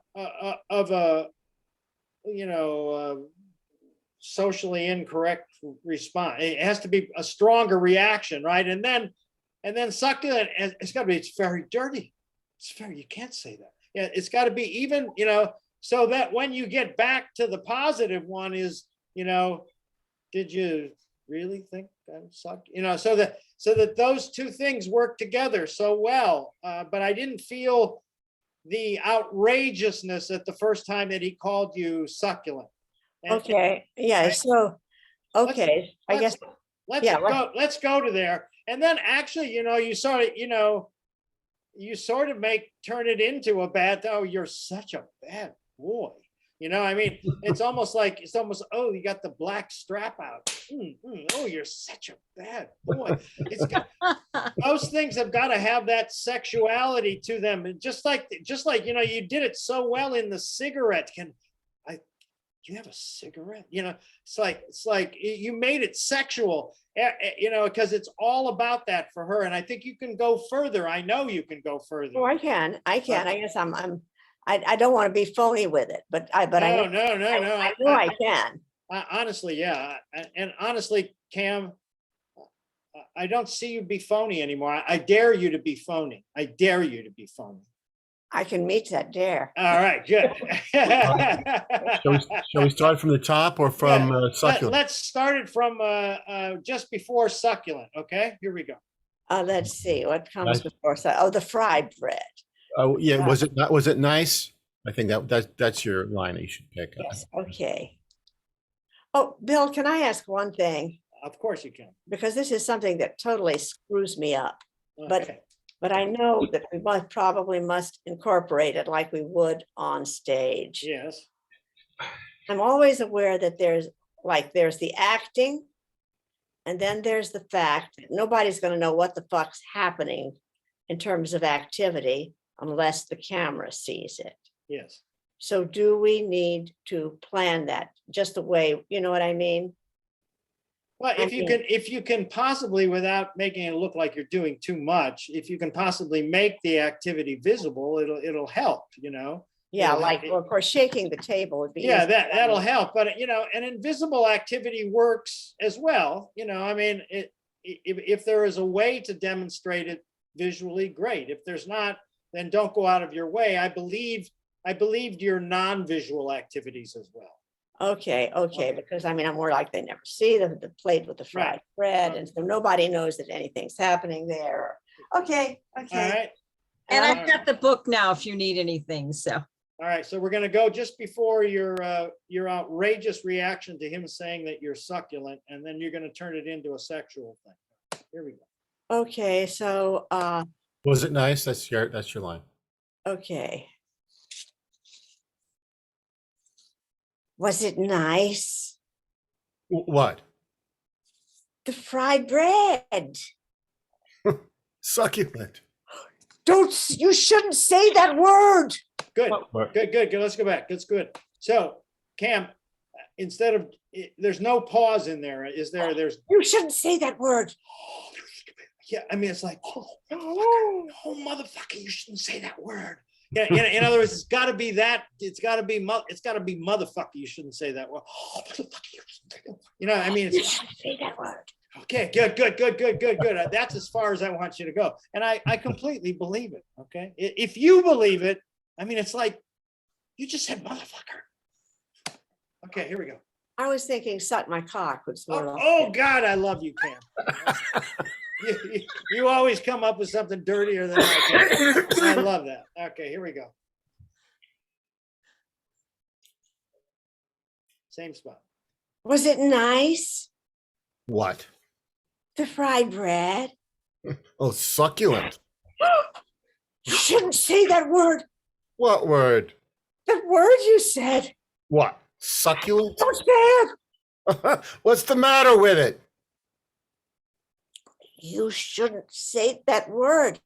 socially incorrect response. It has to be a stronger reaction, right? And then succulent, it's got to be, it's very dirty. It's very, you can't say that. Yeah, it's got to be even, so that when you get back to the positive one is, did you really think that sucked? So that those two things work together so well. But I didn't feel the outrageousness at the first time that he called you succulent. Okay, yeah, right? so, okay, I guess, yeah, Let's go to there. And then actually, you sort of turn it into a bad, oh, you're such a bad boy. I mean, it's almost, oh, you got the black strap out. Oh, you're such a bad boy. Those things have got to have that sexuality to them. And just like, you did it so well in the cigarette. You have a cigarette? It's like you made it sexual, because it's all about that for her. And I think you can go further. I know you can go further. oh, I can, I guess I don't want to be phony with it, but I know. No. I know I can. Honestly, yeah. And honestly, Cam, I don't see you be phony anymore. I dare you to be phony. I dare you to be phony. I can meet that dare. All right, good. Shall we start from the top or from succulent? Let's start it from just before succulent. Okay, here we go. Let's see what comes before. Oh, the fried bread. Oh yeah, was it nice? I think that's your line that you should pick. Yes. Okay. Oh, Bill, can I ask one thing? Of course you can. Because this is something that totally screws me up. Okay. But I know that we probably must incorporate it like we would on stage. Yes. I'm always aware that there's the acting, and then there's the fact that nobody's going to know what the fuck's happening in terms of activity unless the camera sees it. Yes. So do we need to plan that just the way, you know what I mean? Well, if you can possibly, without making it look like you're doing too much, if you can possibly make the activity visible, it'll help, Yeah, of course, shaking the table would be. Yeah, that'll help. But an invisible activity works as well. I mean, if there is a way to demonstrate it visually, great. If there's not, then don't go out of your way. I believed your non-visual activities as well. Okay, because I mean, I'm more like they never see the plate with the fried bread, and so nobody knows that anything's happening there. Okay. All right. And I've got the book now if you need anything, so. All right, so we're going to go just before your outrageous reaction to him saying that you're succulent, and then you're going to turn it into a sexual thing. Here we go. Okay, so was it nice? That's your line. Okay. Was it nice? What? The fried bread. Succulent. You shouldn't say that word. Good. Let's go back. That's good. So, Cam, instead of, there's no pause in there, is there? You shouldn't say that word. Yeah, I mean, it's like, oh, motherfucker, you shouldn't say that word. Yeah, in other words, it's got to be that. It's got to be motherfucker. You shouldn't say that word. Oh, motherfucker, you shouldn't say that word. I mean, you shouldn't say that word. Okay, good. That's as far as I want you to go, and I completely believe it. Okay, if you believe it, I mean, it's like you just said motherfucker. Okay, here we go. I was thinking, suck my cock. Oh God, I love you, Cam. You always come up with something dirtier than I can. I love that. Okay, here we go. Same spot. Was it nice? What? The fried bread. Oh, succulent. You shouldn't say that word. What word? The word you said. What? Succulent? Don't say it. What's the matter with it? You shouldn't say that word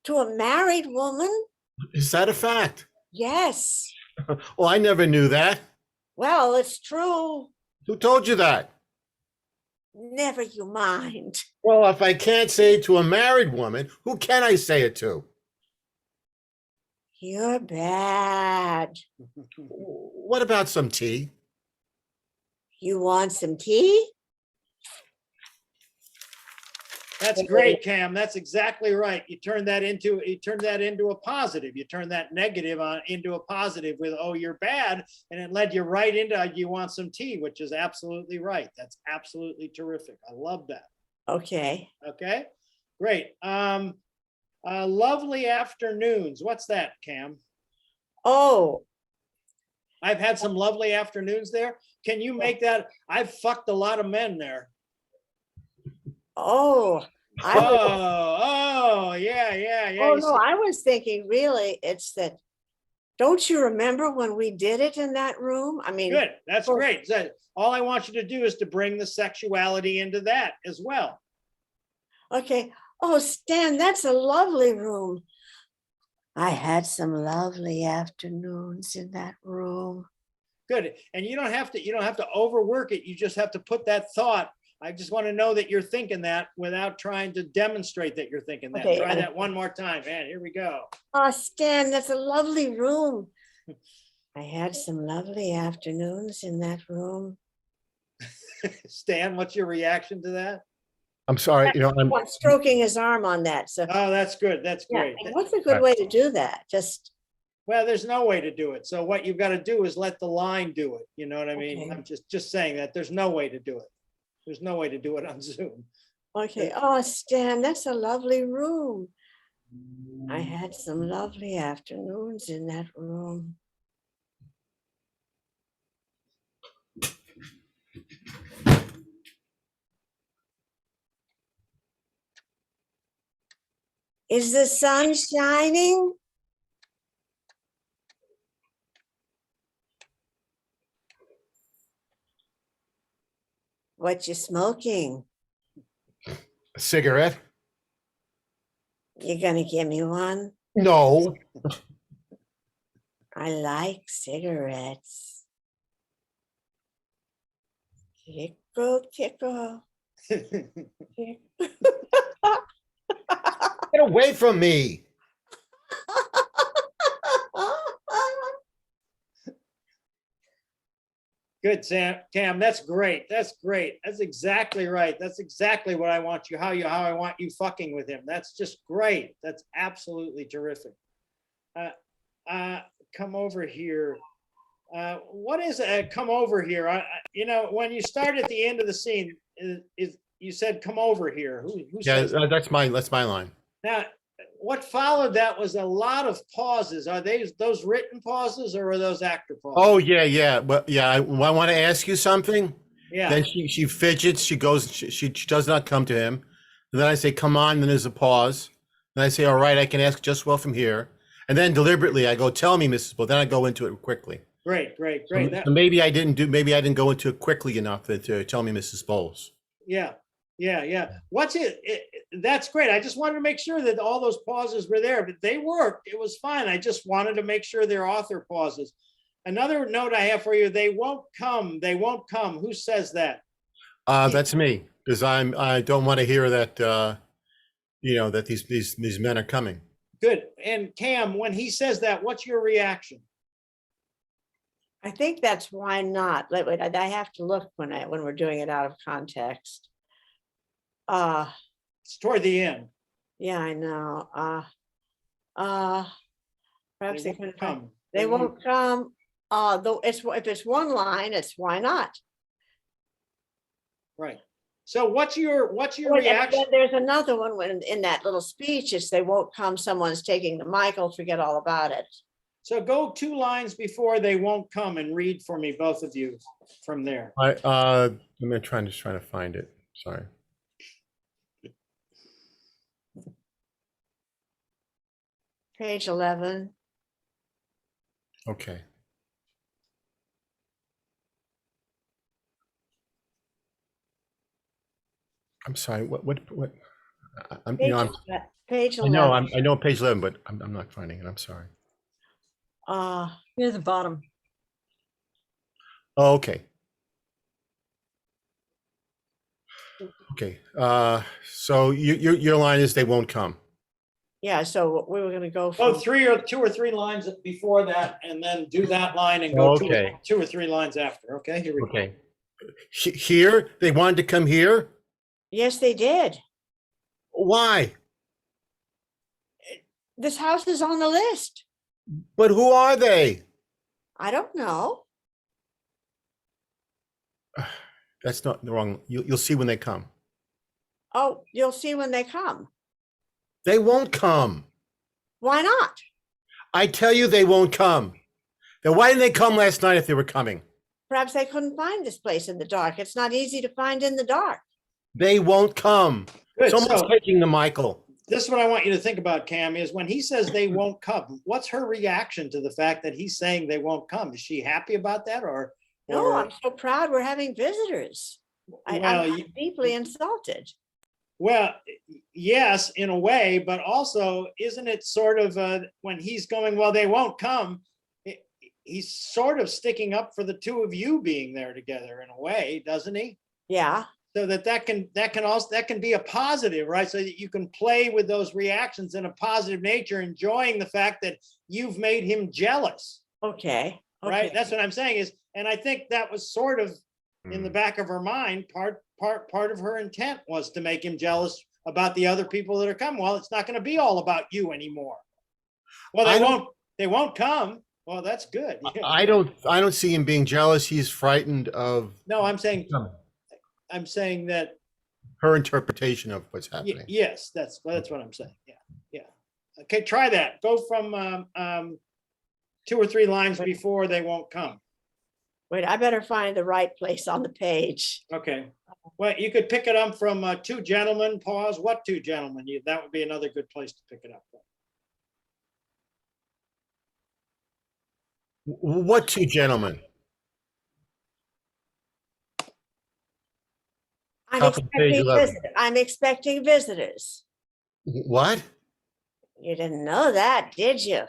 to a married woman. Is that a fact? Yes. Well, I never knew that. Well, it's true. Who told you that? Never you mind. Well, if I can't say it to a married woman, who can I say it to? You're bad. What about some tea? You want some tea? That's great, Cam. That's exactly right. You turn that into a positive. You turn that negative into a positive with, oh, you're bad. And it led you right into, you want some tea, which is absolutely right. That's absolutely terrific. I love that. Okay. Okay, great. Lovely afternoons. What's that, Cam? Oh, I've had some lovely afternoons there. Can you make that? I've fucked a lot of men there. oh, I was, Yeah. oh You no, I was thinking really, it's that, don't you remember when we did it in that room? I mean, Good. That's for- great. So all I want you to do is to bring the sexuality into that as well. okay. Oh, Stan, that's a lovely room. I had some lovely afternoons in that room. Good. And you don't have to overwork it. You just have to put that thought. I just want to know that you're thinking that without trying to demonstrate that you're thinking that. Okay, Try that one more time. Man, here we go. Oh, Stan, that's a lovely room. I had some lovely afternoons in that room. Stan, what's your reaction to that? I'm sorry, I'm stroking his arm on that. So Oh, that's good. That's yeah, great. and what's a good way to do that? Just Well, there's no way to do it. So what you've got to do is let the line do it. You know what I mean? Okay. I'm just saying that there's no way to do it. There's no way to do it on Zoom. okay. Oh, Stan, that's a lovely room. I had some lovely afternoons in that room. Is the sun shining? What you smoking? a cigarette? You gonna give me one? No. I like cigarettes. Tickle, tickle. tickle. Get away from me. Good, Sam. Cam, that's great. That's great. That's exactly right. That's exactly what I want you, how I want you fucking with him. That's just great. That's absolutely terrific. Come over here. What is come over here? When you start at the end of the scene, is you said come over here. Who Yeah, says that? that's my line. Now, what followed that was a lot of pauses. Are those written pauses or are those actor pauses? Oh yeah. Well, yeah. I want to ask you something. Yeah. Then she fidgets. She goes. She does not come to him. And then I say, "Come on." Then there's a pause. Then I say, "All right, I can ask just well from here." And then deliberately I go, "Tell me, Mrs. Bull." Then I go into it quickly. Great. So maybe I didn't go into it quickly enough to tell me, Mrs. Bowles. Yeah. What's it? That's great. I just wanted to make sure that all those pauses were there, but they worked. It was fine. I just wanted to make sure they're author pauses. Another note I have for you: they won't come. They won't come. Who says that? That's me, because I don't want to hear that. That these men are coming. Good. And Cam, when he says that, what's your reaction? I think that's why not. I have to look when we're doing it out of context. It's toward the end. Yeah, I know. Perhaps They won't come. They won't come. Though if it's one line, it's why not? Right. So what's your Wait, and reaction? then there's another one when in that little speech, it's they won't come. Someone's taking the mic. I'll forget all about it. So go 2 lines before they won't come and read for me, both of you, from there. I'm trying to find it. Sorry. Page 11. Okay. I'm sorry. What? I'm. Page I 11. know. I know page 11, but I'm not finding it. I'm sorry. Near the bottom. Oh, okay. Okay. So your line is they won't come. Yeah, so we were gonna go Oh, from, two or three lines before that, and then do that line and go Okay. two or three lines after. Okay, here we go. Okay. Here, they wanted to come here. yes, they did. Why? This house is on the list. But who are they? I don't know. That's not the wrong. You'll see when they come. Oh, you'll see when they come. They won't come. Why not? I tell you, they won't come. Then why didn't they come last night if they were coming? Perhaps they couldn't find this place in the dark. It's not easy to find in the dark. They won't come. Good. Someone's So taking the Michael. this is what I want you to think about, Cam, is when he says they won't come, what's her reaction to the fact that he's saying they won't come? Is she happy about that, or? No, I'm so proud we're having visitors. Well, I'm you- deeply insulted. Well, yes, in a way, but also, isn't it sort of when he's going, well, they won't come, he's sort of sticking up for the two of you being there together in a way, doesn't he? Yeah, So that can be a positive, right? So that you can play with those reactions in a positive nature, enjoying the fact that you've made him jealous, okay. right? okay. That's what I'm saying is, and I think that was sort of in the back of her mind, part of her intent was to make him jealous about the other people that are coming. Well, it's not going to be all about you anymore. Well, they won't come. Well, that's good. Yeah. I don't see him being jealous. He's frightened of No, I'm saying that, her interpretation of what's happening. yes, that's what I'm saying. Yeah. Yeah. Okay. Try that. Go from, two or three lines before they won't come. Wait, I better find the right place on the page. Okay. Well, you could pick it up from two gentlemen, pause. What two gentlemen? That would be another good place to pick it up from. What two gentlemen? Top of page 11. I'm expecting visitors. What? You didn't know that, did you?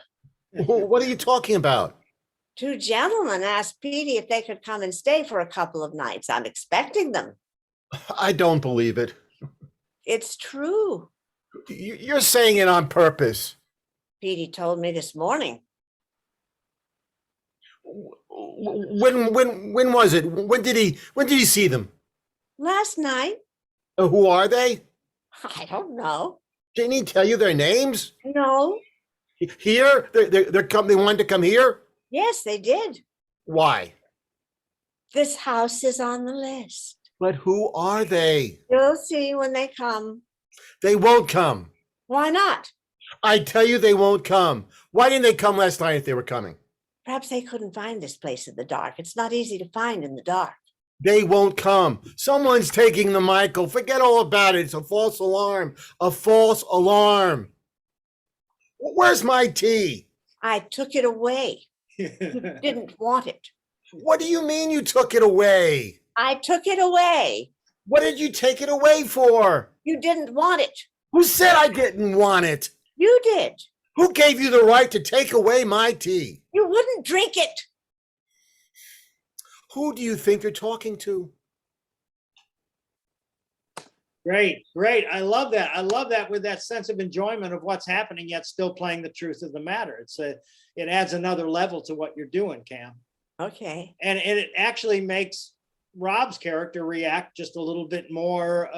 What are you talking about? Two gentlemen asked Petey if they could come and stay for a couple of nights. I'm expecting them. I don't believe it. It's true. You're saying it on purpose. Petey told me this morning. When was it? When did he see them? Last night. Who are they? I don't know. Didn't he tell you their names? No. Here? They wanted to come here? Yes, they did. Why? This house is on the list. But who are they? You'll see when they come. They won't come. Why not? I tell you, they won't come. Why didn't they come last night if they were coming? Perhaps they couldn't find this place in the dark. It's not easy to find in the dark. They won't come. Someone's taking the Michael. Forget all about it. It's a false alarm. A false alarm. Where's my tea? I took it away. You didn't want it. What do you mean you took it away? I took it away. What did you take it away for? You didn't want it. Who said I didn't want it? You did. Who gave you the right to take away my tea? You wouldn't drink it. Who do you think you're talking to? Great. I love that. I love that with that sense of enjoyment of what's happening, yet still playing the truth of the matter. It adds another level to what you're doing, Cam. Okay. And it actually makes Rob's character react just a little bit more,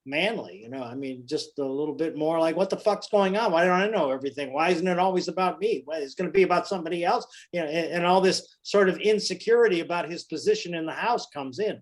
manly, I mean, just a little bit more like, what the fuck's going on? Why don't I know everything? Why isn't it always about me? Why it's going to be about somebody else? And all this sort of insecurity about his position in the house comes in,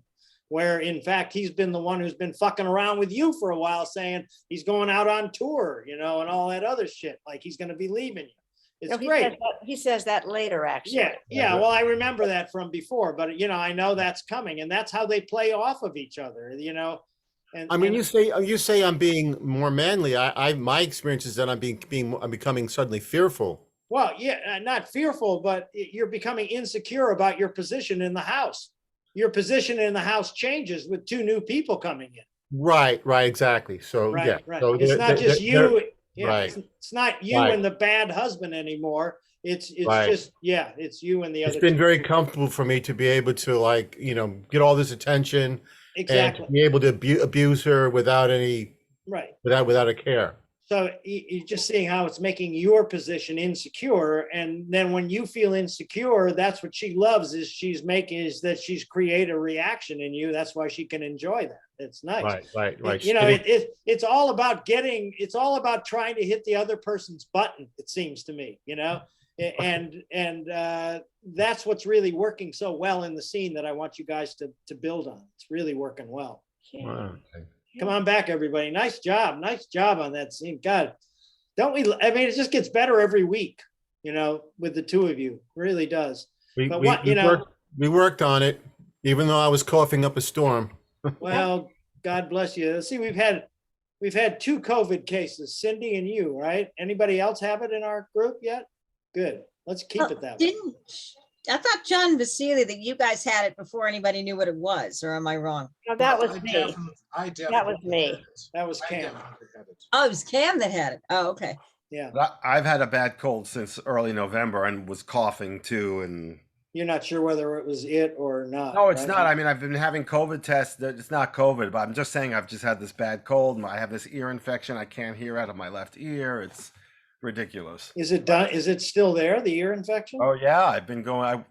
where in fact, he's been the one who's been fucking around with you for a while, saying he's going out on tour, and all that other shit, like he's going to be leaving you. It's great. He says that later, actually. Yeah. Well, I remember that from before, but I know that's coming, and that's how they play off of each other, And I mean, you say I'm being more manly. My experience is that I'm becoming suddenly fearful. Well, yeah, not fearful, but you're becoming insecure about your position in the house. Your position in the house changes with two new people coming in. Right, exactly. So Right, yeah, right. So It's not just you. Yeah, right. It's not you Right. and the bad husband anymore. It's Right. just it's you and the other. It's been two very people. comfortable for me to be able to get all this attention Exactly. and to be able to abuse her without any Right. without a care. So you're just seeing how it's making your position insecure. And then when you feel insecure, that's what she loves is she's create a reaction in you. That's why she can enjoy that. It's nice. Right. You know, it's all about it's all about trying to hit the other person's button, it seems to me, you know? And that's what's really working so well in the scene that I want you guys to build on. It's really working well. Wow. Come on back, everybody. Nice job on that scene. God, don't we? I mean, it just gets better every week, you know, with the two of you. It really does. But what, you know, we worked on it, even though I was coughing up a storm. well, God bless you. See, we've had 2 COVID cases, Cindy and you, right? Anybody else have it in our group yet? Good. Let's keep it that way. I thought, John Vasili, that you guys had it before anybody knew what it was, or am I wrong? No, that was me. I definitely That was me. had it. That was I Cam. definitely had it. Oh, it was Cam that had it. Oh, okay. Yeah. I've had a bad cold since early November and was coughing too. And You're not sure whether it was it or not. no, it's right? not. I mean, I've been having COVID tests. It's not COVID, but I'm just saying I've just had this bad cold. I have this ear infection. I can't hear out of my left ear. It's ridiculous. Is it done? Is it still there? The ear infection? Oh yeah, I've been going.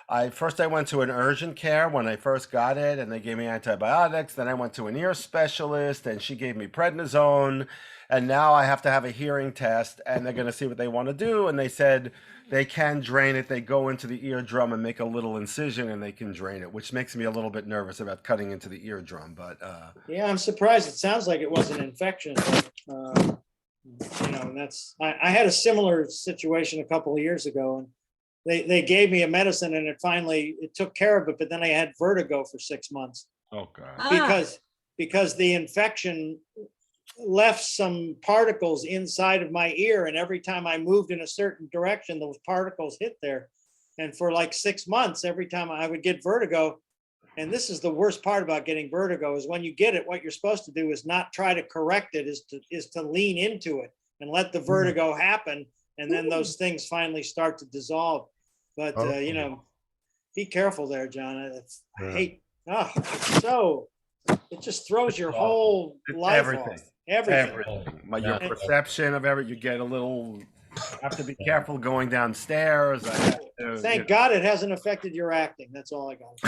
I first I went to an urgent care when I first got it, and they gave me antibiotics. Then I went to an ear specialist, and she gave me prednisone. And now I have to have a hearing test, and they're going to see what they want to do. And they said they can drain it. They go into the eardrum and make a little incision, and they can drain it, which makes me a little bit nervous about cutting into the eardrum. But yeah, I'm surprised. It sounds like it was an infection. You know, and I had a similar situation a couple of years ago, and they gave me a medicine, and it took care of it. But then I had vertigo for 6 months oh god, because the infection left some particles inside of my ear, and every time I moved in a certain direction, those particles hit there. And for like 6 months, every time I would get vertigo. And this is the worst part about getting vertigo is when you get it, what you're supposed to do is not try to correct it, is to lean into it and let the vertigo happen. And then those things finally start to dissolve. But, you know, be careful there, John. I hate, it just throws your whole life everything. off. Everything. Your perception of everything. You get a little. Have to be careful going downstairs. Thank God it hasn't affected your acting. That's all I got.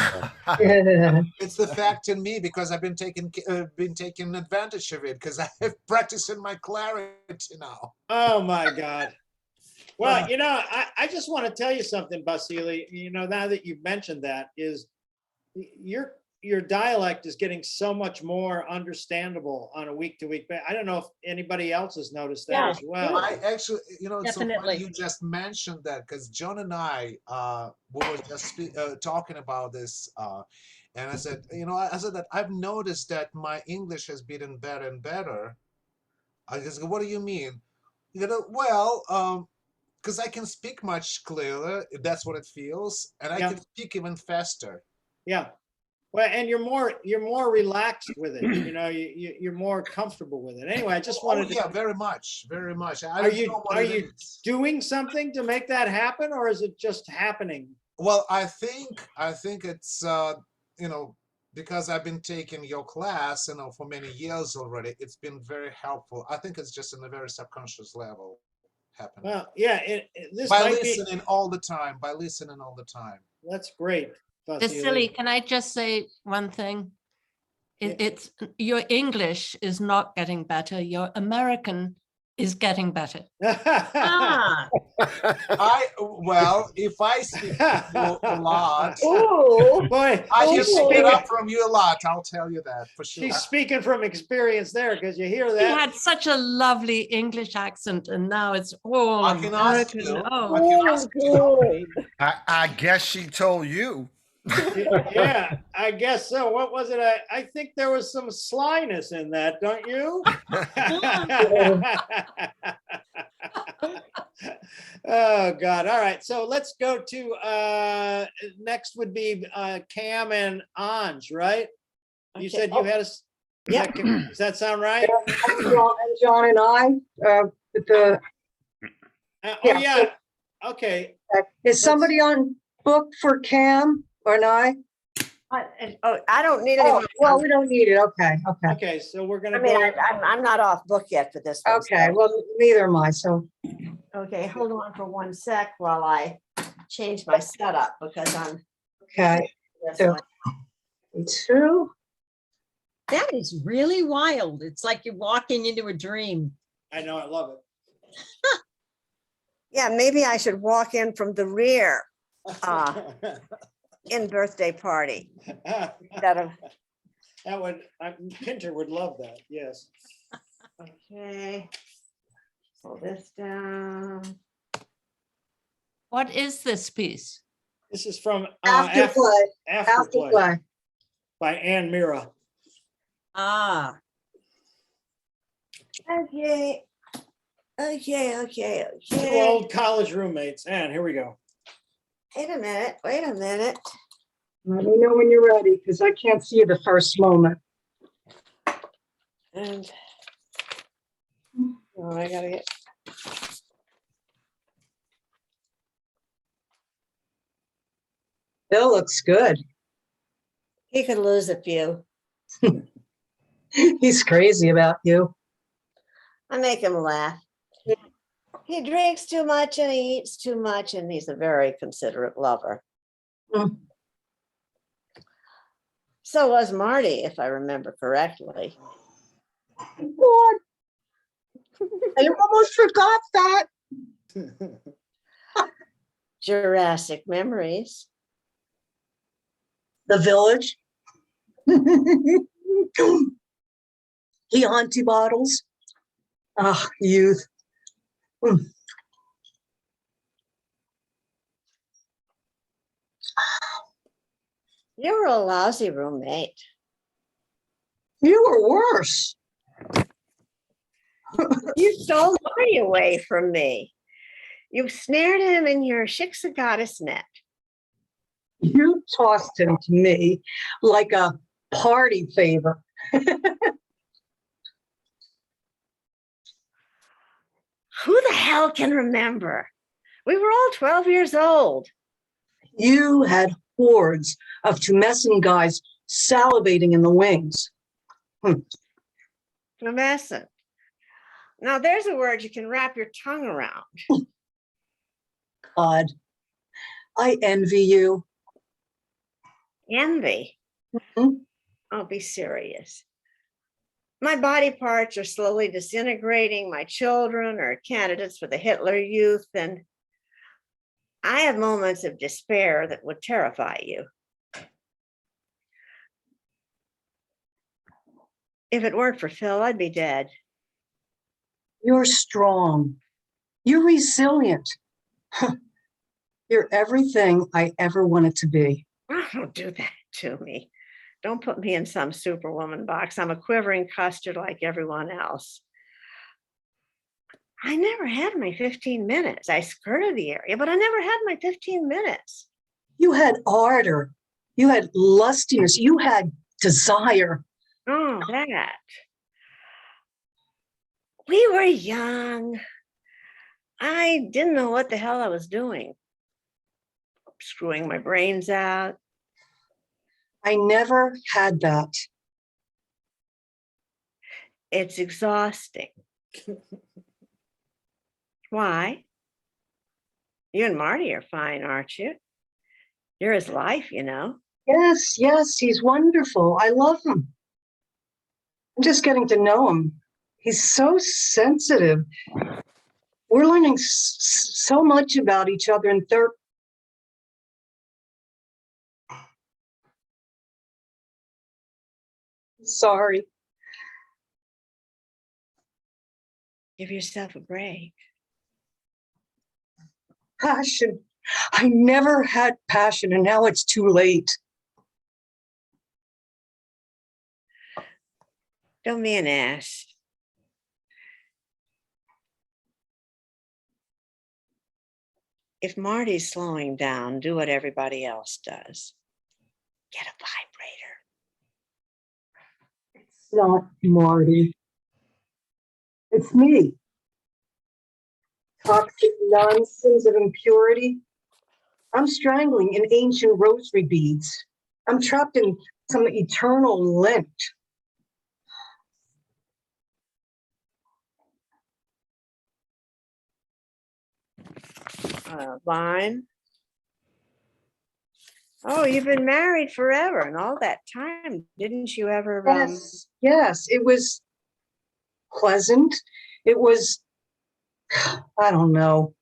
It's the fact in me because I've been taking advantage of it because I've practiced in my clarity now. Oh my God. Well, you know, I just want to tell you something, Vasily. You know, now that you've mentioned that, is your dialect is getting so much more understandable on a week-to-week basis. I don't know if anybody else has noticed that as well. I actually, you know, it's so Definitely. funny you just mentioned that because John and I we were just talking about this, and I said, you know, I said that I've noticed that my English has been better and better. I just go, what do you mean? You know, well, because I can speak much clearer. That's what it feels, and I can speak even faster. Yeah. Well, and you're more relaxed with it. You know, you're more comfortable with it. Anyway, I just wanted to. Yeah, very much. Are you doing something to make that happen, or is it just happening? Well, I think it's you know, because I've been taking your class, you know, for many years already. It's been very helpful. I think it's just in a very subconscious level happening. Well, yeah, this by might listening all the time. By listening all the time. That's great. Vasily, can I just say one thing? It's your English is not getting better. Your American is getting better. Well, if I speak a lot, boy, I can pick it up from you a lot. I'll tell you that for sure. She's speaking from experience there because you hear that. He had such a lovely English accent, and now it's all I can ask American. you. Oh, I can ask you. I guess she told you. Yeah, I guess so. What was it? I think there was some slyness in that, don't you? Oh God. All right. So let's go to next would be Cam and Anj, right? You said you had a Yeah. Does that sound right? John and I, with the, Oh yeah. Okay. is somebody on book for Cam or I? Oh, I don't need any Oh, more. well, we don't need it. Okay, okay. Okay, so we're I gonna mean, go, I'm not off book yet for this one. Okay, so- well, neither am I, so, Okay, hold on for 1 sec while I change my setup because I'm. okay. this So- one. 2. That is really wild. It's like you're walking into a dream. I know, I love Yeah, maybe I should walk in from the rear it. in birthday party. Instead of, That would, Pinter would love that, yes. okay. Pull this down. What is this piece? This is from Afterplay, Afterplay afterplay. by Ann Mira. Ah, Okay. Okay. Two old college roommates. Ann, here we go. Wait a minute, wait a minute. Let me know when you're ready, because I can't see you the first moment. And. Oh, I gotta get. Bill looks good. He could lose a few. He's crazy about you. I make him laugh. He drinks too much and he eats too much, and he's a very considerate lover. Mm. So was Marty, if I remember correctly. What? I almost forgot that. Jurassic memories. The village. Chianti bottles. Ah, youth. Mm. You were a lousy roommate. You were worse. You stole Marty away from me. You snared him in your Shiksagoddess net. You tossed him to me like a party favor. Who the hell can remember? We were all 12 years old. You had hordes of tumescent guys salivating in the wings. Tumescent. Now there's a word you can wrap your tongue around. God, I envy you. Envy. Mhm. Oh, be serious. My body parts are slowly disintegrating. My children are candidates for the Hitler Youth, and I have moments of despair that would terrify you. If it weren't for Phil, I'd be dead. You're strong. You're resilient. You're everything I ever wanted to be. Oh, don't do that to me. Don't put me in some superwoman box. I'm a quivering custard like everyone else. I never had my 15 minutes. I skirted the area, but I never had my 15 minutes. You had ardor. You had lustiness. You had desire. Oh, that. We were young. I didn't know what the hell I was doing. Screwing my brains out. I never had that. It's exhausting. Why? You and Marty are fine, aren't you? You're his life, you know. Yes, yes, he's wonderful. I love him. I'm just getting to know him. He's so sensitive. We're learning so much about each other in third. Sorry. Give yourself a break. Passion. I never had passion, and now it's too late. Don't be an ass. If Marty's slowing down, do what everybody else does. Get a vibrator. It's not Marty. It's me. Toxic nonsense of impurity. I'm strangling in ancient rosary beads. I'm trapped in some eternal lint. Vine. Oh, you've been married forever and all that time. Didn't you ever, Yes, yes, it was pleasant. It was, I don't know.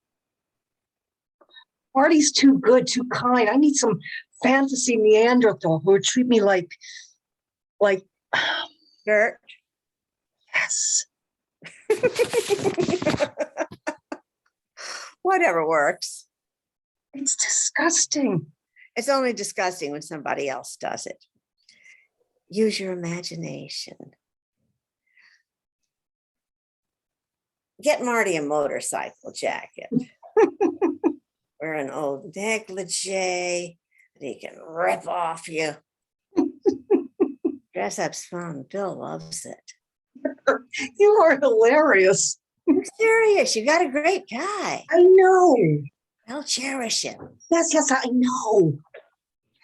Marty's too good, too kind. I need some fantasy Neanderthal who would treat me like, dirt? yes. Whatever works. It's disgusting. It's only disgusting when somebody else does it. Use your imagination. Get Marty a motorcycle jacket. Wear an old negligee that he can rip off you. Dress up's fun. Bill loves it. You are hilarious. I'm serious. You got a great guy. I know. I'll cherish him. Yes, yes, I know.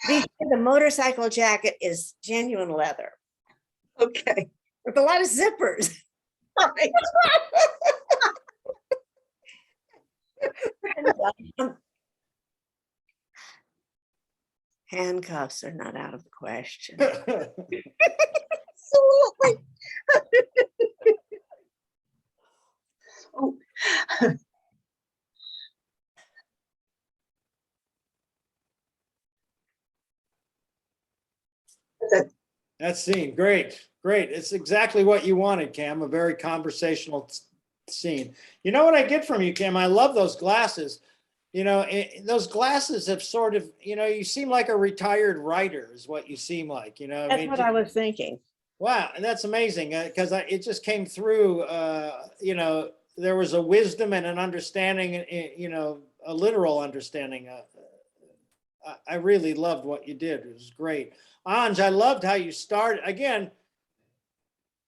The motorcycle jacket is genuine leather Okay. with a lot of zippers. Right. Handcuffs are not out of the question. Absolutely. Oh. That, That scene, great, great. It's exactly what you wanted, Cam, a very conversational scene. You know what I get from you, Cam? I love those glasses. You know, those glasses have sort of, you know, you seem like a retired writer is what you seem like, you know. That's what I was thinking. Wow, and that's amazing because it just came through, you know, there was a wisdom and an understanding, you know, a literal understanding. I really loved what you did. It was great. Anj, I loved how you started. Again,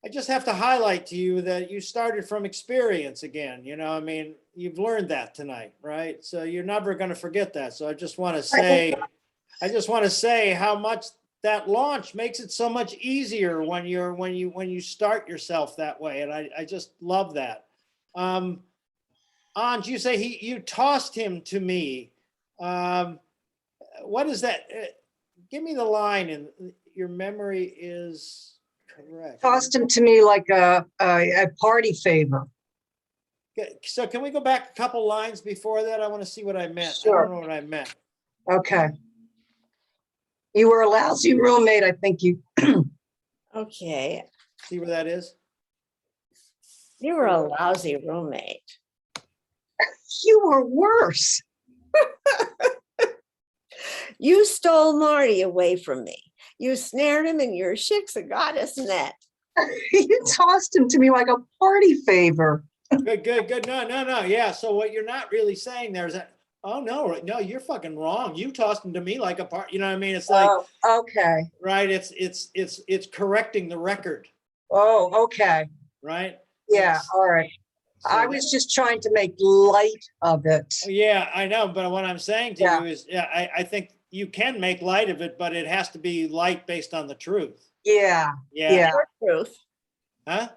I just have to highlight to you that you started from experience again. You know, I mean, you've learned that tonight, right? So you're never going to forget that. So I just want to say how much that launch makes it so much easier when you start yourself that way. And I just love that. Anj, you say you tossed him to me. What is that? Give me the line, and your memory is correct. tossed him to me like a party favor. So can we go back a couple lines before that? I want to see what I meant. Sure. I don't know what I meant. Okay. You were a lousy roommate, I think you. Okay. See where that is? You were a lousy roommate. You were worse. You stole Marty away from me. You snared him in your goddess net. You tossed him to me like a party favor. Good. No. Yeah. So what you're not really saying there is that, oh no, you're fucking wrong. You tossed him to me like a part. You know what I mean? It's like, okay. Right. It's correcting the record. Oh, okay. Right. Yeah. All right. So I was just trying to make light of it. Yeah, I know. But what I'm saying to Yeah. you is, I think you can make light of it, but it has to be light based on the truth. Yeah. Yeah. Her truth. Huh?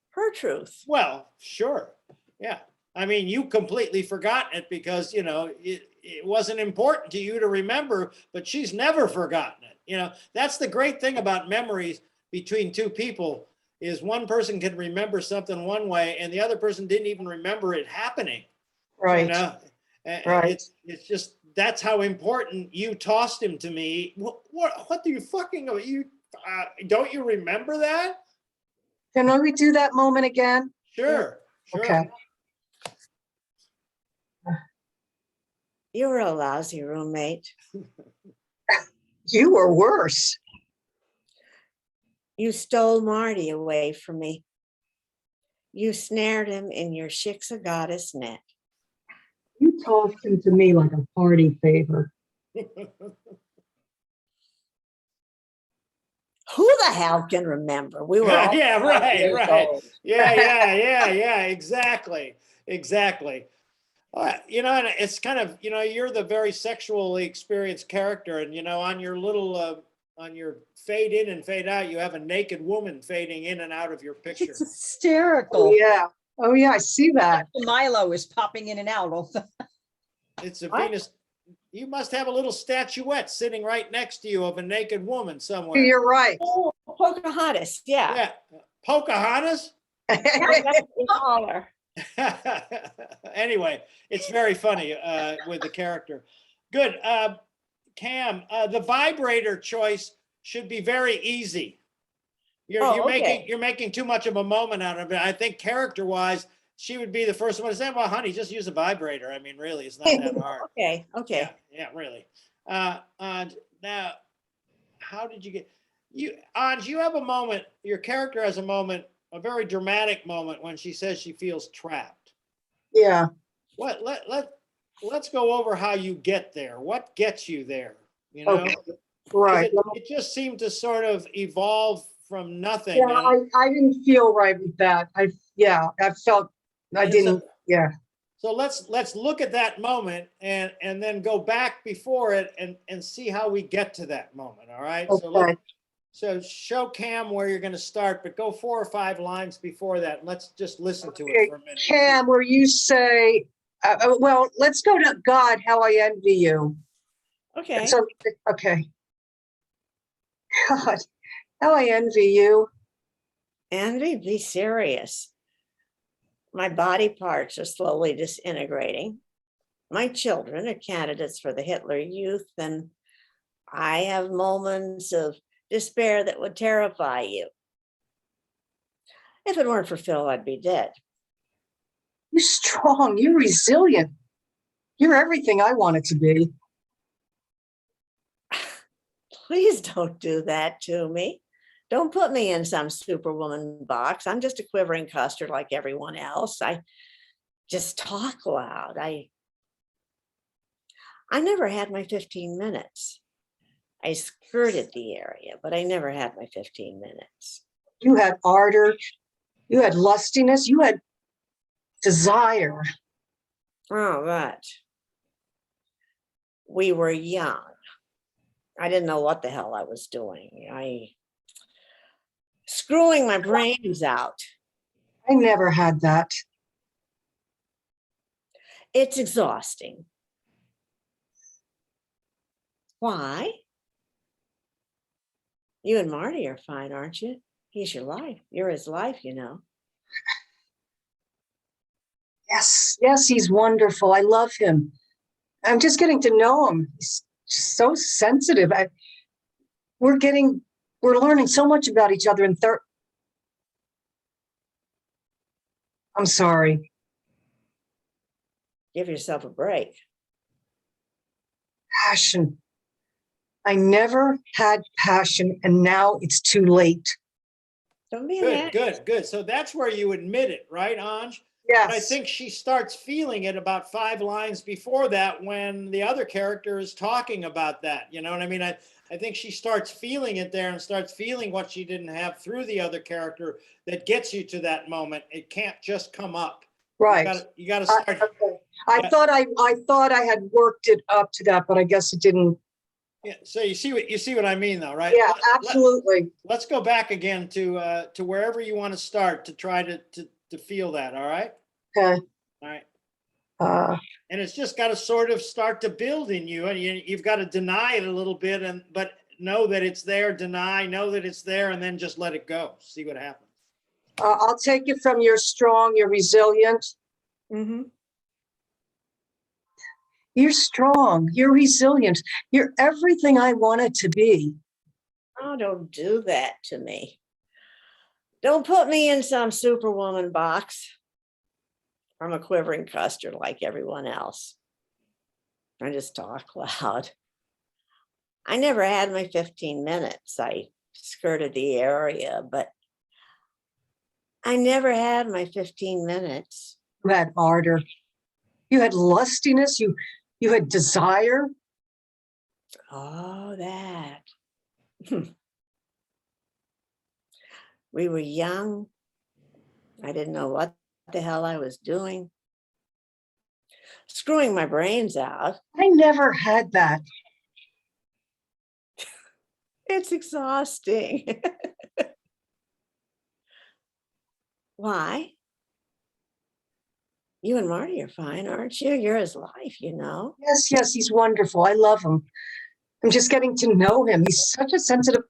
Her truth. Well, sure. Yeah. I mean, you completely forgotten it because, you know, it wasn't important to you to remember, but she's never forgotten it. You know, that's the great thing about memories between two people is one person can remember something one way and the other person didn't even remember it happening. Right. You know? Right. It's just, that's how important you tossed him to me. What do you fucking, don't you remember that? Can we do that moment again? Sure. Okay. You were a lousy roommate. You were worse. You stole Marty away from me. You snared him in your goddess net. You tossed him to me like a party favor. Who the hell can remember? We were all Yeah, right. old. Yeah, exactly. You know, and it's kind of, you know, you're the very sexually experienced character, and you know, on your little on your fade in and fade out, you have a naked woman fading in and out of your picture. It's hysterical. Oh, yeah. Oh, yeah, I see that. Milo is popping in and out all the. It's a What? Venus. You must have a little statuette sitting right next to you of a naked woman somewhere. You're right. Oh, Pocahontas, yeah. Yeah, Pocahontas. That's what we call her. Anyway, it's very funny with the character. Good. Cam, the vibrator choice should be very easy. Oh, okay. You're making too much of a moment out of it. I think character-wise, she would be the first one to say, well, honey, just use a vibrator. I mean, really, it's not that hard. Okay, okay. Yeah, really. And now, how did you get Anj, you have a moment, your character has a moment, a very dramatic moment when she says she feels trapped. Yeah. Let's go over how you get there. What gets you there? You know, Okay. 'Cause Right. it just seemed to sort of evolve from nothing. Yeah, I didn't feel right with that. I felt I And didn't. Yeah. So let's look at that moment and then go back before it and see how we get to that moment. All right. Okay. So show Cam where you're going to start, but go 4 or 5 lines before that. And let's just listen to Okay, it for a minute. Cam, where you say, well, let's go to God, how I envy you. Okay. So, okay. God, how I envy you. Envy, be serious. My body parts are slowly disintegrating. My children are candidates for the Hitler Youth, and I have moments of despair that would terrify you. If it weren't for Phil, I'd be dead. You're strong, you're resilient. You're everything I wanted to be. Please don't do that to me. Don't put me in some superwoman box. I'm just a quivering custard like everyone else. I just talk loud. I never had my 15 minutes. I skirted the area, but I never had my 15 minutes. You had ardor, you had lustiness, you had desire. Oh, right. We were young. I didn't know what the hell I was doing. Screwing my brains out. I never had that. It's exhausting. Why? You and Marty are fine, aren't you? He's your life. You're his life, you know. Yes, he's wonderful. I love him. I'm just getting to know him. He's so sensitive. We're learning so much about each other in I'm sorry. Give yourself a break. Passion. I never had passion, and now it's too late. Don't be an Good. So that's where you admit it, right, Anj? Yes. But I think she starts feeling it about 5 lines before that when the other character is talking about that. You know what I mean? I think she starts feeling it there and starts feeling what she didn't have through the other character that gets you to that moment. It can't just come up. Right. You got to start. Okay. I thought I had worked it up to that, but I guess it didn't. Yeah, so you see what I mean, though, right? Yeah, absolutely. Let's go back again to wherever you want to start to try to feel that. All right. Okay. All right. And it's just got to sort of start to build in you, and you've got to deny it a little bit, but know that it's there. Know that it's there, and then just let it go. See what happens. I'll take it from you're strong, you're resilient. Mm-hmm. You're strong, you're resilient, you're everything I wanted to be. Oh, don't do that to me. Don't put me in some superwoman box. I'm a quivering custard like everyone else. I just talk loud. I never had my 15 minutes. I skirted the area, but I never had my 15 minutes. You had ardor, you had lustiness, you had desire. Oh, that. We were young. I didn't know what the hell I was doing. Screwing my brains out. I never had that. It's exhausting. Why? You and Marty are fine, aren't you? You're his life, you know. Yes, yes, he's wonderful. I love him. I'm just getting to know him. He's such a sensitive.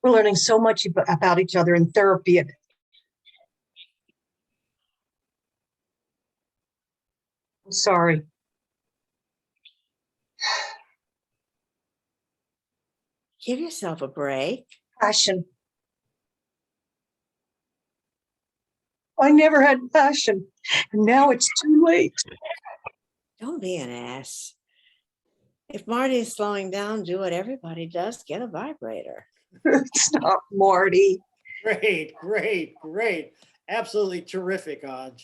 We're learning so much about each other in therapy. I'm sorry. Give yourself a break. Passion. I never had passion, and now it's too late. Don't be an ass. If Marty is slowing down, do what everybody does, get a vibrator. Stop, Marty. Great, great, great. Absolutely terrific, Aj.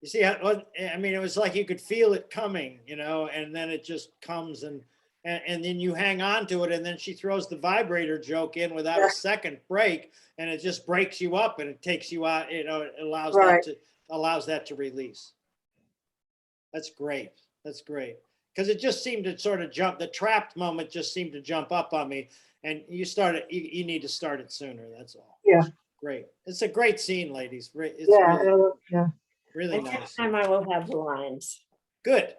You see how, I mean, it was like you could feel it coming, you know, and then it just comes and then you hang on to it, and then she throws the vibrator joke in without a second break, and it just breaks you up and it takes you out, you know, it allows that to release. That's great. That's great. Because it just seemed to sort of jump, the trapped moment just seemed to jump up on me, and you need to start it sooner. That's all. Yeah. Great. It's a great scene, ladies. It's Yeah. really And nice. next time I will have the lines. Good.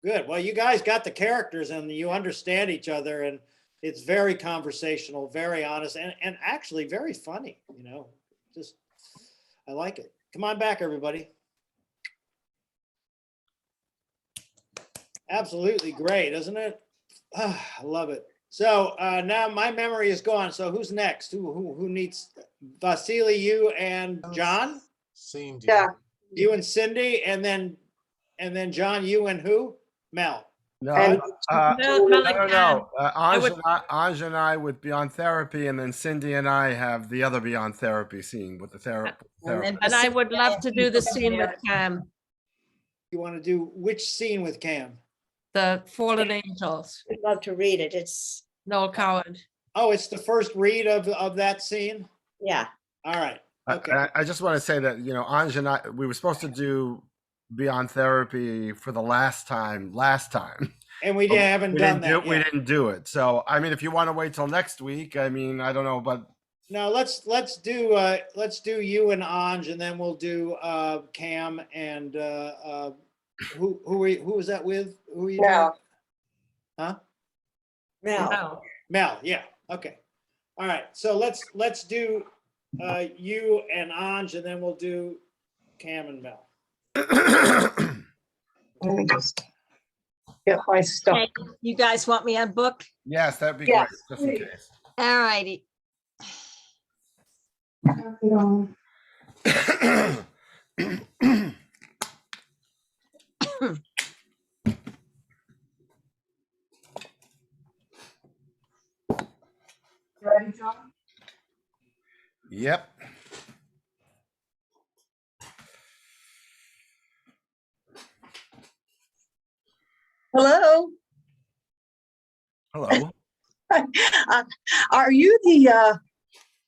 Good. Well, you guys got the characters and you understand each other, and it's very conversational, very honest, and actually very funny, you know. Just I like it. Come on back, everybody. Absolutely great, isn't it? I love it. So now my memory is gone. So who's next? Who needs Vasily, you and John? Seemed Yeah. You and Cindy, and then John, you and who? Mel. No, And No, Malik, no. would- Anj and I would be on therapy, and then Cindy and I have the other Beyond Therapy scene with the therapist. and I would love to do the scene with Cam, You want to do which scene with Cam? the Fallen Angels, I'd love to read it. It's, Noel Coward. Oh, it's the first read of that scene? yeah. All right. Okay. I just want to say that, you know, Anj and I, we were supposed to do Beyond Therapy for the last time. And we haven't done that We yet. didn't do it. So, I mean, if you want to wait till next week, I mean, I don't know, but No, let's do you and Anj, and then we'll do Cam and who was that with? Who are you Mel. doing? Huh? Mel. No. Mel, yeah. Okay. All right. So let's do you and Anj, and then we'll do Cam and Mel. let me just get my stuff. Okay, you guys want me on book? yes, that'd be Yes, great, just in please. case. All righty. Ready, John? Yep. Hello. Hello. Are you the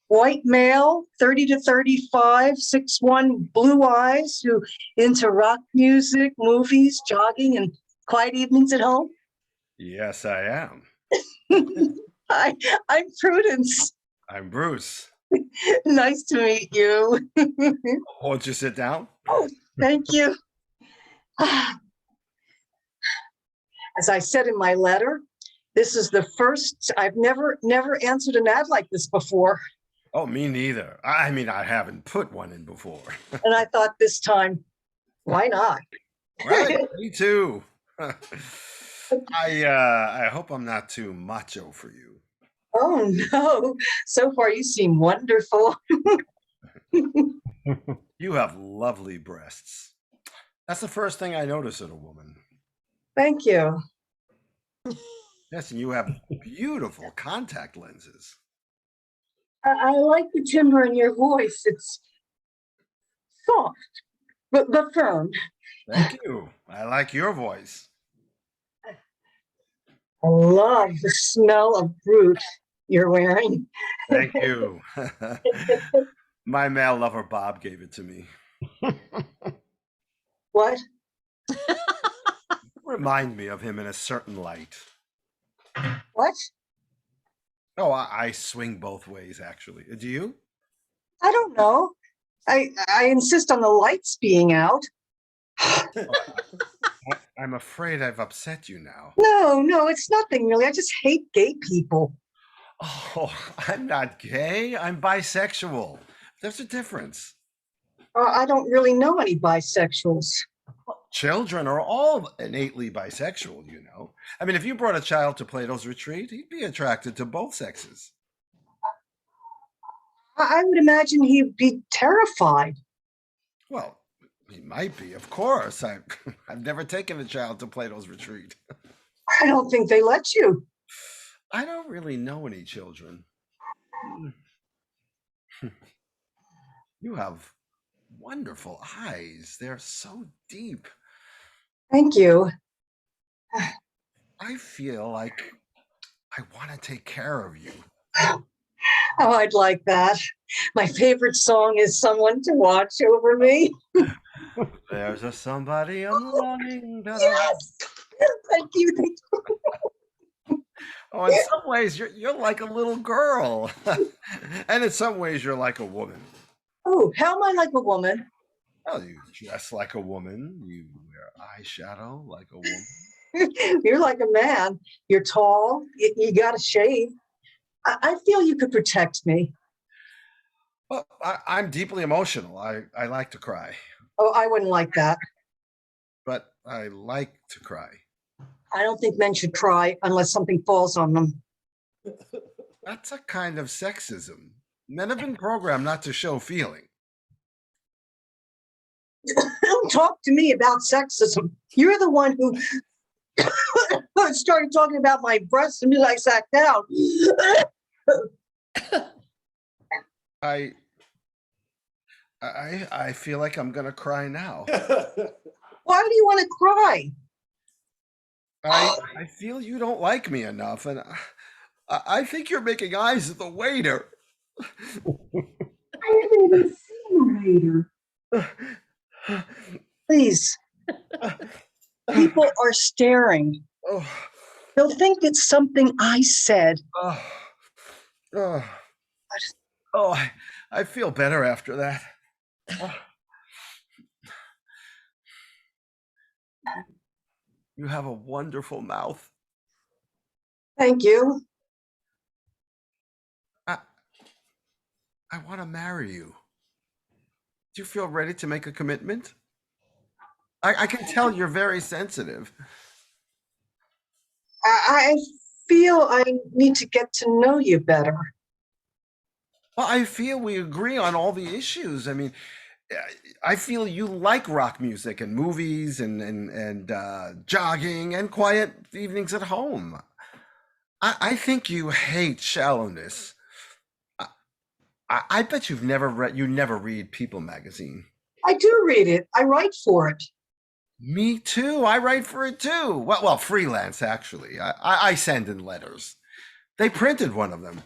white male, 30 to 35, 6'1", blue eyes, who into rock music, movies, jogging, and quiet evenings at home? Yes, I am. Hi, I'm Prudence. I'm Bruce. Nice to meet you. Won't you sit down? Oh, thank you. As I said in my letter, this is the first, I've never answered an ad like this before. Oh, me neither. I mean, I haven't put one in before. And I thought this time, why not? Right, me too. I hope I'm not too macho for you. Oh, no. So far, you seem wonderful. You have lovely breasts. That's the first thing I notice in a woman. Thank you. Yes, and you have beautiful contact lenses. I like the timbre in your voice. It's soft, but firm. Thank you. I like your voice. I love the smell of fruit you're wearing. Thank you. My male lover, Bob, gave it to me. What? Remind me of him in a certain light. What? Oh, I swing both ways, actually. Do you? I don't know. I insist on the lights being out. I'm afraid I've upset you now. No, it's nothing really. I just hate gay people. Oh, I'm not gay. I'm bisexual. There's a difference. I don't really know any bisexuals. Children are all innately bisexual, you know. I mean, if you brought a child to Plato's retreat, he'd be attracted to both sexes. I would imagine he'd be terrified. Well, he might be, of course. I've never taken a child to Plato's retreat. I don't think they let you. I don't really know any children. You have wonderful eyes. They're so deep. Thank you. I feel like I want to take care of you. Oh, I'd like that. My favorite song is Someone to Watch Over Me. There's a somebody I'm longing. Yes. Thank you. Thank you. Oh, in some ways you're like a little girl, and in some ways you're like a woman. Oh, how am I like a woman? Well, you dress like a woman. You wear eyeshadow like a woman. You're like a man. You're tall. You got to shave. I feel you could protect me. Well, I'm deeply emotional. I like to cry, Oh, I wouldn't like that. but I like to cry. I don't think men should cry unless something falls on them. That's a kind of sexism. Men have been programmed not to show feeling. Don't talk to me about sexism. You're the one who started talking about my breasts as soon as I sat down. I feel like I'm gonna cry now. Why do you want to cry? I feel you don't like me enough, and I think you're making eyes at the waiter. I haven't even seen the waiter. Please. People are staring. Oh, They'll think it's something I said. oh, oh, oh, I feel better after that. Oh. You have a wonderful mouth. Thank you. I want to marry you. Do you feel ready to make a commitment? I can tell you're very sensitive. I feel I need to get to know you better. Well, I feel we agree on all the issues. I mean, I feel you like rock music and movies and jogging and quiet evenings at home. I think you hate shallowness. I bet you never read People magazine. I do read it. I write for it. Me too. I write for it too. Well, freelance actually. I send in letters. They printed one of them.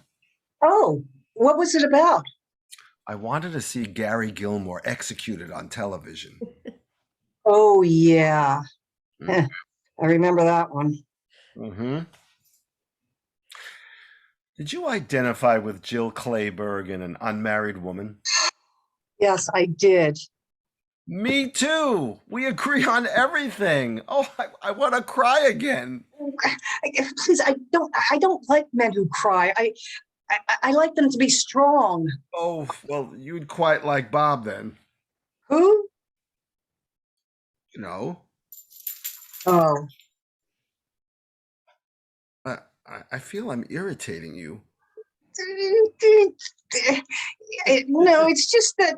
Oh, what was it about? I wanted to see Gary Gilmore executed on television. Oh, yeah. I remember that one. Mm-hmm. Did you identify with Jill Clayburgh in An Unmarried Woman? Yes, I did. Me too. We agree on everything. Oh, I want to cry again. Please, I don't like men who cry. I like them to be strong. Oh, well, you'd quite like Bob then. Who? You know. Oh. I feel I'm irritating you. No, it's just that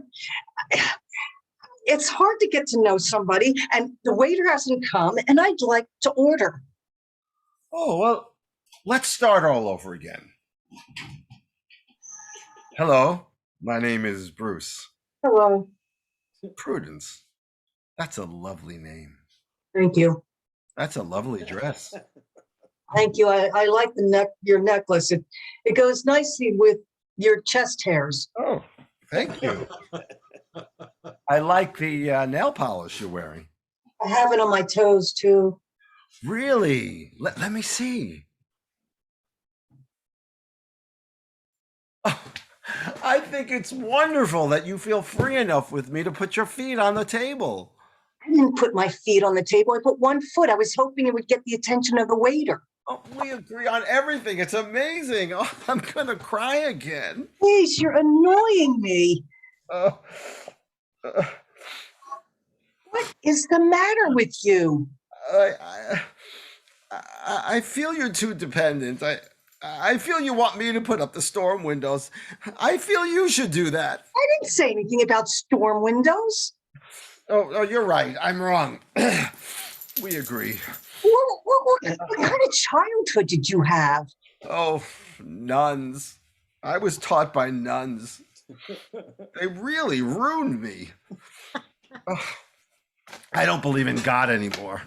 it's hard to get to know somebody, and the waiter hasn't come, and I'd like to order. Oh, well, let's start all over again. Hello, my name is Bruce. Hello. Prudence. That's a lovely name. Thank you. That's a lovely dress. Thank you. I like your necklace. It goes nicely with your chest hairs. Oh, thank you. I like the nail polish you're wearing. I have it on my toes too. Really? Let me see. I think it's wonderful that you feel free enough with me to put your feet on the table. I didn't put my feet on the table. I put one foot. I was hoping it would get the attention of the waiter. Oh, we agree on everything. It's amazing. Oh, I'm gonna cry again. Please, you're annoying me. Oh, uh, What is the matter with you? I feel you're too dependent. I feel you want me to put up the storm windows. I feel you should do that. I didn't say anything about storm windows. Oh, you're right. I'm wrong. We agree. What kind of childhood did you have? Oh, nuns. I was taught by nuns. They really ruined me. Oh, I don't believe in God anymore.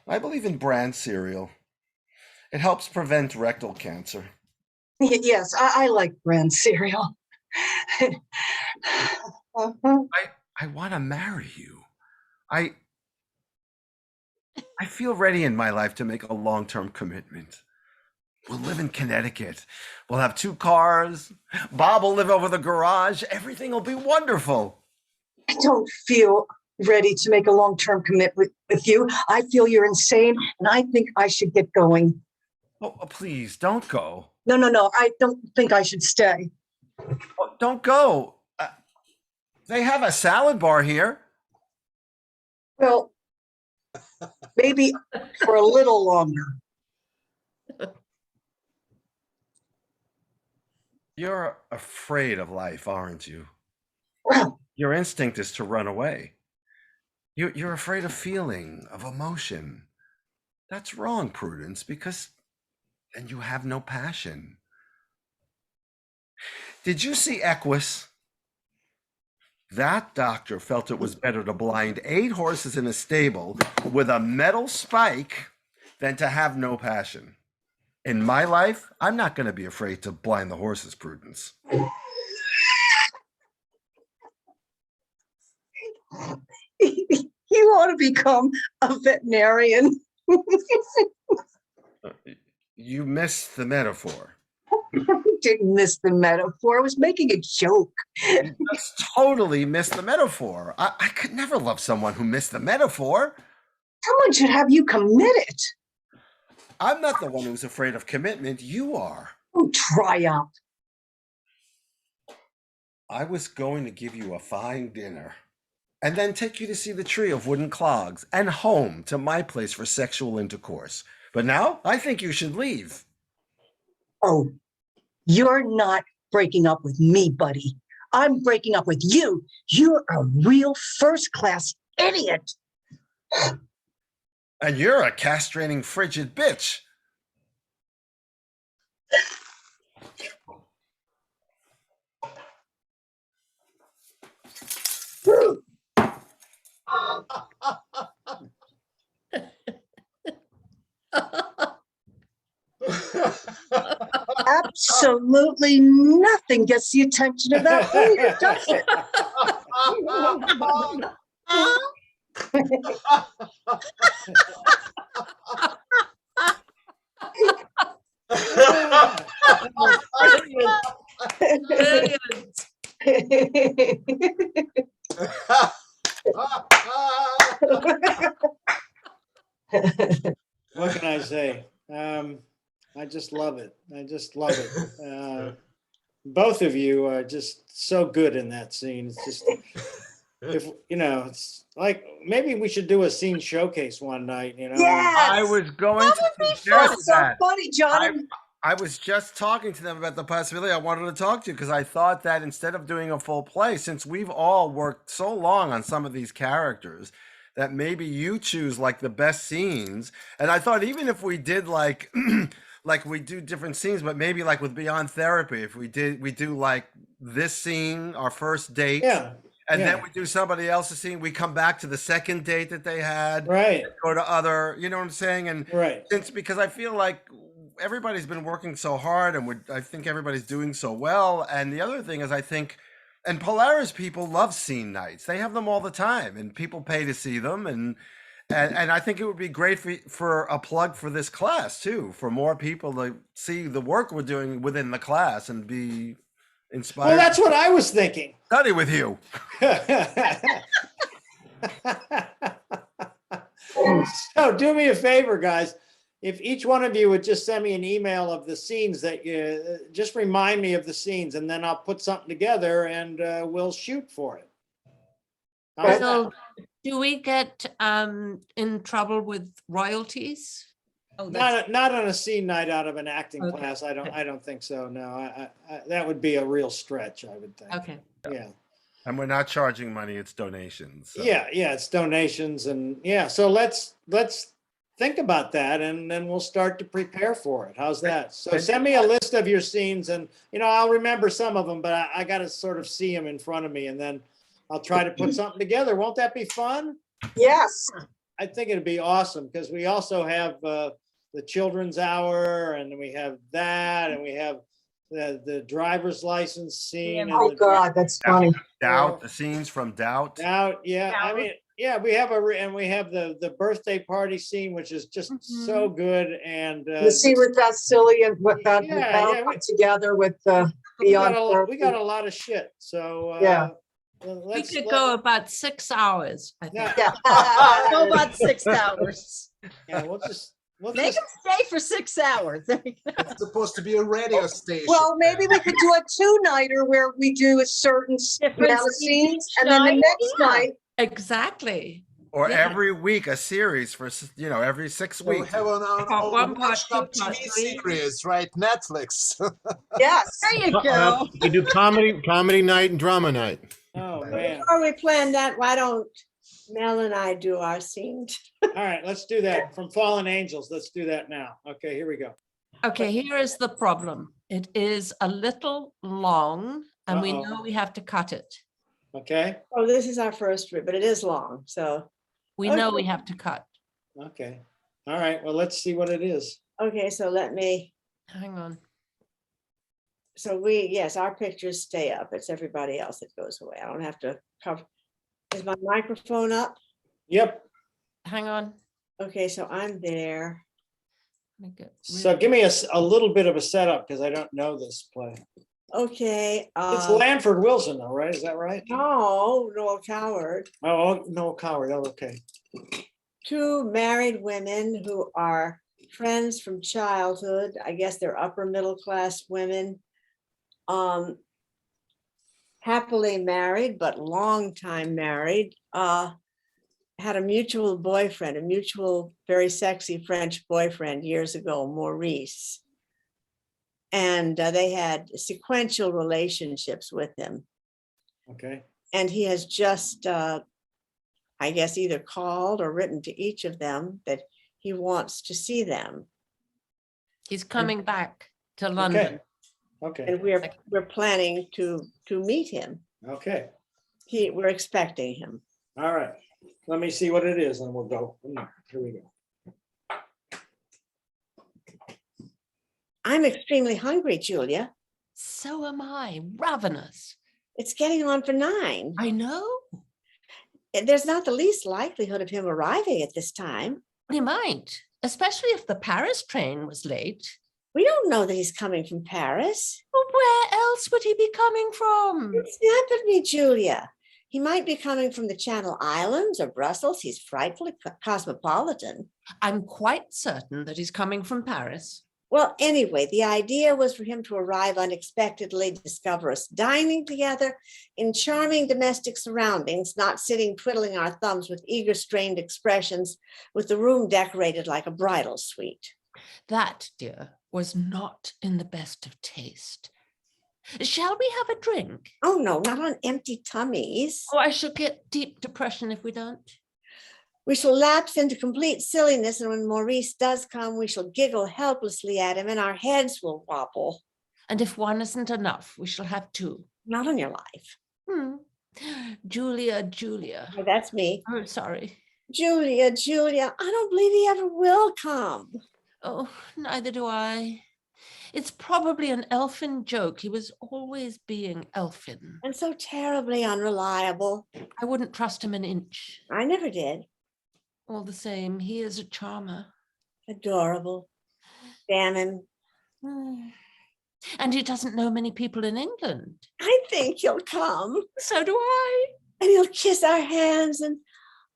I believe in bran cereal. It helps prevent rectal cancer. Yes, I like bran cereal. I want to marry you. I feel ready in my life to make a long-term commitment. We'll live in Connecticut. We'll have 2 cars. Bob will live over the garage. Everything will be wonderful. I don't feel ready to make a long-term commitment with you. I feel you're insane, and I think I should get going. Oh, please, don't go. No, I don't think I should stay. Oh, don't go. They have a salad bar here. Well, maybe for a little longer. You're afraid of life, aren't you? Well, Your instinct is to run away. You're afraid of feeling, of emotion. That's wrong, Prudence, because then you have no passion. Did you see Equus? That doctor felt it was better to blind 8 horses in a stable with a metal spike than to have no passion. In my life, I'm not going to be afraid to blind the horses, Prudence. you ought to become a veterinarian. You missed the metaphor. Didn't miss the metaphor. I was making a joke. You just totally missed the metaphor. I could never love someone who missed the metaphor. Someone should have you committed. I'm not the one who's afraid of commitment. You are. Oh, try out. I was going to give you a fine dinner and then take you to see the tree of wooden clogs and home to my place for sexual intercourse. But now I think you should leave. Oh, you're not breaking up with me, buddy. I'm breaking up with you. You're a real first-class idiot. And you're a castrating frigid bitch. Absolutely nothing gets the attention of that leader, does it? What can I say? I just love it. I just love it. Both of you are just so good in that scene. It's just, if you know, it's like maybe we should do a scene showcase one night. You know, Yes! I was going That to would be suggest That's so that. funny, John. I was just talking to them about the possibility. I wanted to talk to you because I thought that instead of doing a full play, since we've all worked so long on some of these characters, that maybe you choose like the best scenes. And I thought even if we did like like we do different scenes, but maybe like with Beyond Therapy, if we do like this scene, our first date, yeah, and yeah. then we do somebody else's scene, we come back to the second date that they had, Right, go to other, you know what I'm saying? And right. since because I feel like everybody's been working so hard and I think everybody's doing so well. And the other thing is I think, and Polaris people love scene nights. They have them all the time and people pay to see them. And I think it would be great for a plug for this class too, for more people to see the work we're doing within the class and be inspired Well, that's what I was thinking. to study with you. So do me a favor, guys. If each one of you would just send me an email of the scenes that you, just remind me of the scenes, and then I'll put something together and we'll shoot for it. How's that? So do we get in trouble with royalties? Oh, that's Not on a scene night out of an acting Okay. class. I don't think so. No, I that would be a real stretch, I would think. okay. Yeah. And we're not charging money, it's donations. So. Yeah, it's donations and yeah. So let's think about that and then we'll start to prepare for it. How's that? So send me a list of your scenes and I'll remember some of them, but I got to sort of see them in front of me and then I'll try to put something together. Won't that be fun? Yes. I think it'd be awesome because we also have the children's hour and we have that and we have the driver's license scene. Oh, God, that's funny. Doubt, the scenes from Doubt. Doubt, yeah. I mean, yeah, we have and we have the birthday party scene, which is just so good. And The scene with that silly and what that put together with Beyond. we got a lot of shit. So Yeah. We could go about 6 hours, I think. Yeah. Go about 6 hours. Yeah, we'll Make them stay for 6 hours. It's supposed to be a radio station. Well, maybe we could do a two-nighter where we do a certain Different amount of scenes, and then the night, next yeah. night. Exactly. Or Yeah. every week a series for every 6 we weeks. have an Part one, part washed up two, part TV three. series, right? Netflix. Yes. There you go. We do comedy night and drama night. Oh, man. Before we plan that, why don't Mel and I do our scenes? All right, let's do that. From Fallen Angels, let's do that now. Okay, here we go. Okay, here is the problem. It is a little long and we Uh-oh. know we have to cut it. Okay, Oh, this is our first read, but it is long, so. We know we Okay. have to cut. okay. All right, well, let's see what it is. Okay, so let me, Hang on. so yes, our pictures stay up. It's everybody else that goes away. I don't have to cover. Is my microphone up? Yep, Hang on. Okay, so I'm there. Let me get so rid- give me a little bit of a setup because I don't know this play. Okay. It's Lanford Wilson though, right? Is that right? No, Noel Coward. Oh, no, Coward, oh, okay. Two married women who are friends from childhood. I guess they're upper middle class women. Happily married, but long time married. Had a mutual boyfriend, a mutual, very sexy French boyfriend years ago, Maurice. And they had sequential relationships with him. Okay, And he has just, I guess, either called or written to each of them that he wants to see them. He's coming back to London. okay, And we're planning to meet him. okay. We're expecting him. All right, let me see what it is and we'll go from there. Here we go. I'm extremely hungry, Julia. So am I, ravenous. It's getting on for 9. I know. There's not the least likelihood of him arriving at this time. He might, especially if the Paris train was late. We don't know that he's coming from Paris. Well, where else would he be coming from? Snap at me, Julia. He might be coming from the Channel Islands or Brussels. He's frightfully cosmopolitan. I'm quite certain that he's coming from Paris. Well, anyway, the idea was for him to arrive unexpectedly, discover us dining together in charming domestic surroundings, not sitting twiddling our thumbs with eager, strained expressions, with the room decorated like a bridal suite. That, dear, was not in the best of taste. Shall we have a drink? Oh, no, not on empty tummies. Oh, I shall get deep depression if we don't. We shall lapse into complete silliness, and when Maurice does come, we shall giggle helplessly at him, and our heads will wobble. And if one isn't enough, we shall have 2. Not on your life. Julia, Julia. Oh, that's me. I'm sorry. Julia, Julia, I don't believe he ever will come. Oh, neither do I. It's probably an elfin joke. He was always being elfin. And so terribly unreliable. I wouldn't trust him an inch. I never did. All the same, he is a charmer. Adorable. Damn him. Mm. And he doesn't know many people in England. I think he'll come. So do I. And he'll kiss our hands and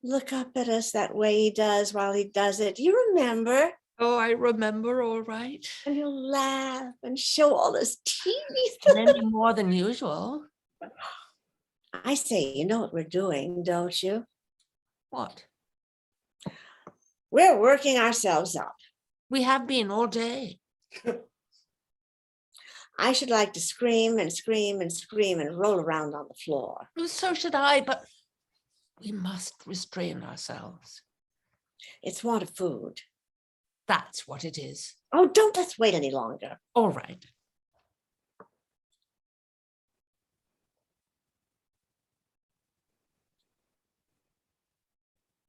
look up at us that way he does while he does it. You remember? Oh, I remember all right. And he'll laugh and show all his teeth. Many more than usual. I say, you know what we're doing, don't you? What? We're working ourselves up. We have been all day. I should like to scream and scream and scream and roll around on the floor. Oh, so should I, but we must restrain ourselves. It's want of food. That's what it is. Oh, don't let's wait any longer. All right.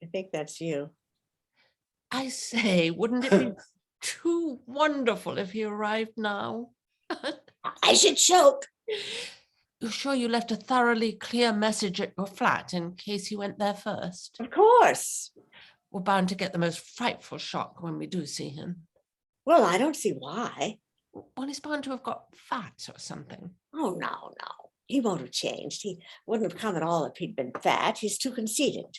I think that's you. I say, wouldn't it be too wonderful if he arrived now? I should choke. You're sure you left a thoroughly clear message at your flat in case he went there first? Of course. We're bound to get the most frightful shock when we do see him. Well, I don't see why. Well, he's bound to have got fat or something. Oh, no. He won't have changed. He wouldn't have come at all if he'd been fat. He's too conceited.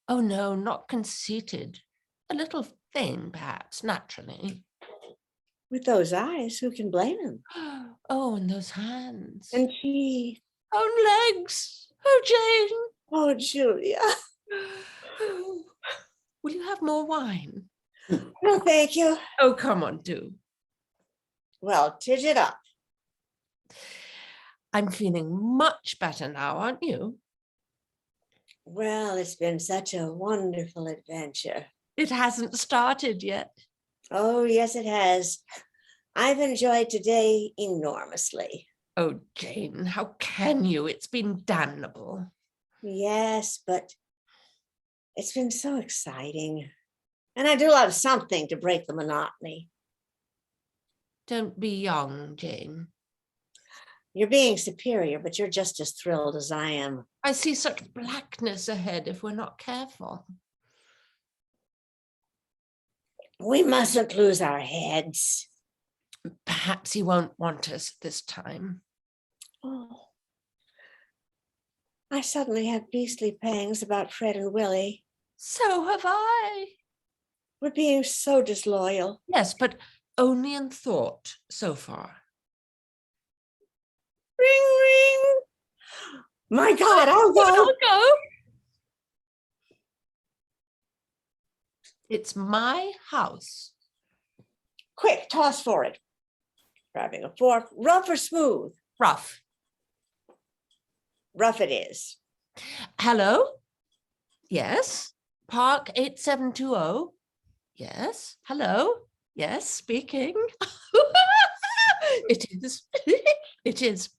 Oh, no, not conceited. A little vain, perhaps, naturally. With those eyes, who can blame him? Oh, and those hands. And she. Oh, legs. Oh, Jane. Oh, Julia. Will you have more wine? No, thank you. Oh, come on, do. Well, tidge it up. I'm feeling much better now, aren't you? Well, it's been such a wonderful adventure. It hasn't started yet. Oh, yes, it has. I've enjoyed today enormously. Oh, Jane, how can you? It's been damnable. Yes, but it's been so exciting. And I do love something to break the monotony. Don't be young, Jane. You're being superior, but you're just as thrilled as I am. I see such blackness ahead if we're not careful. We mustn't lose our heads. Perhaps he won't want us this time. Oh, I suddenly have beastly pangs about Fred and Willie. So have I. We're being so disloyal. Yes, but only in thought so far. Ring, ring. My God, I'll go. I'll go. It's my house. Quick, toss for it. Grabbing a fork, rough or smooth? Rough. Rough it is. Hello? Yes. Park 8720. Yes. Hello? Yes, speaking. It is. It is.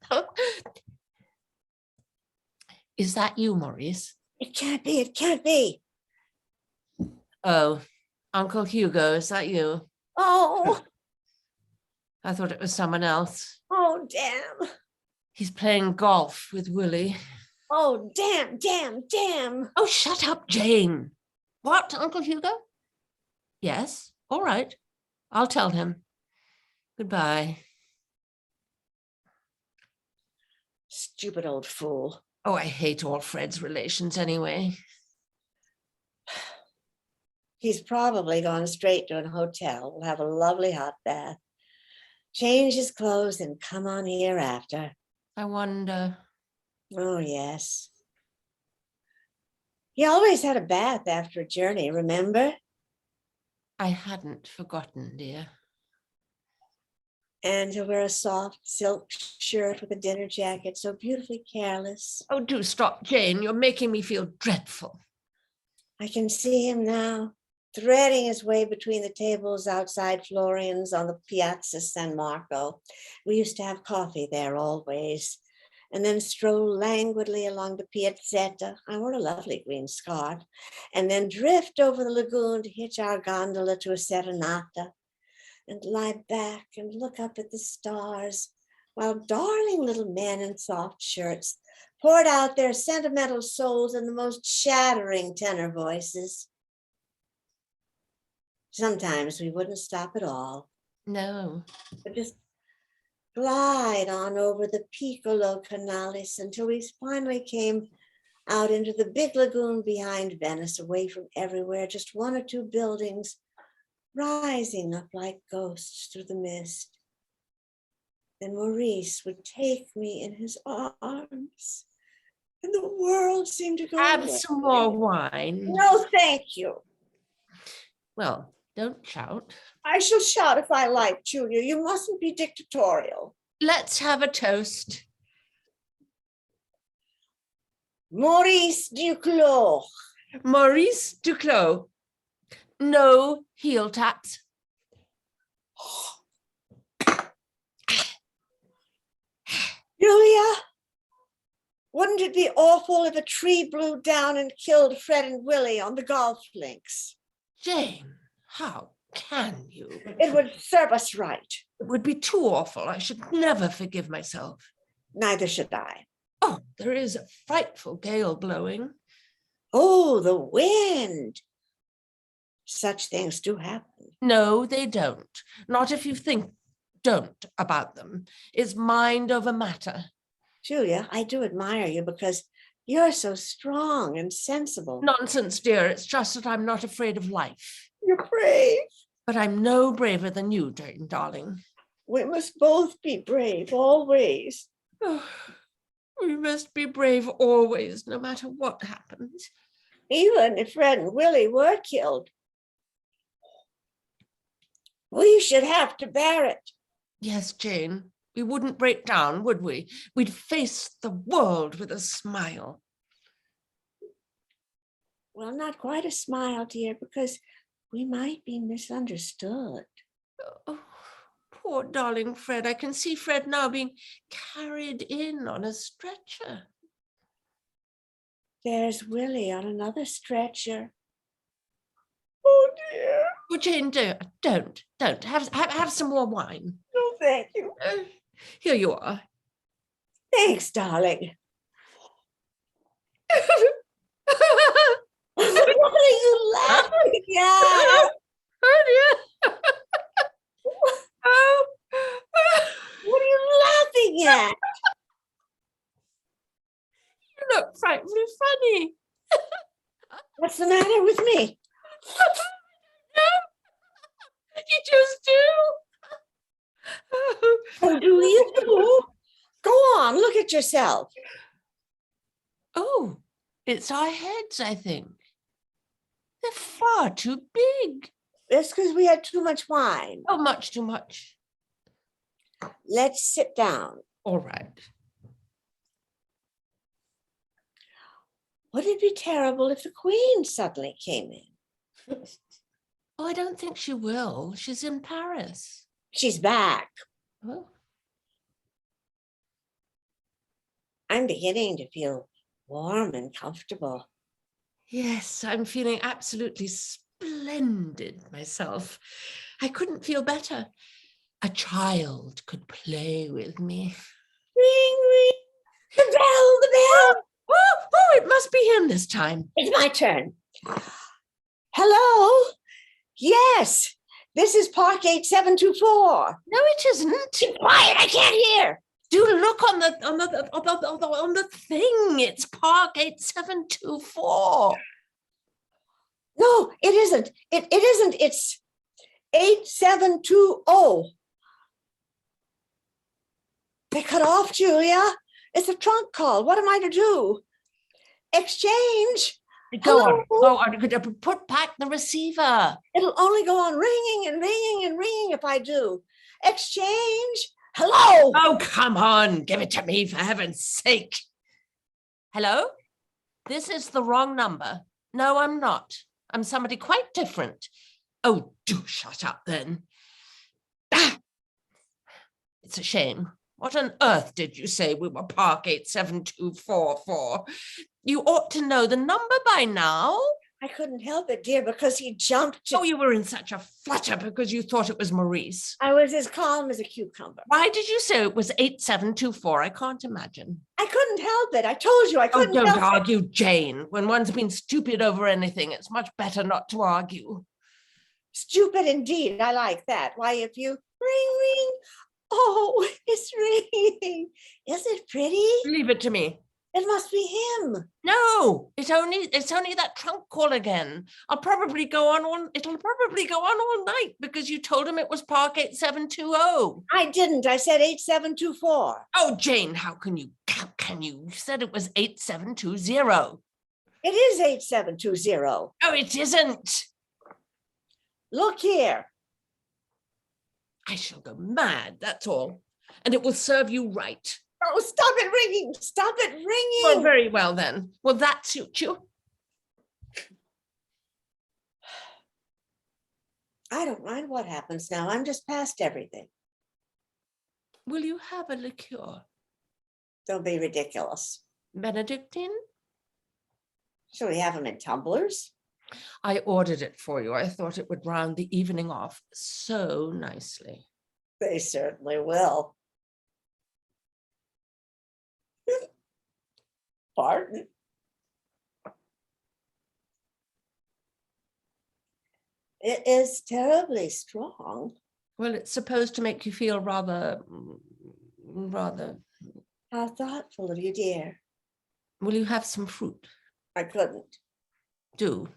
Is that you, Maurice? It can't be, it can't be. Oh, Uncle Hugo, is that you? Oh, I thought it was someone else. oh, damn. He's playing golf with Willie. Oh, damn, damn, damn. Oh, shut up, Jane. What, Uncle Hugo? Yes, all right. I'll tell him. Goodbye. Stupid old fool. Oh, I hate all Fred's relations anyway. He's probably gone straight to an hotel. We'll have a lovely hot bath, change his clothes, and come on here after. I wonder. Oh, yes. He always had a bath after a journey, remember? I hadn't forgotten, dear. And he'll wear a soft silk shirt with a dinner jacket, so beautifully careless. Oh, do stop, Jane. You're making me feel dreadful. I can see him now, threading his way between the tables outside Florian's on the Piazza San Marco. We used to have coffee there always, and then stroll languidly along the Piazzetta. I wore a lovely green scarf, and then drift over the lagoon to hitch our gondola to a serenata and lie back and look up at the stars while darling little men in soft shirts poured out their sentimental souls in the most shattering tenor voices. Sometimes we wouldn't stop at all, No. but just glide on over the Piccolo Canalis until we finally came out into the big lagoon behind Venice, away from everywhere, just one or two buildings rising up like ghosts through the mist. Then Maurice would take me in his arms, and the world seemed to go Have away. some more wine. No, thank you. Well, don't shout. I shall shout if I like, Julia. You mustn't be dictatorial. Let's have a toast. Maurice Duclos. Maurice Duclos. No heel taps. Julia, wouldn't it be awful if a tree blew down and killed Fred and Willie on the golf links? Jane, how can you? It would serve us right. It would be too awful. I should never forgive myself. Neither should I. Oh, there is a frightful gale blowing. Oh, the wind. Such things do happen. No, they don't. Not if you don't about them. It's mind over matter. Julia, I do admire you because you're so strong and sensible. Nonsense, dear. It's just that I'm not afraid of life. You're brave. But I'm no braver than you, Jane, darling. We must both be brave, always. Oh, we must be brave always, no matter what happens. Even if Fred and Willie were killed, we should have to bear it. Yes, Jane, we wouldn't break down, would we? We'd face the world with a smile. Well, not quite a smile, dear, because we might be misunderstood. Oh, poor darling Fred. I can see Fred now being carried in on a stretcher. There's Willie on another stretcher. Oh, dear. Oh, Jane, don't. Have some more wine. No, thank you. Here you are. Thanks, darling. What are you laughing at? Oh, dear. Oh. What are you laughing at? You look frightfully funny. What's the matter with me? You just do. Oh, do you do? Go on, look at yourself. Oh, it's our heads, I think. They're far too big. It's because we had too much wine. Oh, much too much. Let's sit down. All right. Would it be terrible if the Queen suddenly came in? Oh, I don't think she will. She's in Paris. She's back. Oh. I'm beginning to feel warm and comfortable. Yes, I'm feeling absolutely splendid myself. I couldn't feel better. A child could play with me. Ring, ring. The bell, the bell. Oh, it must be him this time. It's my turn. Hello? Yes, this is Park 8724. No, it isn't. Keep quiet, I can't hear. Do look on the thing. It's Park 8724. No, it isn't. It isn't. It's 8720. They cut off, Julia. It's a trunk call. What am I to do? Exchange. Go Hello? on. Put back the receiver. It'll only go on ringing and ringing and ringing if I do. Exchange. Hello. Oh, come on. Give it to me, for heaven's sake. Hello? This is the wrong number. No, I'm not. I'm somebody quite different. Oh, do shut up then. Ah! It's a shame. What on earth did you say we were Park 87244 for? You ought to know the number by now. I couldn't help it, dear, because he jumped. Oh, you were in such a flutter because you thought it was Maurice. I was as calm as a cucumber. Why did you say it was 8724? I can't imagine. I couldn't help it. I told you I Oh, couldn't don't help it. argue, Jane. When one's been stupid over anything, it's much better not to argue. Stupid indeed. I like that. Why, if you ring. Oh, it's ringing. Is it pretty? Leave it to me. It must be him. No, it's only that trunk call again. It'll probably go on all night because you told him it was Park 8720. I didn't. I said 8724. Oh, Jane, how can you? You said it was 8720. It is 8720. Oh, it isn't. Look here. I shall go mad, that's all. And it will serve you right. Oh, stop it ringing. Stop it ringing. Well, very well then. Will that suit you? I don't mind what happens now. I'm just past everything. Will you have a liqueur? Don't be ridiculous. Benedictine? Shall we have them in tumblers? I ordered it for you. I thought it would round the evening off so nicely. They certainly will. Pardon? It is terribly strong. Well, it's supposed to make you feel rather. How thoughtful of you, dear. Will you have some fruit? I couldn't. Do.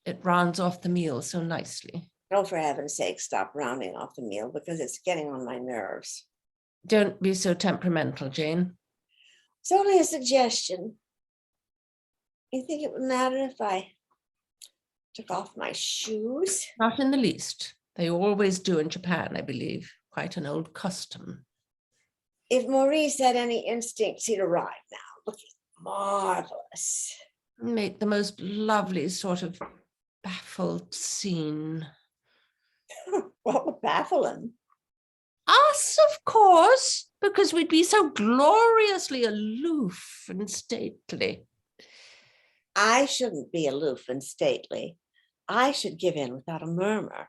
It rounds off the meal so nicely. Oh, for heaven's sake, stop rounding off the meal because it's getting on my nerves. Don't be so temperamental, Jane. It's only a suggestion. You think it would matter if I took off my shoes? Not in the least. They always do in Japan, I believe. Quite an old custom. If Maurice had any instincts, he'd arrive now. Looking marvelous. Make the most lovely sort of baffled scene. What would baffle him? Us, of course, because we'd be so gloriously aloof and stately. I shouldn't be aloof and stately. I should give in without a murmur.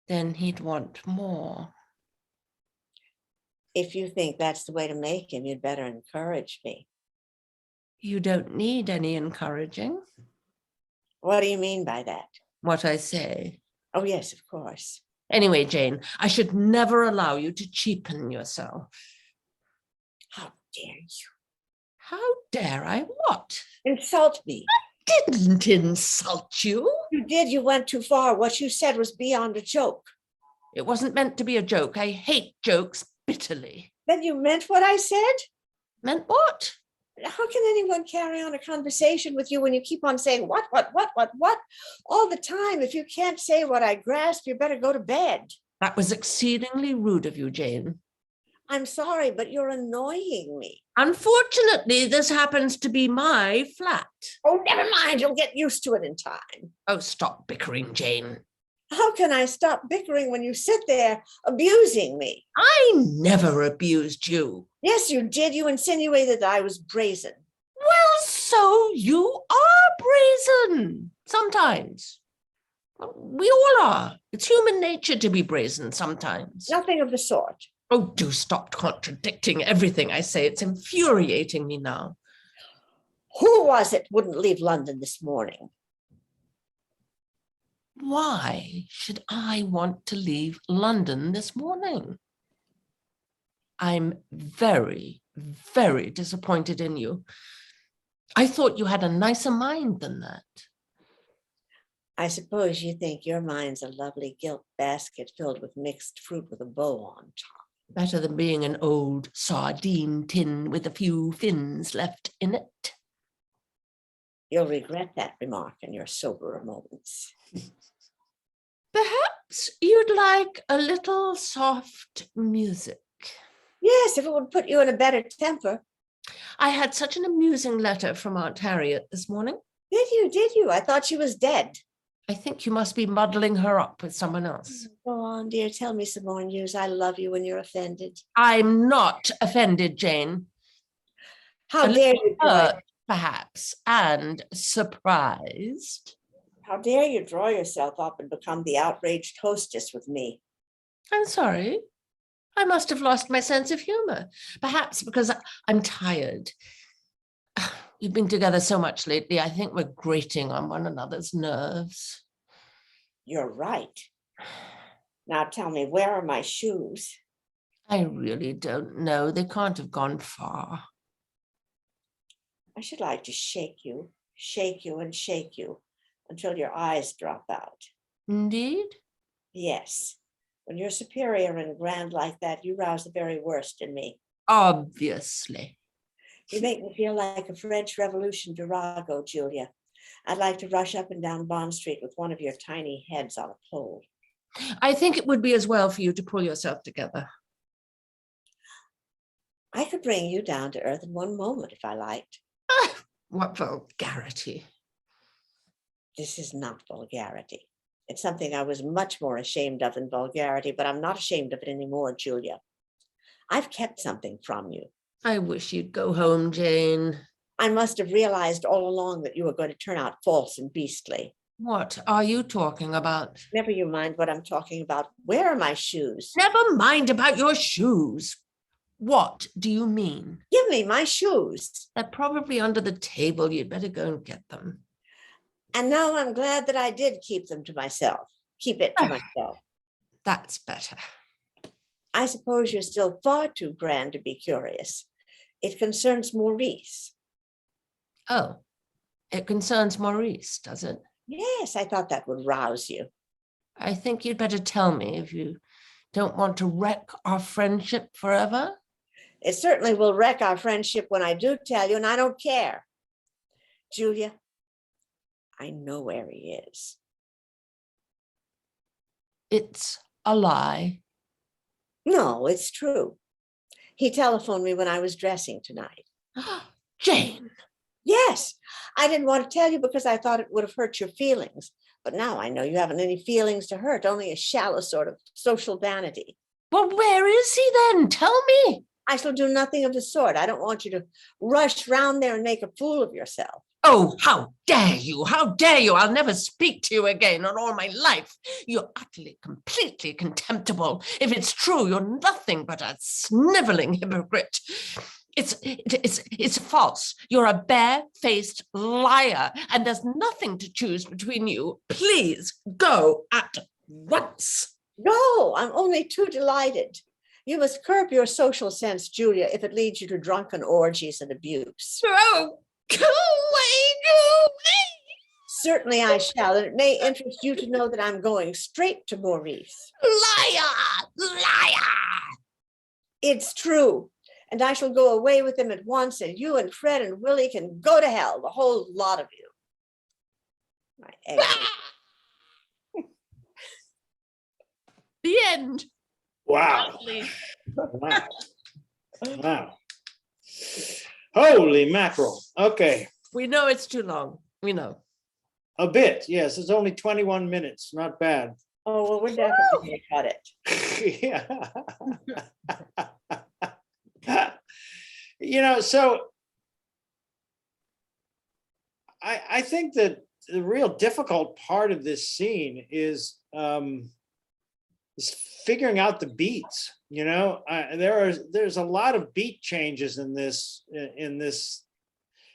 Then he'd want more. If you think that's the way to make him, you'd better encourage me. You don't need any encouraging. What do you mean by that? What I say. Oh, yes, of course. Anyway, Jane, I should never allow you to cheapen yourself. How dare you? How dare I what? Insult me. Didn't insult you. You did. You went too far. What you said was beyond a joke. It wasn't meant to be a joke. I hate jokes bitterly. Then you meant what I said? Meant what? How can anyone carry on a conversation with you when you keep on saying what all the time? If you can't say what I grasp, you better go to bed. That was exceedingly rude of you, Jane. I'm sorry, but you're annoying me. Unfortunately, this happens to be my flat. Oh, never mind. You'll get used to it in time. Oh, stop bickering, Jane. How can I stop bickering when you sit there abusing me? I never abused you. Yes, you did. You insinuated that I was brazen. Well, so you are brazen sometimes. We all are. It's human nature to be brazen sometimes. Nothing of the sort. Oh, do stop contradicting everything I say. It's infuriating me now. Who was it wouldn't leave London this morning? Why should I want to leave London this morning? I'm very, very disappointed in you. I thought you had a nicer mind than that. I suppose you think your mind's a lovely gilt basket filled with mixed fruit with a bow on top. Better than being an old sardine tin with a few fins left in it. You'll regret that remark in your soberer moments. Perhaps you'd like a little soft music. Yes, if it would put you in a better temper. I had such an amusing letter from Aunt Harriet this morning. Did you? I thought she was dead. I think you must be muddling her up with someone else. Go on, dear. Tell me some more news. I love you when you're offended. I'm not offended, Jane. How dare you? Hurt, perhaps, and surprised. How dare you draw yourself up and become the outraged hostess with me? I'm sorry. I must have lost my sense of humor. Perhaps because I'm tired. We've been together so much lately. I think we're grating on one another's nerves. You're right. Now tell me, where are my shoes? I really don't know. They can't have gone far. I should like to shake you and shake you until your eyes drop out. Indeed? Yes. When you're superior and grand like that, you rouse the very worst in me. Obviously. You make me feel like a French Revolution virago, Julia. I'd like to rush up and down Bond Street with one of your tiny heads on a pole. I think it would be as well for you to pull yourself together. I could bring you down to earth in one moment if I liked. What vulgarity. This is not vulgarity. It's something I was much more ashamed of than vulgarity, but I'm not ashamed of it anymore, Julia. I've kept something from you. I wish you'd go home, Jane. I must have realized all along that you were going to turn out false and beastly. What are you talking about? Never you mind what I'm talking about. Where are my shoes? Never mind about your shoes. What do you mean? Give me my shoes. They're probably under the table. You'd better go and get them. And now I'm glad that I did keep them to myself. Keep it to myself. That's better. I suppose you're still far too grand to be curious. It concerns Maurice. Oh, it concerns Maurice, does it? Yes, I thought that would rouse you. I think you'd better tell me if you don't want to wreck our friendship forever. It certainly will wreck our friendship when I do tell you, and I don't care. Julia, I know where he is. It's a lie. No, it's true. He telephoned me when I was dressing tonight. Jane. Yes, I didn't want to tell you because I thought it would have hurt your feelings. But now I know you haven't any feelings to hurt, only a shallow sort of social vanity. Well, where is he then? Tell me. I shall do nothing of the sort. I don't want you to rush round there and make a fool of yourself. Oh, how dare you? How dare you? I'll never speak to you again in all my life. You're utterly, completely contemptible. If it's true, you're nothing but a sniveling hypocrite. It's false. You're a bare-faced liar, and there's nothing to choose between you. Please go at once. No, I'm only too delighted. You must curb your social sense, Julia, if it leads you to drunken orgies and abuse. Oh, go away, go away. Certainly I shall, and it may interest you to know that I'm going straight to Maurice. Liar, liar. It's true, and I shall go away with him at once, and you and Fred and Willie can go to hell, the whole lot of you. My egg. The end. Wow. Wow. Wow. Holy mackerel. Okay. We know it's too long. We know. A bit. Yes. It's only 21 minutes. Not bad. Oh, well, we're definitely going to cut it. Yeah. You know, so I think that the real difficult part of this scene is figuring out the beats. You know, there's a lot of beat changes in this,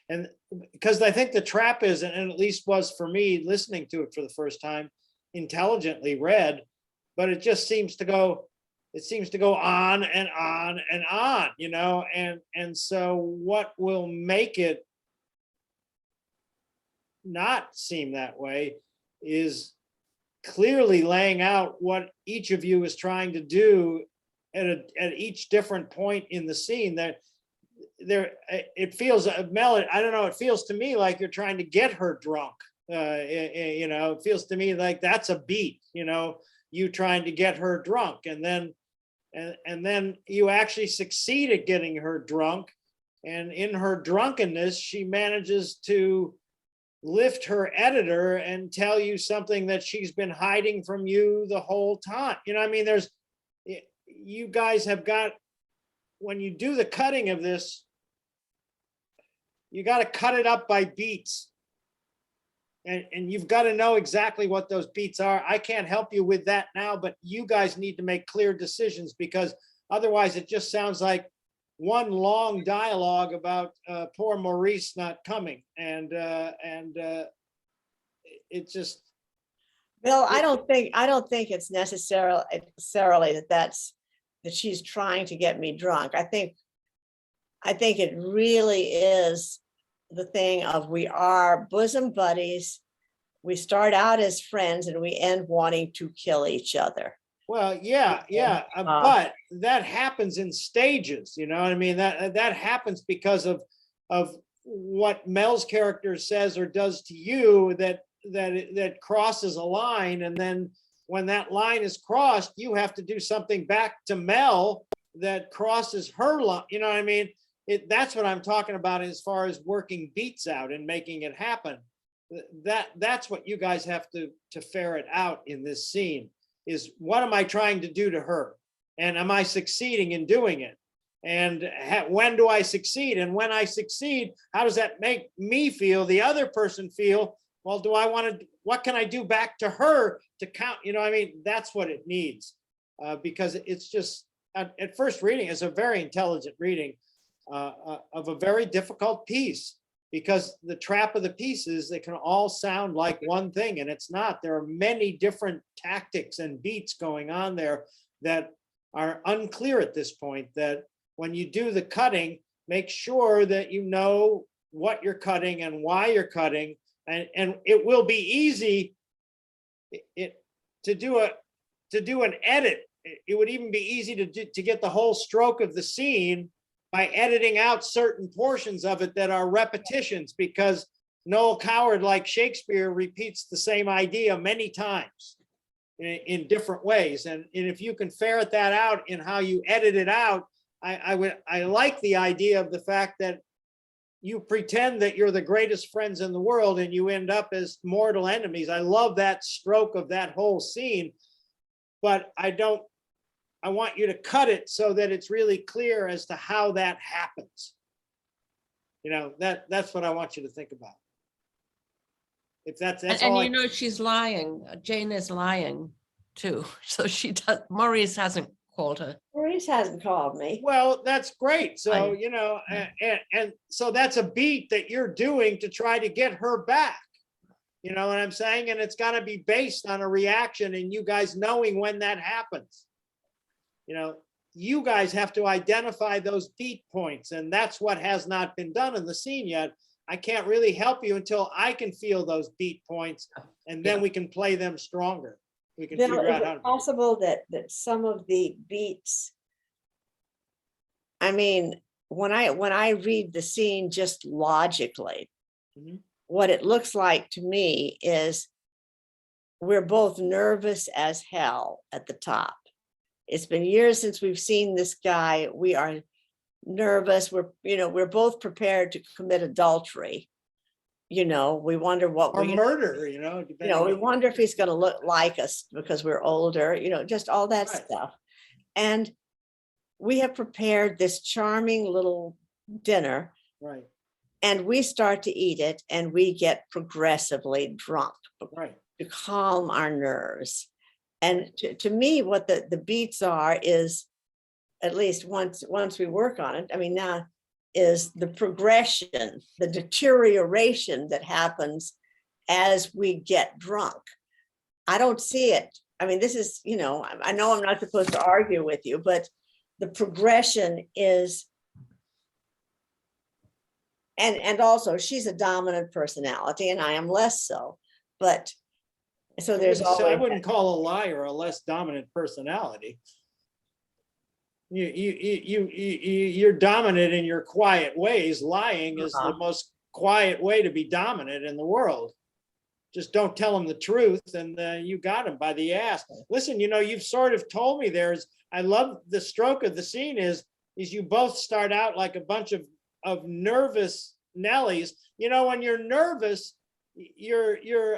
and because I think the trap is, and at least was for me listening to it for the first time, intelligently read, but it just seems to go, on and on and on, you know, and so what will make it not seem that way is clearly laying out what each of you is trying to do at each different point in the scene. That there it feels, Mel, I don't know, it feels to me like you're trying to get her drunk. You know, it feels to me like that's a beat, you know, you trying to get her drunk, and then you actually succeed at getting her drunk, and in her drunkenness she manages to lift her editor and tell you something that she's been hiding from you the whole time. You know, I mean, you guys have got, when you do the cutting of this, you got to cut it up by beats. And you've got to know exactly what those beats are. I can't help you with that now, but you guys need to make clear decisions, because otherwise it just sounds like one long dialogue about poor Maurice not coming. And it just. Well, I don't think it's necessarily that she's trying to get me drunk. I think it really is the thing of we are bosom buddies. We start out as friends and we end wanting to kill each other. Well, yeah, but that happens in stages, you know what I mean? That happens because of what Mel's character says or does to you that crosses a line, and then when that line is crossed, you have to do something back to Mel that crosses her line. You know what I mean? That's what I'm talking about as far as working beats out and making it happen. That's what you guys have to ferret out in this scene, is what am I trying to do to her? And am I succeeding in doing it? And when do I succeed? And when I succeed, how does that make me feel, the other person feel? Well, what can I do back to her to count? You know, I mean, that's what it needs. Because it's just, at first reading, it's a very intelligent reading of a very difficult piece, because the trap of the piece is they can all sound like one thing, and it's not. There are many different tactics and beats going on there that are unclear at this point, that when you do the cutting, make sure that you know what you're cutting and why you're cutting. And it will be easy to do an edit. It would even be easy to get the whole stroke of the scene by editing out certain portions of it that are repetitions, because Noel Coward, like Shakespeare, repeats the same idea many times in different ways. And if you can ferret that out in how you edit it out, I like the idea of the fact that you pretend that you're the greatest friends in the world and you end up as mortal enemies. I love that stroke of that whole scene, but I want you to cut it so that it's really clear as to how that happens. You know, that's what I want you to think about. If that's all. And you know, she's lying. Jane is lying too. So she does. Maurice hasn't called her. Maurice hasn't called me. Well, that's great. So, you know, and so that's a beat that you're doing to try to get her back. You know what I'm saying? And it's got to be based on a reaction and you guys knowing when that happens. You know, you guys have to identify those beat points, and that's what has not been done in the scene yet. I can't really help you until I can feel those beat points, and then we can play them stronger. We can figure out how to. Possible that some of the beats, I mean, when I read the scene just logically, what it looks like to me is we're both nervous as hell at the top. It's been years since we've seen this guy. We are nervous. We're both prepared to commit adultery. You know, we wonder what or murder, you know, we wonder if he's going to look like us because we're older, you know, just all that stuff. And we have prepared this charming little dinner. Right. And we start to eat it and we get progressively drunk. Right. To calm our nerves. And to me, what the beats are is, at least once we work on it, I mean, now is the progression, the deterioration that happens as we get drunk. I don't see it. I mean, this is, you know I'm not supposed to argue with you, but the progression is, and also she's a dominant personality and I am less so, but so there's always. I wouldn't call a liar a less dominant personality. You're dominant in your quiet ways. Lying is the most quiet way to be dominant in the world. Just don't tell them the truth, and you got them by the ass. Listen, you know, you've sort of told me I love the stroke of the scene is you both start out like a bunch of nervous Nellies. You know, when you're nervous, your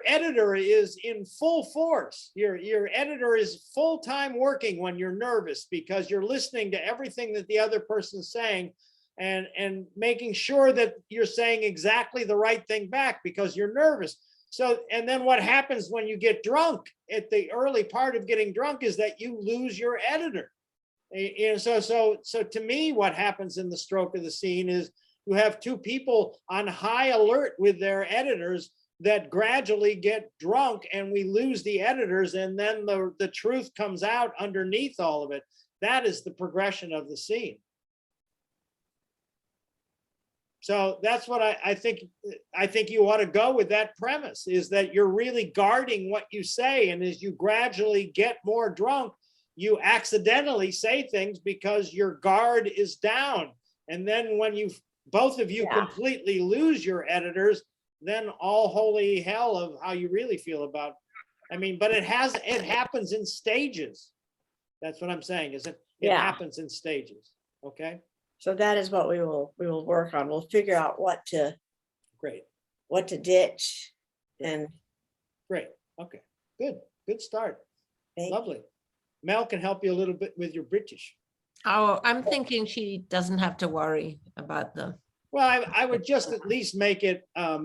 editor is in full force. Your editor is full-time working when you're nervous, because you're listening to everything that the other person's saying and making sure that you're saying exactly the right thing back because you're nervous. So, and then what happens when you get drunk at the early part of getting drunk is that you lose your editor. And so to me, what happens in the stroke of the scene is you have two people on high alert with their editors that gradually get drunk and we lose the editors, and then the truth comes out underneath all of it. That is the progression of the scene. So that's what I think. I think you ought to go with that premise, is that you're really guarding what you say. And as you gradually get more drunk, you accidentally say things because your guard is down. And then when you, both of you completely lose your editors, then all holy hell of how you really feel about, I mean, but it happens in stages. That's what I'm saying, is it happens in stages. Okay. So that is what we will work on. We'll figure out what to ditch. And Great. Okay. Good start. thank Lovely. Mel can help you a little bit with your British. Oh, I'm thinking she doesn't have to worry about them. Well, I would just at least make it, I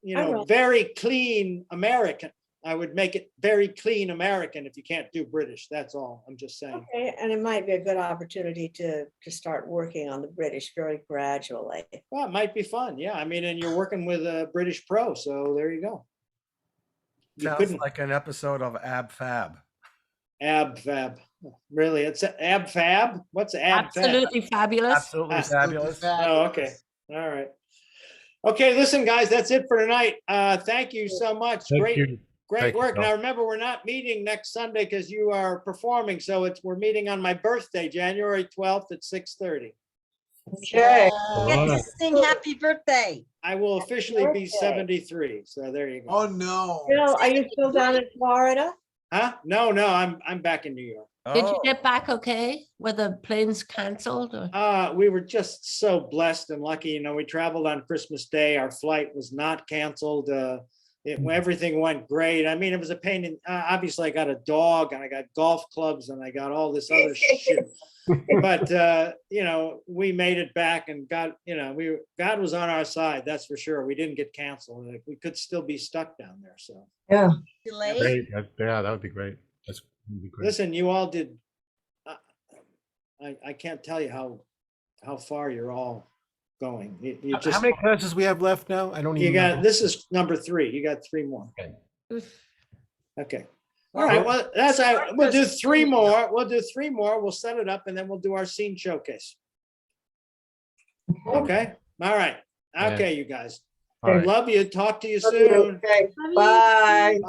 will. very clean American. I would make it very clean American if you can't do British. That's all. I'm just saying. Okay, and it might be a good opportunity to start working on the British very gradually. Well, it might be fun. Yeah. I mean, and you're working with a British pro. So there you go. You Sounds couldn't like an episode of Ab Fab. ab fab. Really? It's ab fab? What's ab fab? Absolutely fabulous. Absolutely fabulous. Oh, okay. All right. Okay, listen, guys, that's it for tonight. Thank you so much. Great Thank you, work. Bill. Now, remember, we're not meeting next Sunday because you are performing. So we're meeting on my birthday, January 12th at 6:30. Okay. Get to sing happy birthday. I will officially be Birthday. 73. So there you go. Oh, no. Bill, are you still down in Florida? Huh? No, I'm back in New York. Did you Oh, get back okay? Were the planes canceled? Or? We were just so blessed and lucky. We traveled on Christmas Day. Our flight was not canceled. Everything went great. I mean, it was a pain in, obviously I got a dog and I got golf clubs and I got all this other shit. But, we made it back, and God was on our side. That's for sure. We didn't get canceled. Like, we could still be stuck down there. So Yeah. Delay. Great. Yeah, that would be great. That'd be great. listen, you all did. I can't tell you how far you're all going. You How just, many classes we have left now? I don't even know. this is number 3. You got 3 more. Okay. Okay. All right. Well, that's we'll do 3 more. We'll do 3 more. We'll set it up and then we'll do our scene showcase. Okay. All right. Okay, you guys. All right. Love you. Talk to you soon. Okay. Bye.